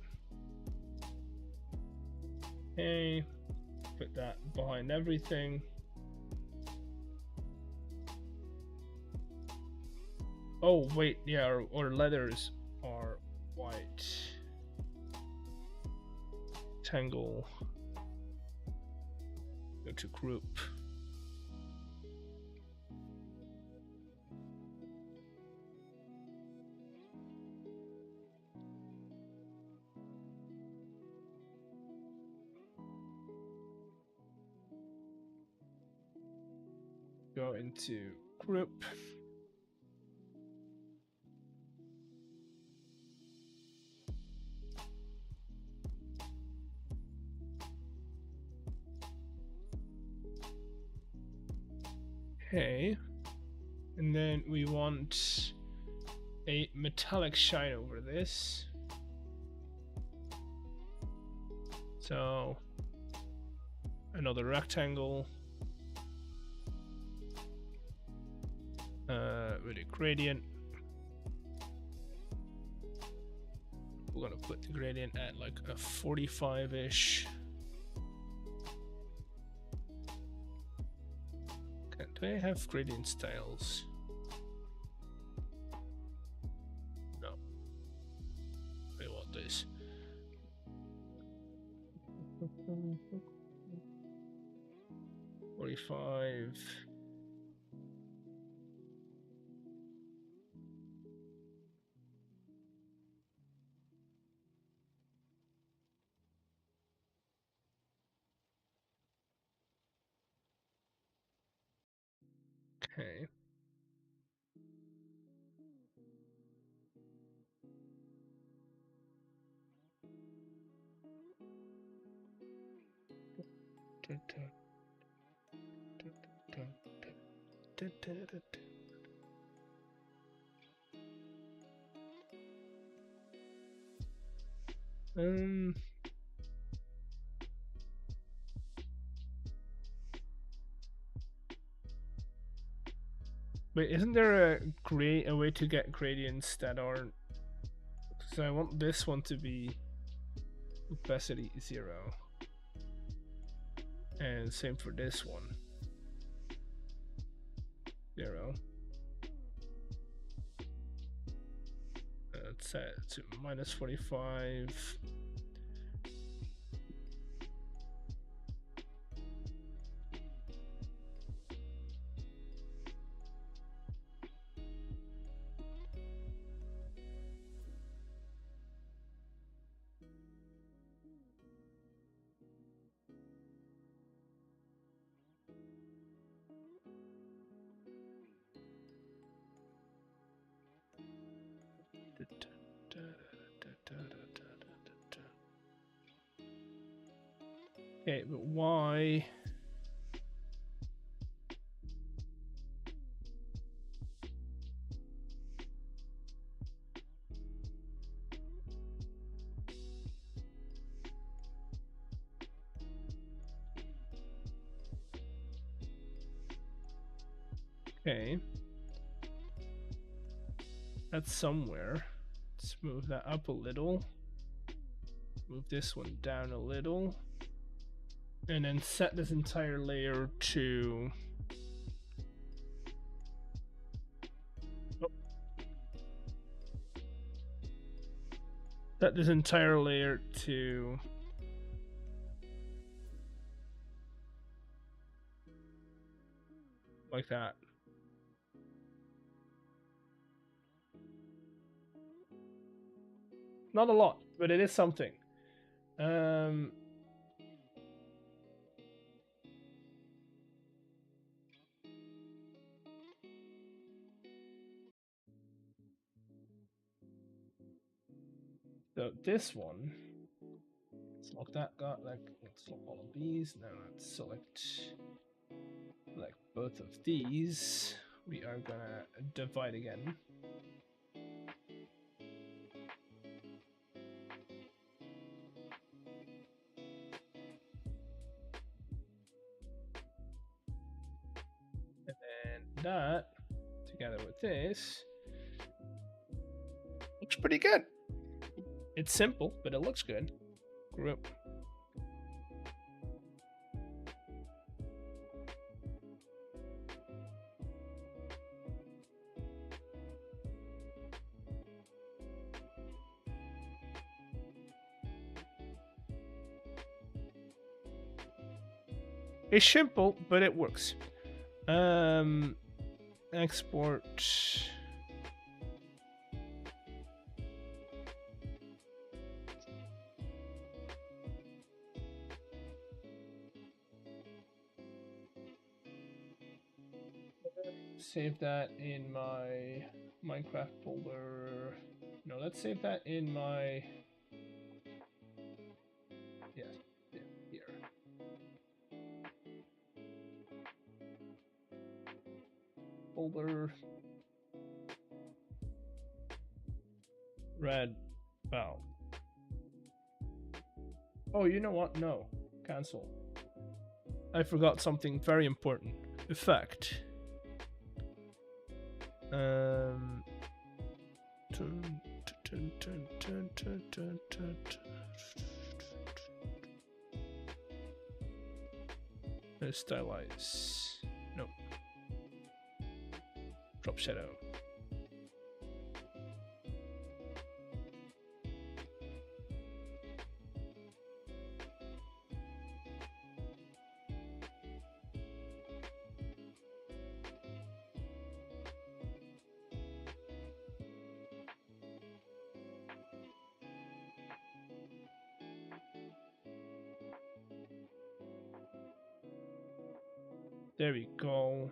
Okay, put that behind everything. Oh wait, yeah, our letters are white. Tangle. Go to group. Go into group. Okay, and then we want a metallic shine over this. So another rectangle with a gradient. We're gonna put the gradient at like a 45-ish. they have gradient styles? No. We want this. 45. Okay. Wait, isn't there a way to get gradients that aren't? So I want this one to be opacity 0, and same for this one. 0. Let's set it to -45. Okay, but why? Okay. That's somewhere. Let's move that up a little. Move this one down a little. And then set this entire layer to... Oh. Set this entire layer to... like that. Not a lot, but it is something. So this one, let's lock that. Let's lock all of these. Now let's select both of these. We are gonna divide again. That together with this looks pretty good. It's simple, but it looks good. Group. It's simple, but it works. Export. Save that in my Minecraft folder. No, let's save that in my... Yes, yeah, here. Folder. Red. Wow. Oh, you know what? No. Cancel. I forgot something very important. Effect. Stylize. Nope. drop shadow. There we go.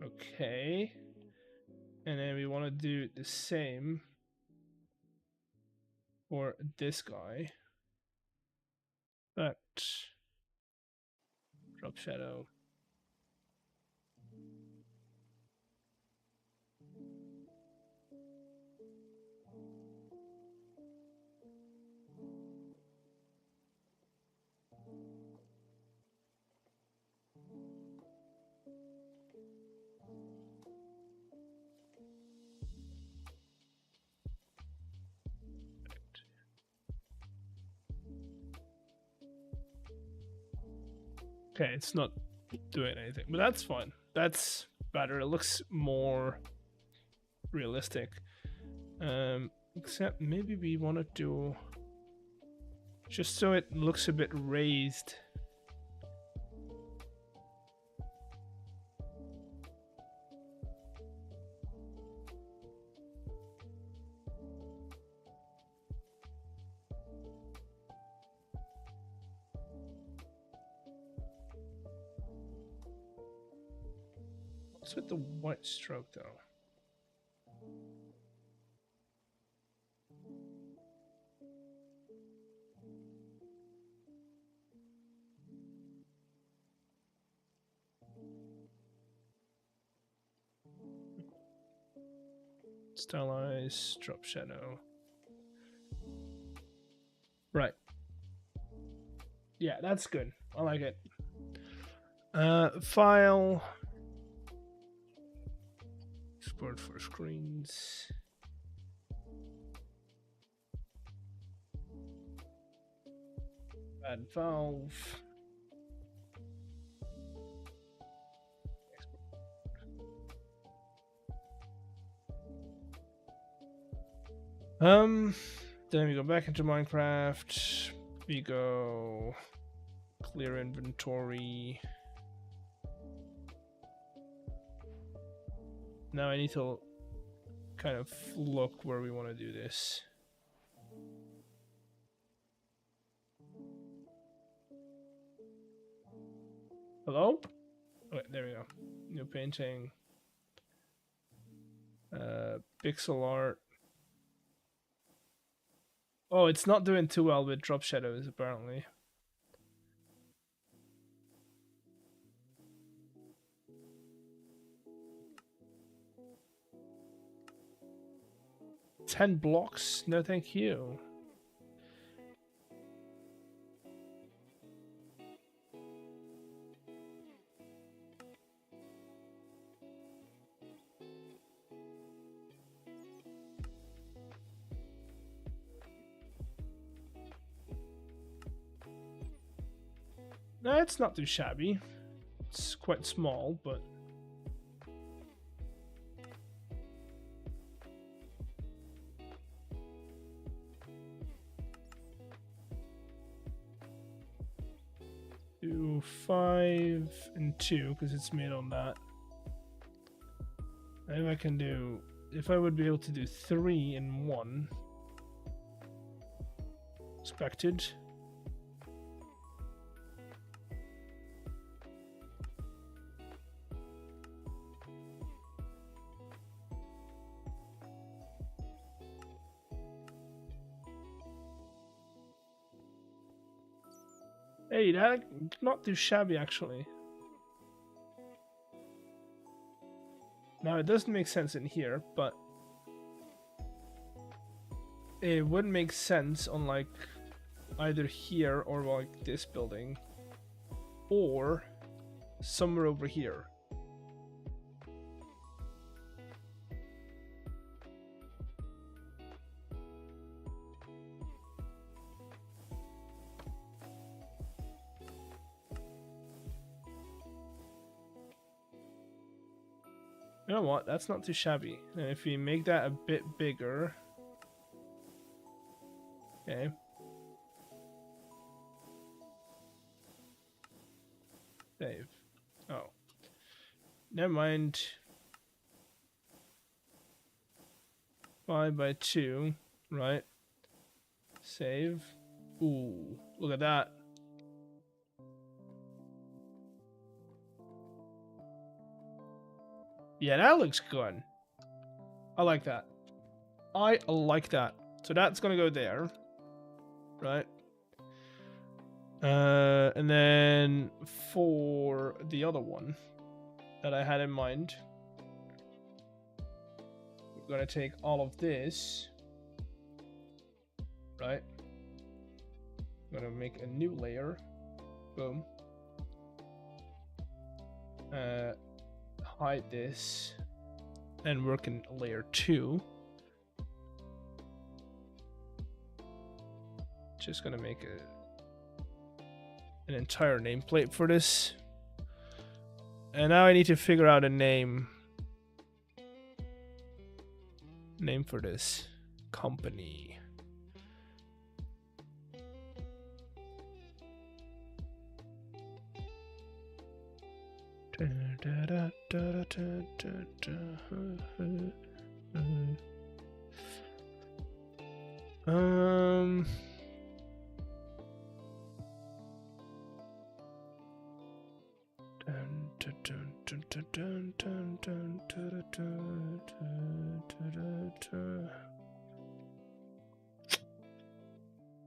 Okay. And then we want to do the same for this guy. But drop shadow. Okay, it's not doing anything, but that's fine. That's better. It looks more realistic. Except maybe we want to do just so it looks a bit raised. What's with the white stroke though? Stylize, drop shadow. Right. Yeah, that's good. I like it. File. Export for screens. Add valve. Then we go back into Minecraft. We go clear inventory. Now I need to kind of look where we want to do this. Hello? Okay, there we go. New painting. Pixel art. Oh, it's not doing too well with drop shadows, apparently. $10 blocks? No, thank you. No, it's not too shabby. It's quite small, but... Do 5 and 2, because it's made on that. If I can do... If I would be able to do 3 and 1... Expected. Hey, that not too shabby actually. Now it doesn't make sense in here, but it would make sense on like either here or like this building or somewhere over here. You know what? That's not too shabby. And if we make that a bit bigger. Okay. Save. Oh. Never mind. 5 by 2. Right. Save. Ooh. Look at that. Yeah, that looks good. I like that. I like that. So that's gonna go there. Right. And then for the other one that I had in mind, we're gonna take all of this, right? I'm gonna make a new layer. Boom. Hide this and work in layer 2. Just gonna make an entire nameplate for this. And now I need to figure out a name for this company.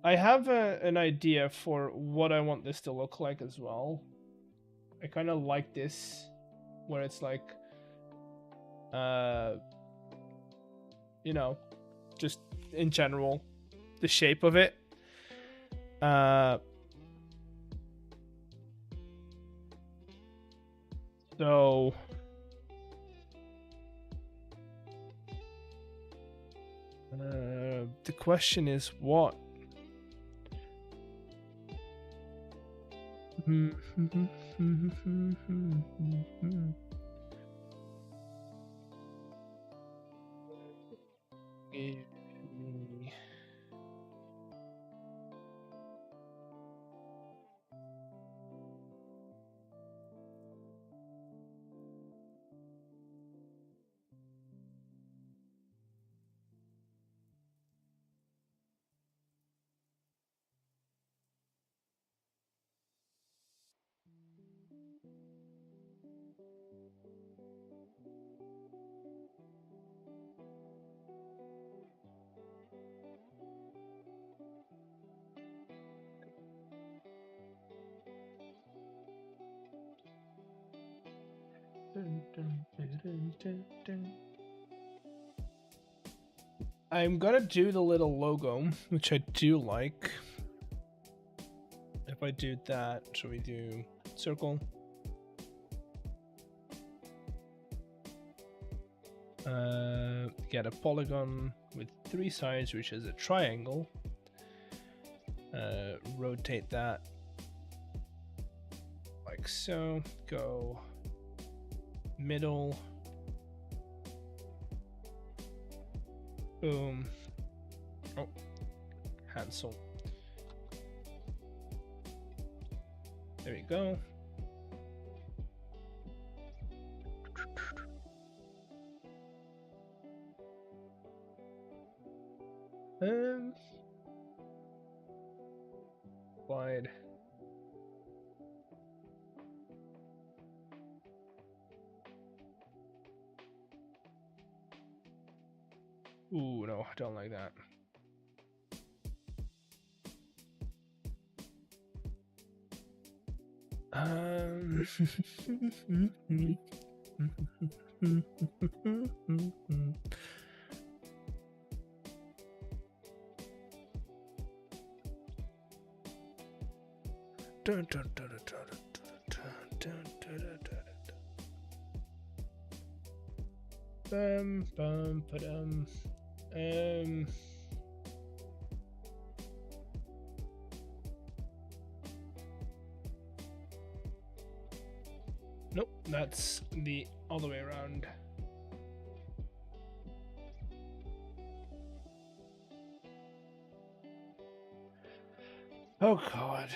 I have an idea for what I want this to look like as well. I kind of like this, where it's like, you know, just in general, the shape of it. So the question is what? I'm gonna do the little logo, which I do like. If I do that, should we do circle? Get a polygon with 3 sides, which is a triangle. Rotate that like so. Go middle. Boom. Oh, cancel. There we go. Wide. Ooh, no, I don't like that. Nope, that's the all the way around. Oh god.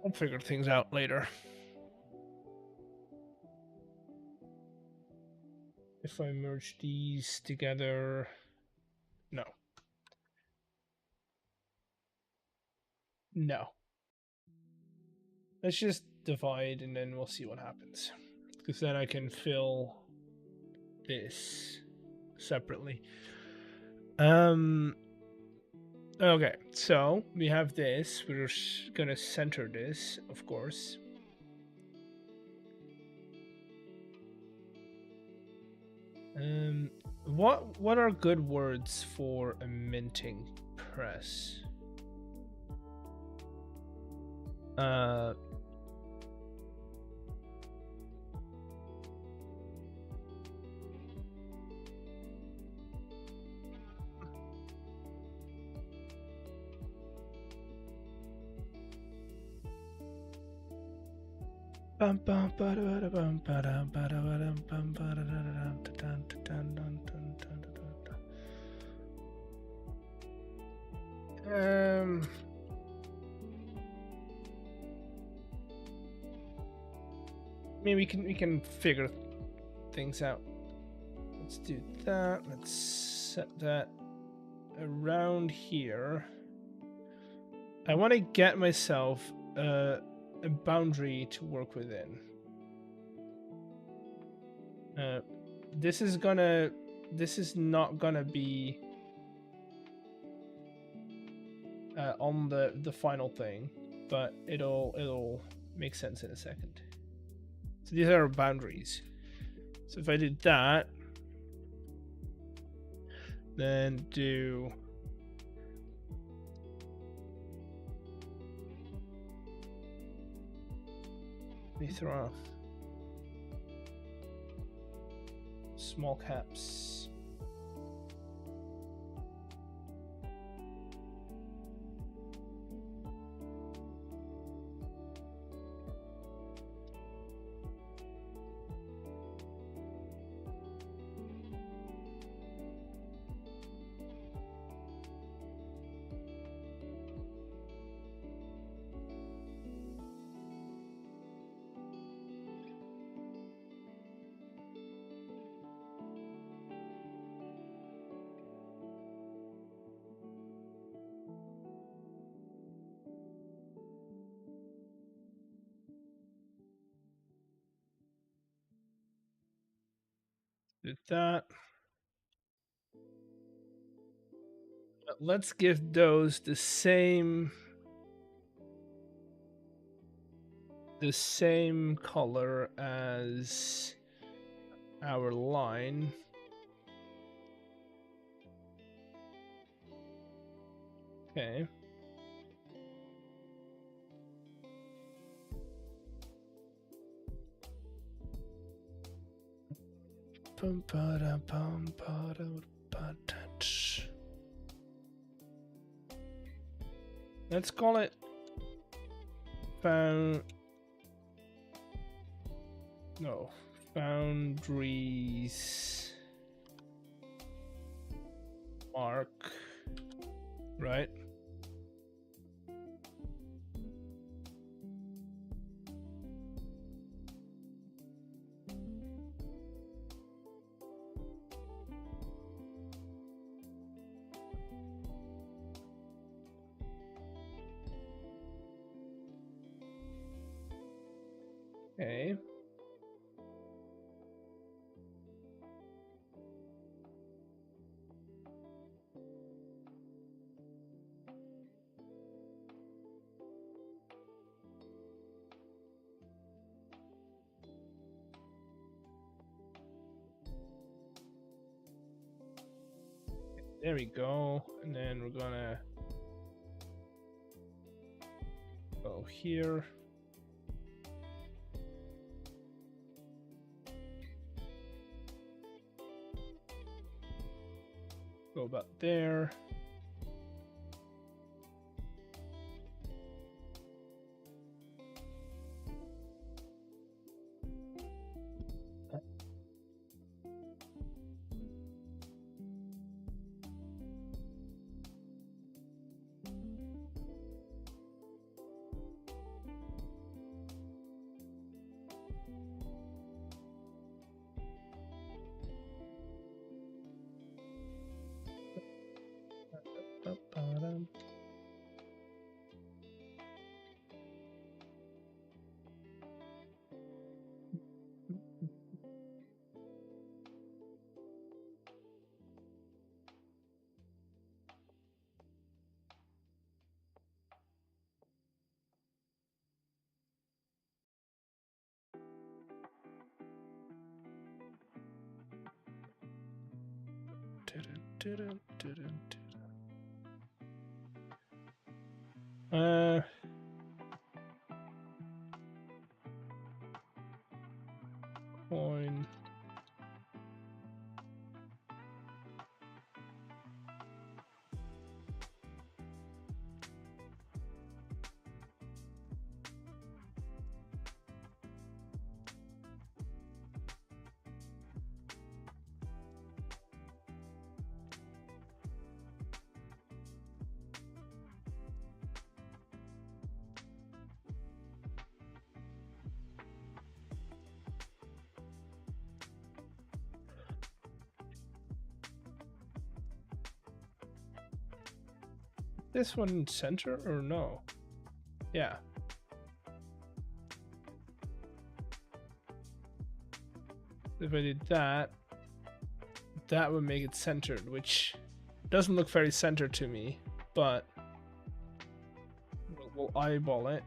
I'll figure things out later. If I merge these together... No. No. Let's just divide and then we'll see what happens. Because then I can fill this separately. Okay, so we have this. We're gonna center this, of course. What are good words for a minting press? I mean, we can figure things out. Let's do that. Let's set that around here. I want to get myself a boundary to work within. This is not gonna be on the final thing, but it'll make sense in a second. So these are our boundaries. So if I did that, then do Agnithra, small caps. Did that. Let's give those the same color as our line. Okay. Let's call it boundaries mark, right? Okay. There we go. And then we're gonna go here. Go about there. Coin. This one in center or no? Yeah. If I did that, that would make it centered, which doesn't look very centered to me, but we'll eyeball it.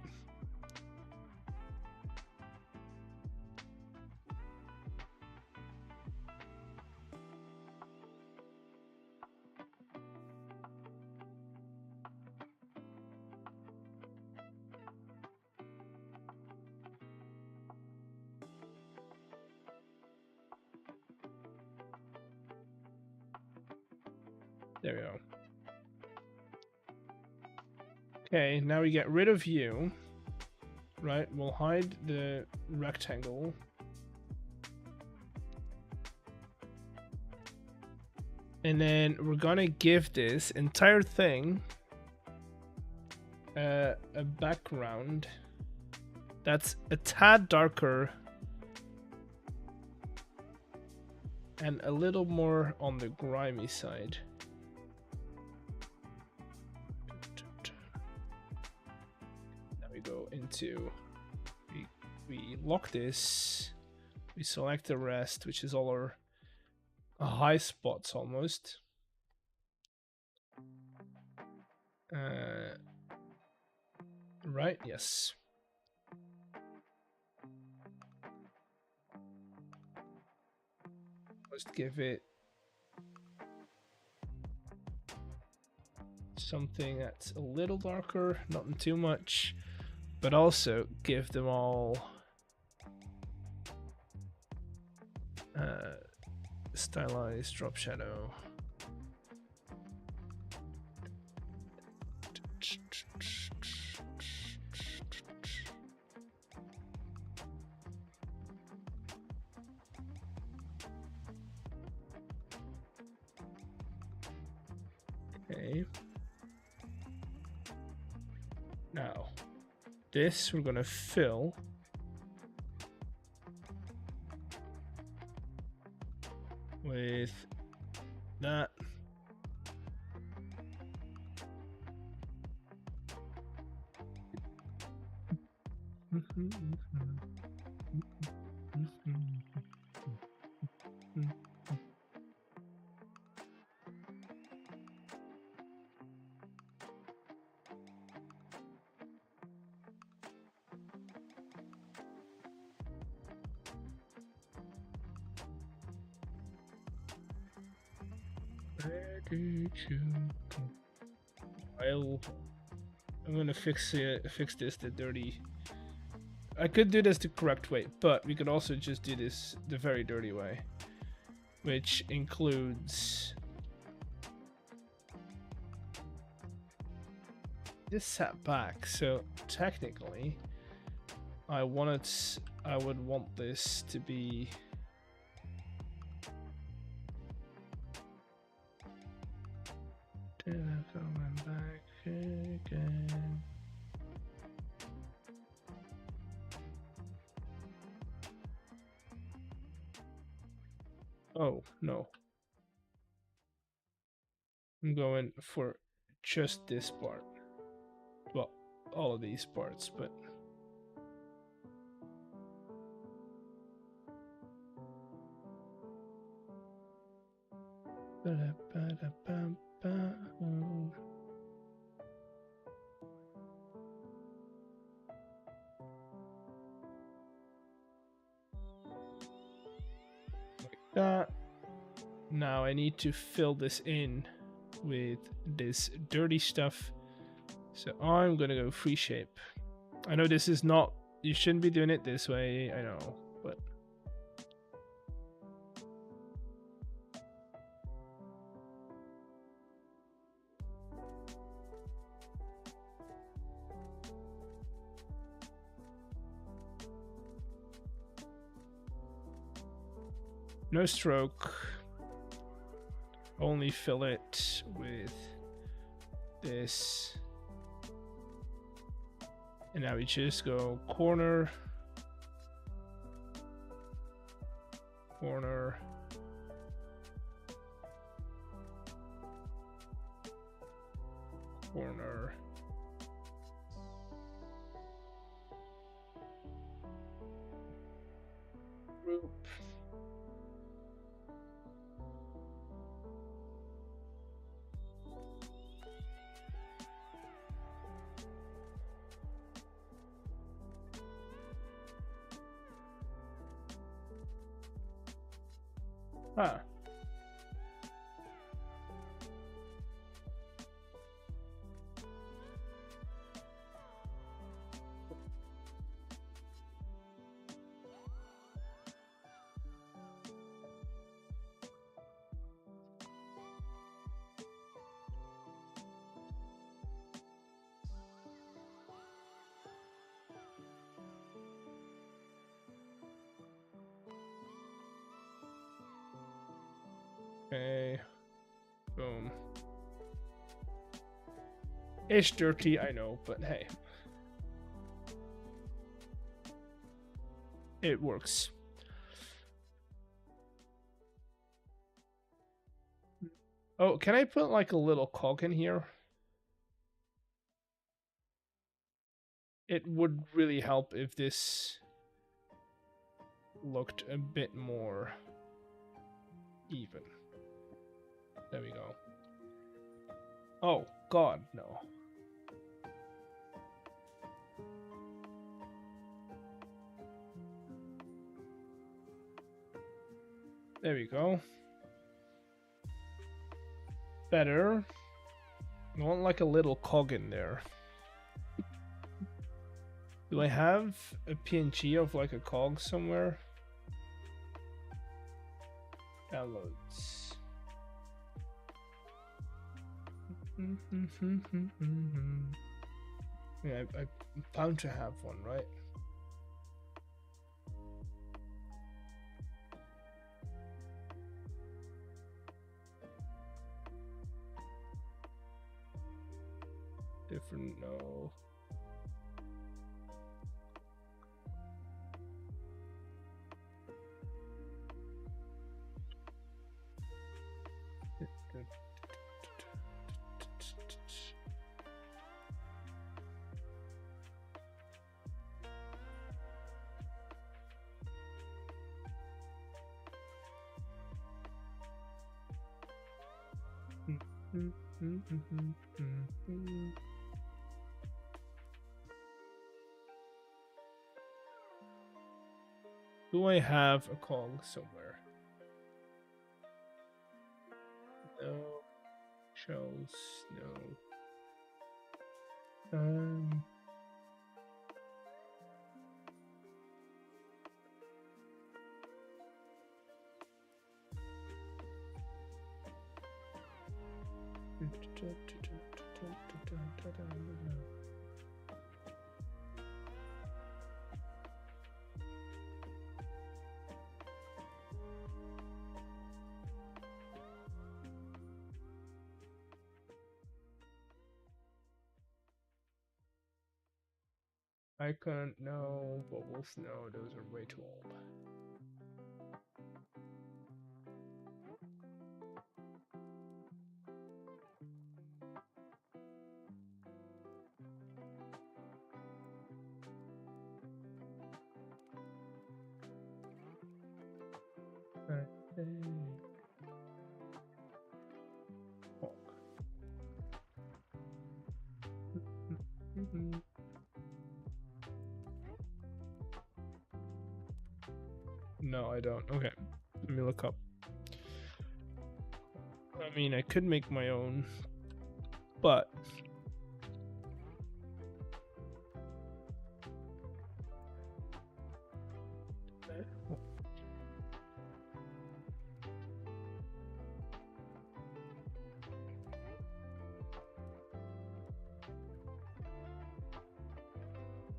There we go. Okay, now we get rid of you. Right, we'll hide the rectangle. And then we're gonna give this entire thing a background that's a tad darker and a little more on the grimy side. Now we go into, we lock this, we select the rest, which is all our high spots almost. Right, yes. Let's give it something that's a little darker, not too much, but also give them all stylized drop shadow. Okay. Now, this we're gonna fill with that. I'm gonna fix this the dirty. I could do this the correct way, but we could also just do this the very dirty way, which includes this set back. So technically, I would want this to be coming back again. Oh no, I'm going for just this part. Well, all of these parts, but like that. Now I need to fill this in with this dirty stuff. So I'm gonna go free shape. I know this is not, you shouldn't be doing it this way, I know, but no stroke. Only fill it with this. And now we just go corner, corner, corner. Group. Huh. Okay. Boom. It's dirty, I know, but hey. It works. Oh, can I put like a little cog in here? It would really help if this looked a bit more even. There we go. Oh, God, no. There we go. Better. I want like a little cog in there. Do I have a PNG of like a cog somewhere? Downloads. Yeah, I'm bound to have one, right? Different, no. Do I have a cog somewhere? No. Shells, no. I couldn't know, bubbles, no, those are way too old. No, I don't. Okay, let me look up. I mean, I could make my own, but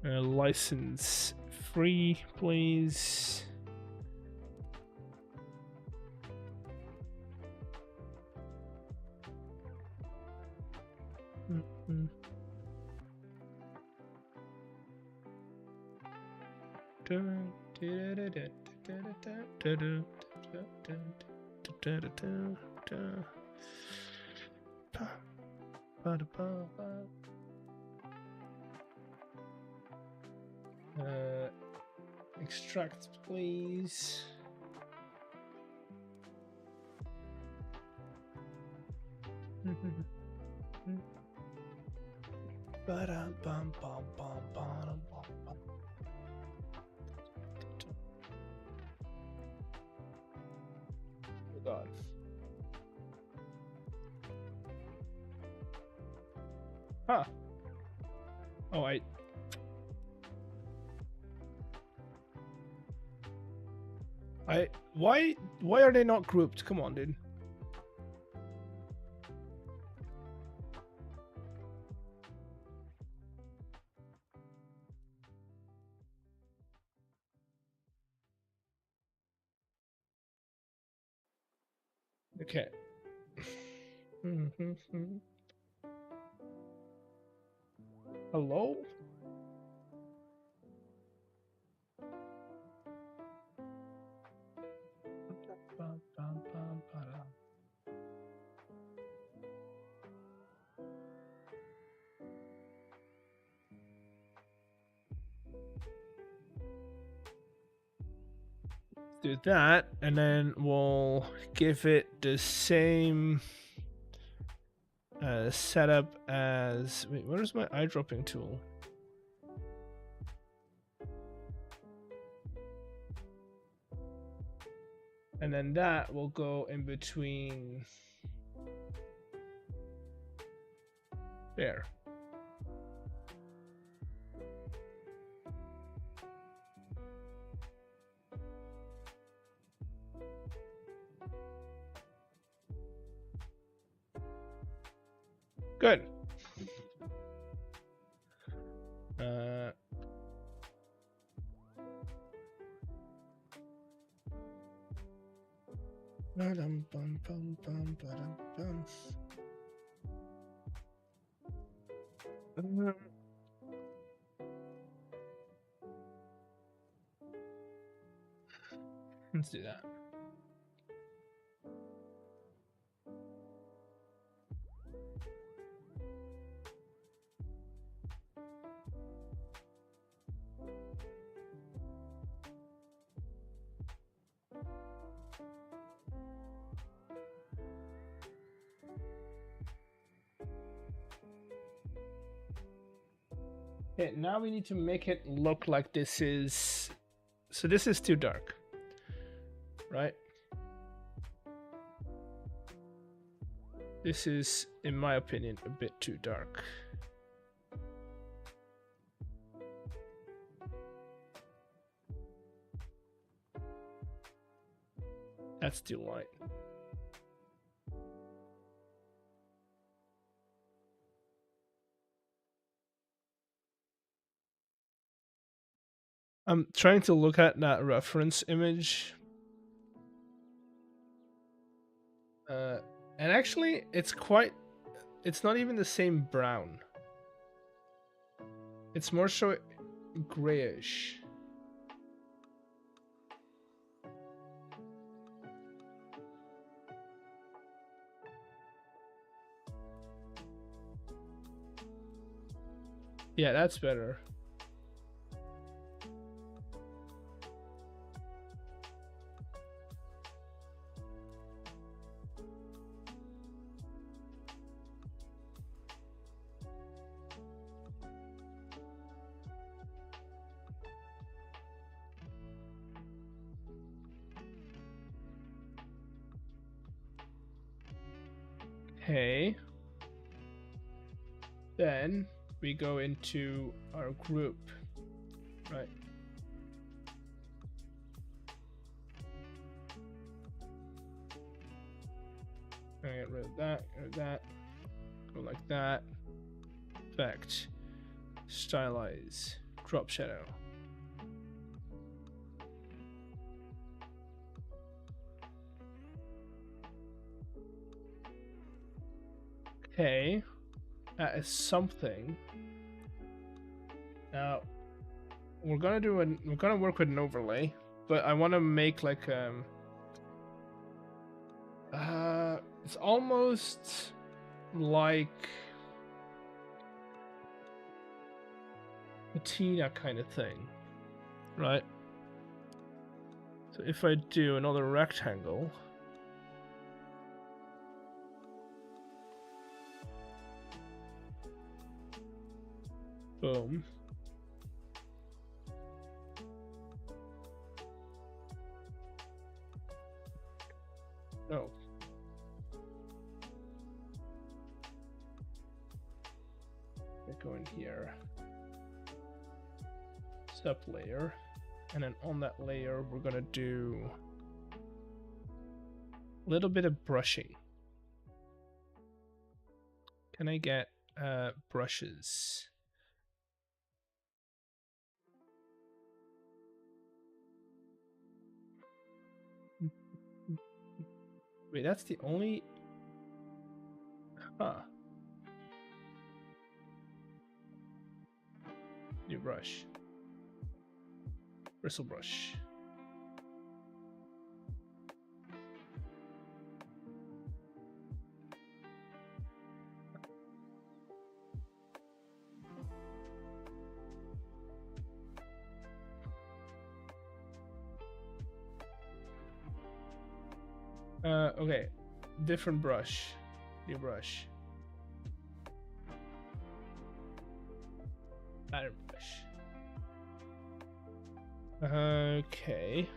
license free, please. Extract, please. God. Huh. Oh, why are they not grouped? Come on, dude. Okay. Hello? Do that, and then we'll give it the same setup as... Wait, where's my eyedropping tool? And then that will go in between there. Good. Let's do that. Okay, now we need to make it look like this is... So this is too dark, right? This is, in my opinion, a bit too dark. That's too light. I'm trying to look at that reference image. And actually, it's not even the same brown. It's more so grayish. Yeah, that's better. Okay. Then we go into our group, right? I'm gonna get rid of that, go like that. Effect, stylize, drop shadow. Okay, that is something. Now we're gonna work with an overlay, but I want to make like it's almost like patina kind of thing, right? So if I do another rectangle, boom. Oh. I go in here. Sub layer. And then on that layer, we're gonna do a little bit of brushing. Can I get brushes? Wait, that's the only... Huh. New brush. Bristle brush. Okay. Different brush. New brush. Pattern brush. Okay.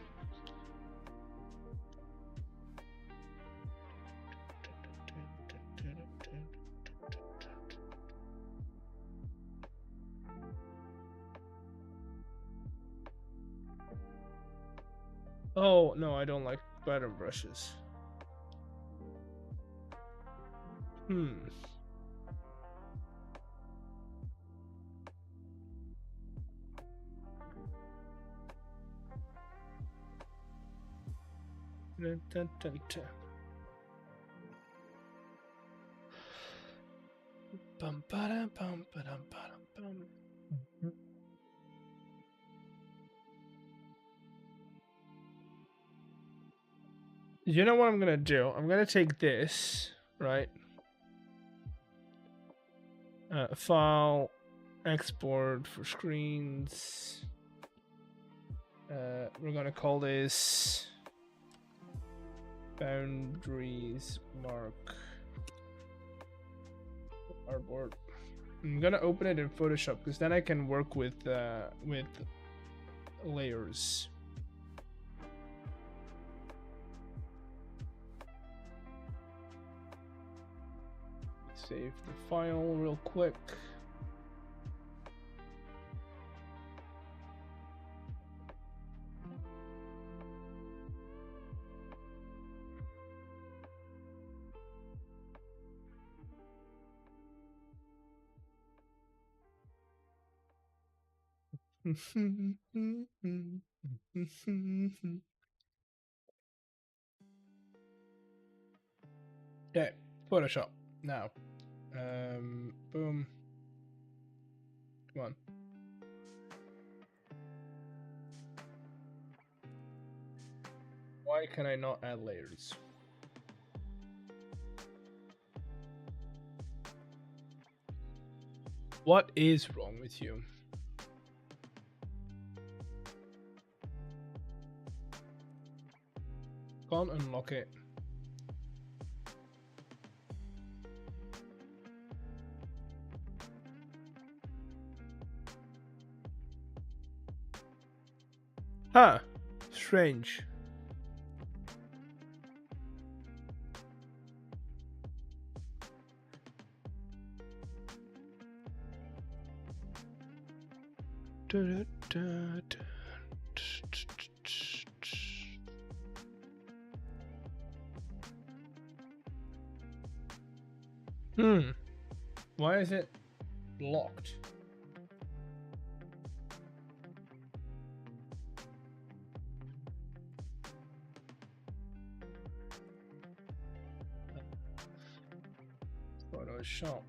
Oh, no, I don't like pattern brushes. Dun, dun, dun, dun. Bum, ba-dum, bum, ba-dum, ba-dum, bum. You know what I'm gonna do? I'm gonna take this, right? File, export for screens. We're gonna call this boundaries mark artboard. I'm gonna open it in Photoshop because then I can work with layers. Save the file real quick. Okay, Photoshop now. Boom. Come on. Why can I not add layers? What is wrong with you? Can't unlock it. Huh. Strange. Why is it locked? Photoshop.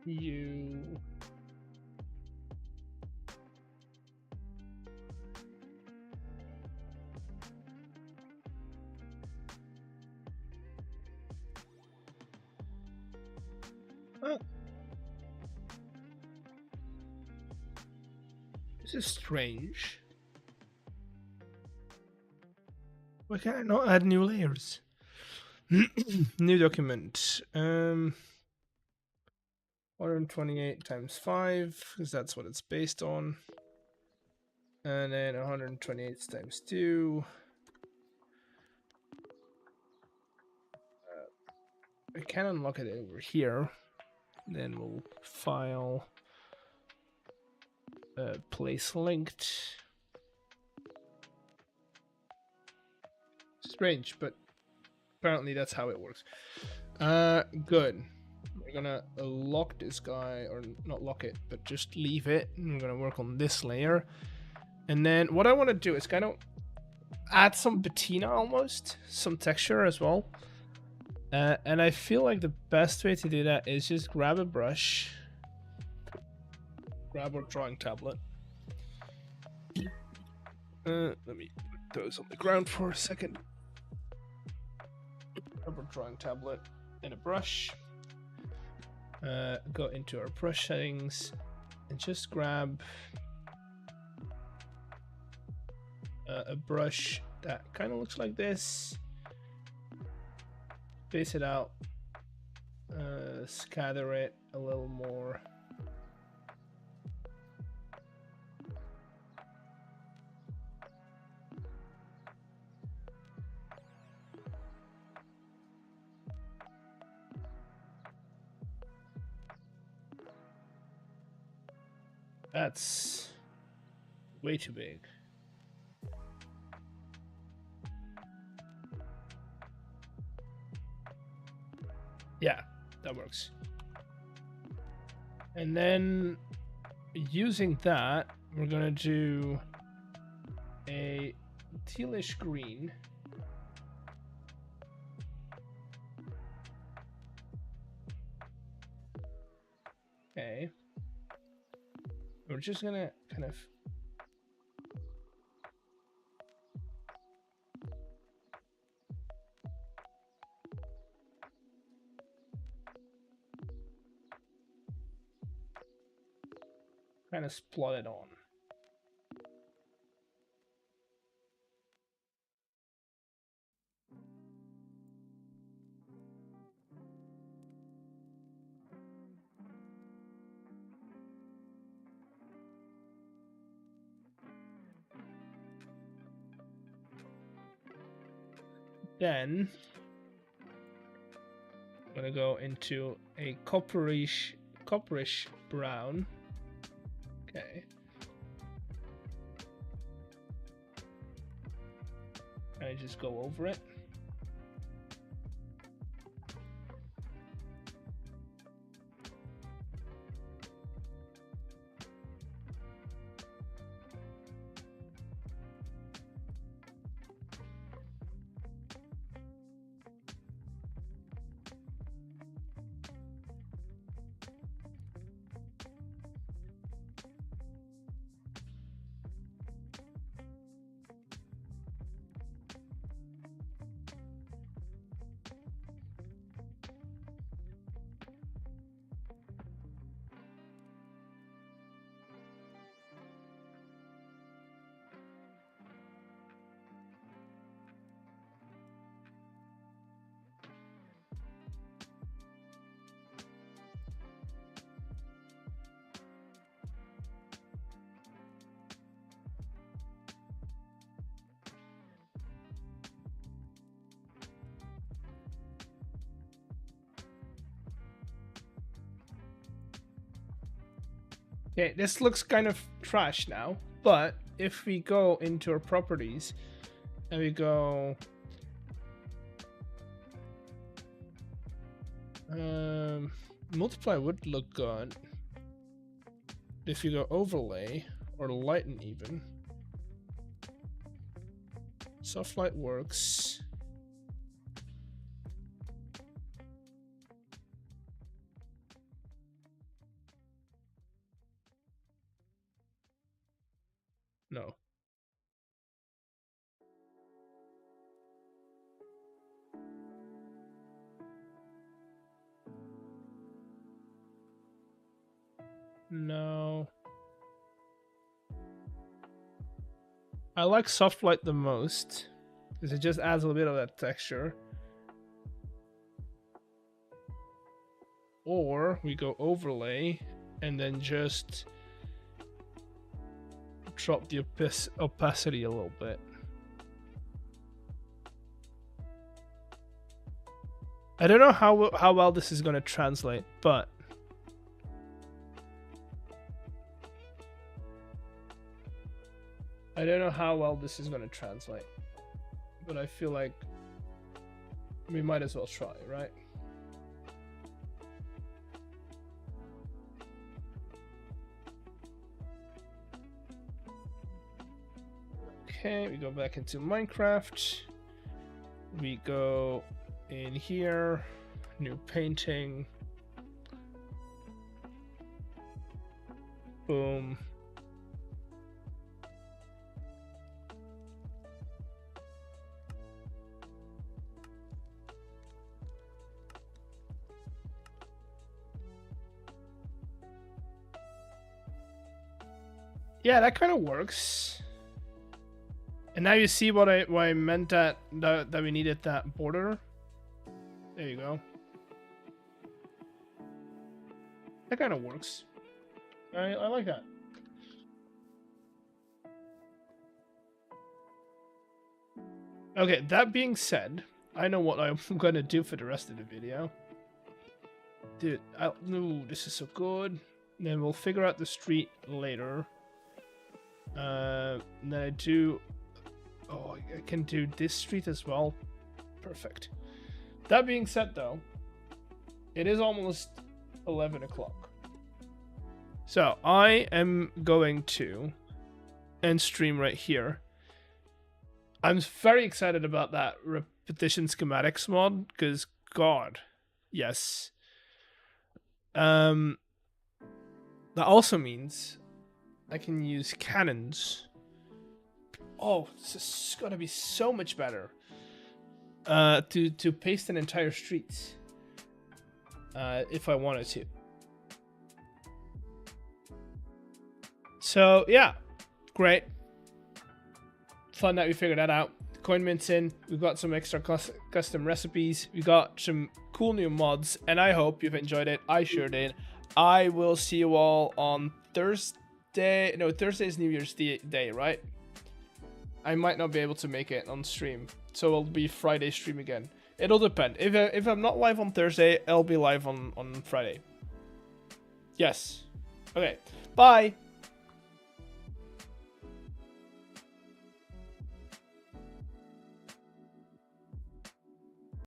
You. Oh. This is strange. Why can I not add new layers? New document. 128 times 5, because that's what it's based on. And then 128 times 2. I can unlock it over here. Then we'll file place linked. Strange, but apparently that's how it works. Good. We're gonna lock this guy, or not lock it, but just leave it. And we're gonna work on this layer. And then what I want to do is kind of add some patina almost, some texture as well. And I feel like the best way to do that is just grab a brush, grab our drawing tablet. Let me put those on the ground for a second. Grab our drawing tablet and a brush. Go into our brush settings and just grab a brush that kind of looks like this. Space it out, scatter it a little more. That's way too big. Yeah, that works. And then using that, we're gonna do a tealish green. Okay. We're just gonna kind of splot it on. Then I'm gonna go into a copperish brown. Okay. And I just go over it. Okay, this looks kind of trash now, but if we go into our properties and we go multiply would look good. If you go overlay or lighten even, soft light works. No. No. I like soft light the most because it just adds a little bit of that texture. Or we go overlay and then just drop the opacity a little bit. I don't know how well this is going to translate, but I don't know how well this is going to translate, but I feel like we might as well try, right? Okay, we go back into Minecraft. We go in here, new painting. Boom. Yeah, that kind of works. And now you see what I meant that we needed that border. There you go. That kind of works. I like that. Okay, that being said, I know what I'm gonna do for the rest of the video. Dude, ooh, this is so good. And then we'll figure out the street later. And then I do... Oh, I can do this street as well. Perfect. That being said, though, it is almost 11 o'clock. So I am going to end stream right here. I'm very excited about that repetition schematics mod because, God, yes. That also means I can use cannons. Oh, this is gonna be so much better. To paste an entire street. If I wanted to. So yeah, great. Fun that we figured that out. Coin mint's in. We've got some extra custom recipes. We got some cool new mods, and I hope you've enjoyed it. I sure did. I will see you all on Thursday. No, Thursday is New Year's Day, right? I might not be able to make it on stream, so it'll be Friday stream again. It'll depend. If I'm not live on Thursday, I'll be live on Friday. Yes. Okay. Bye.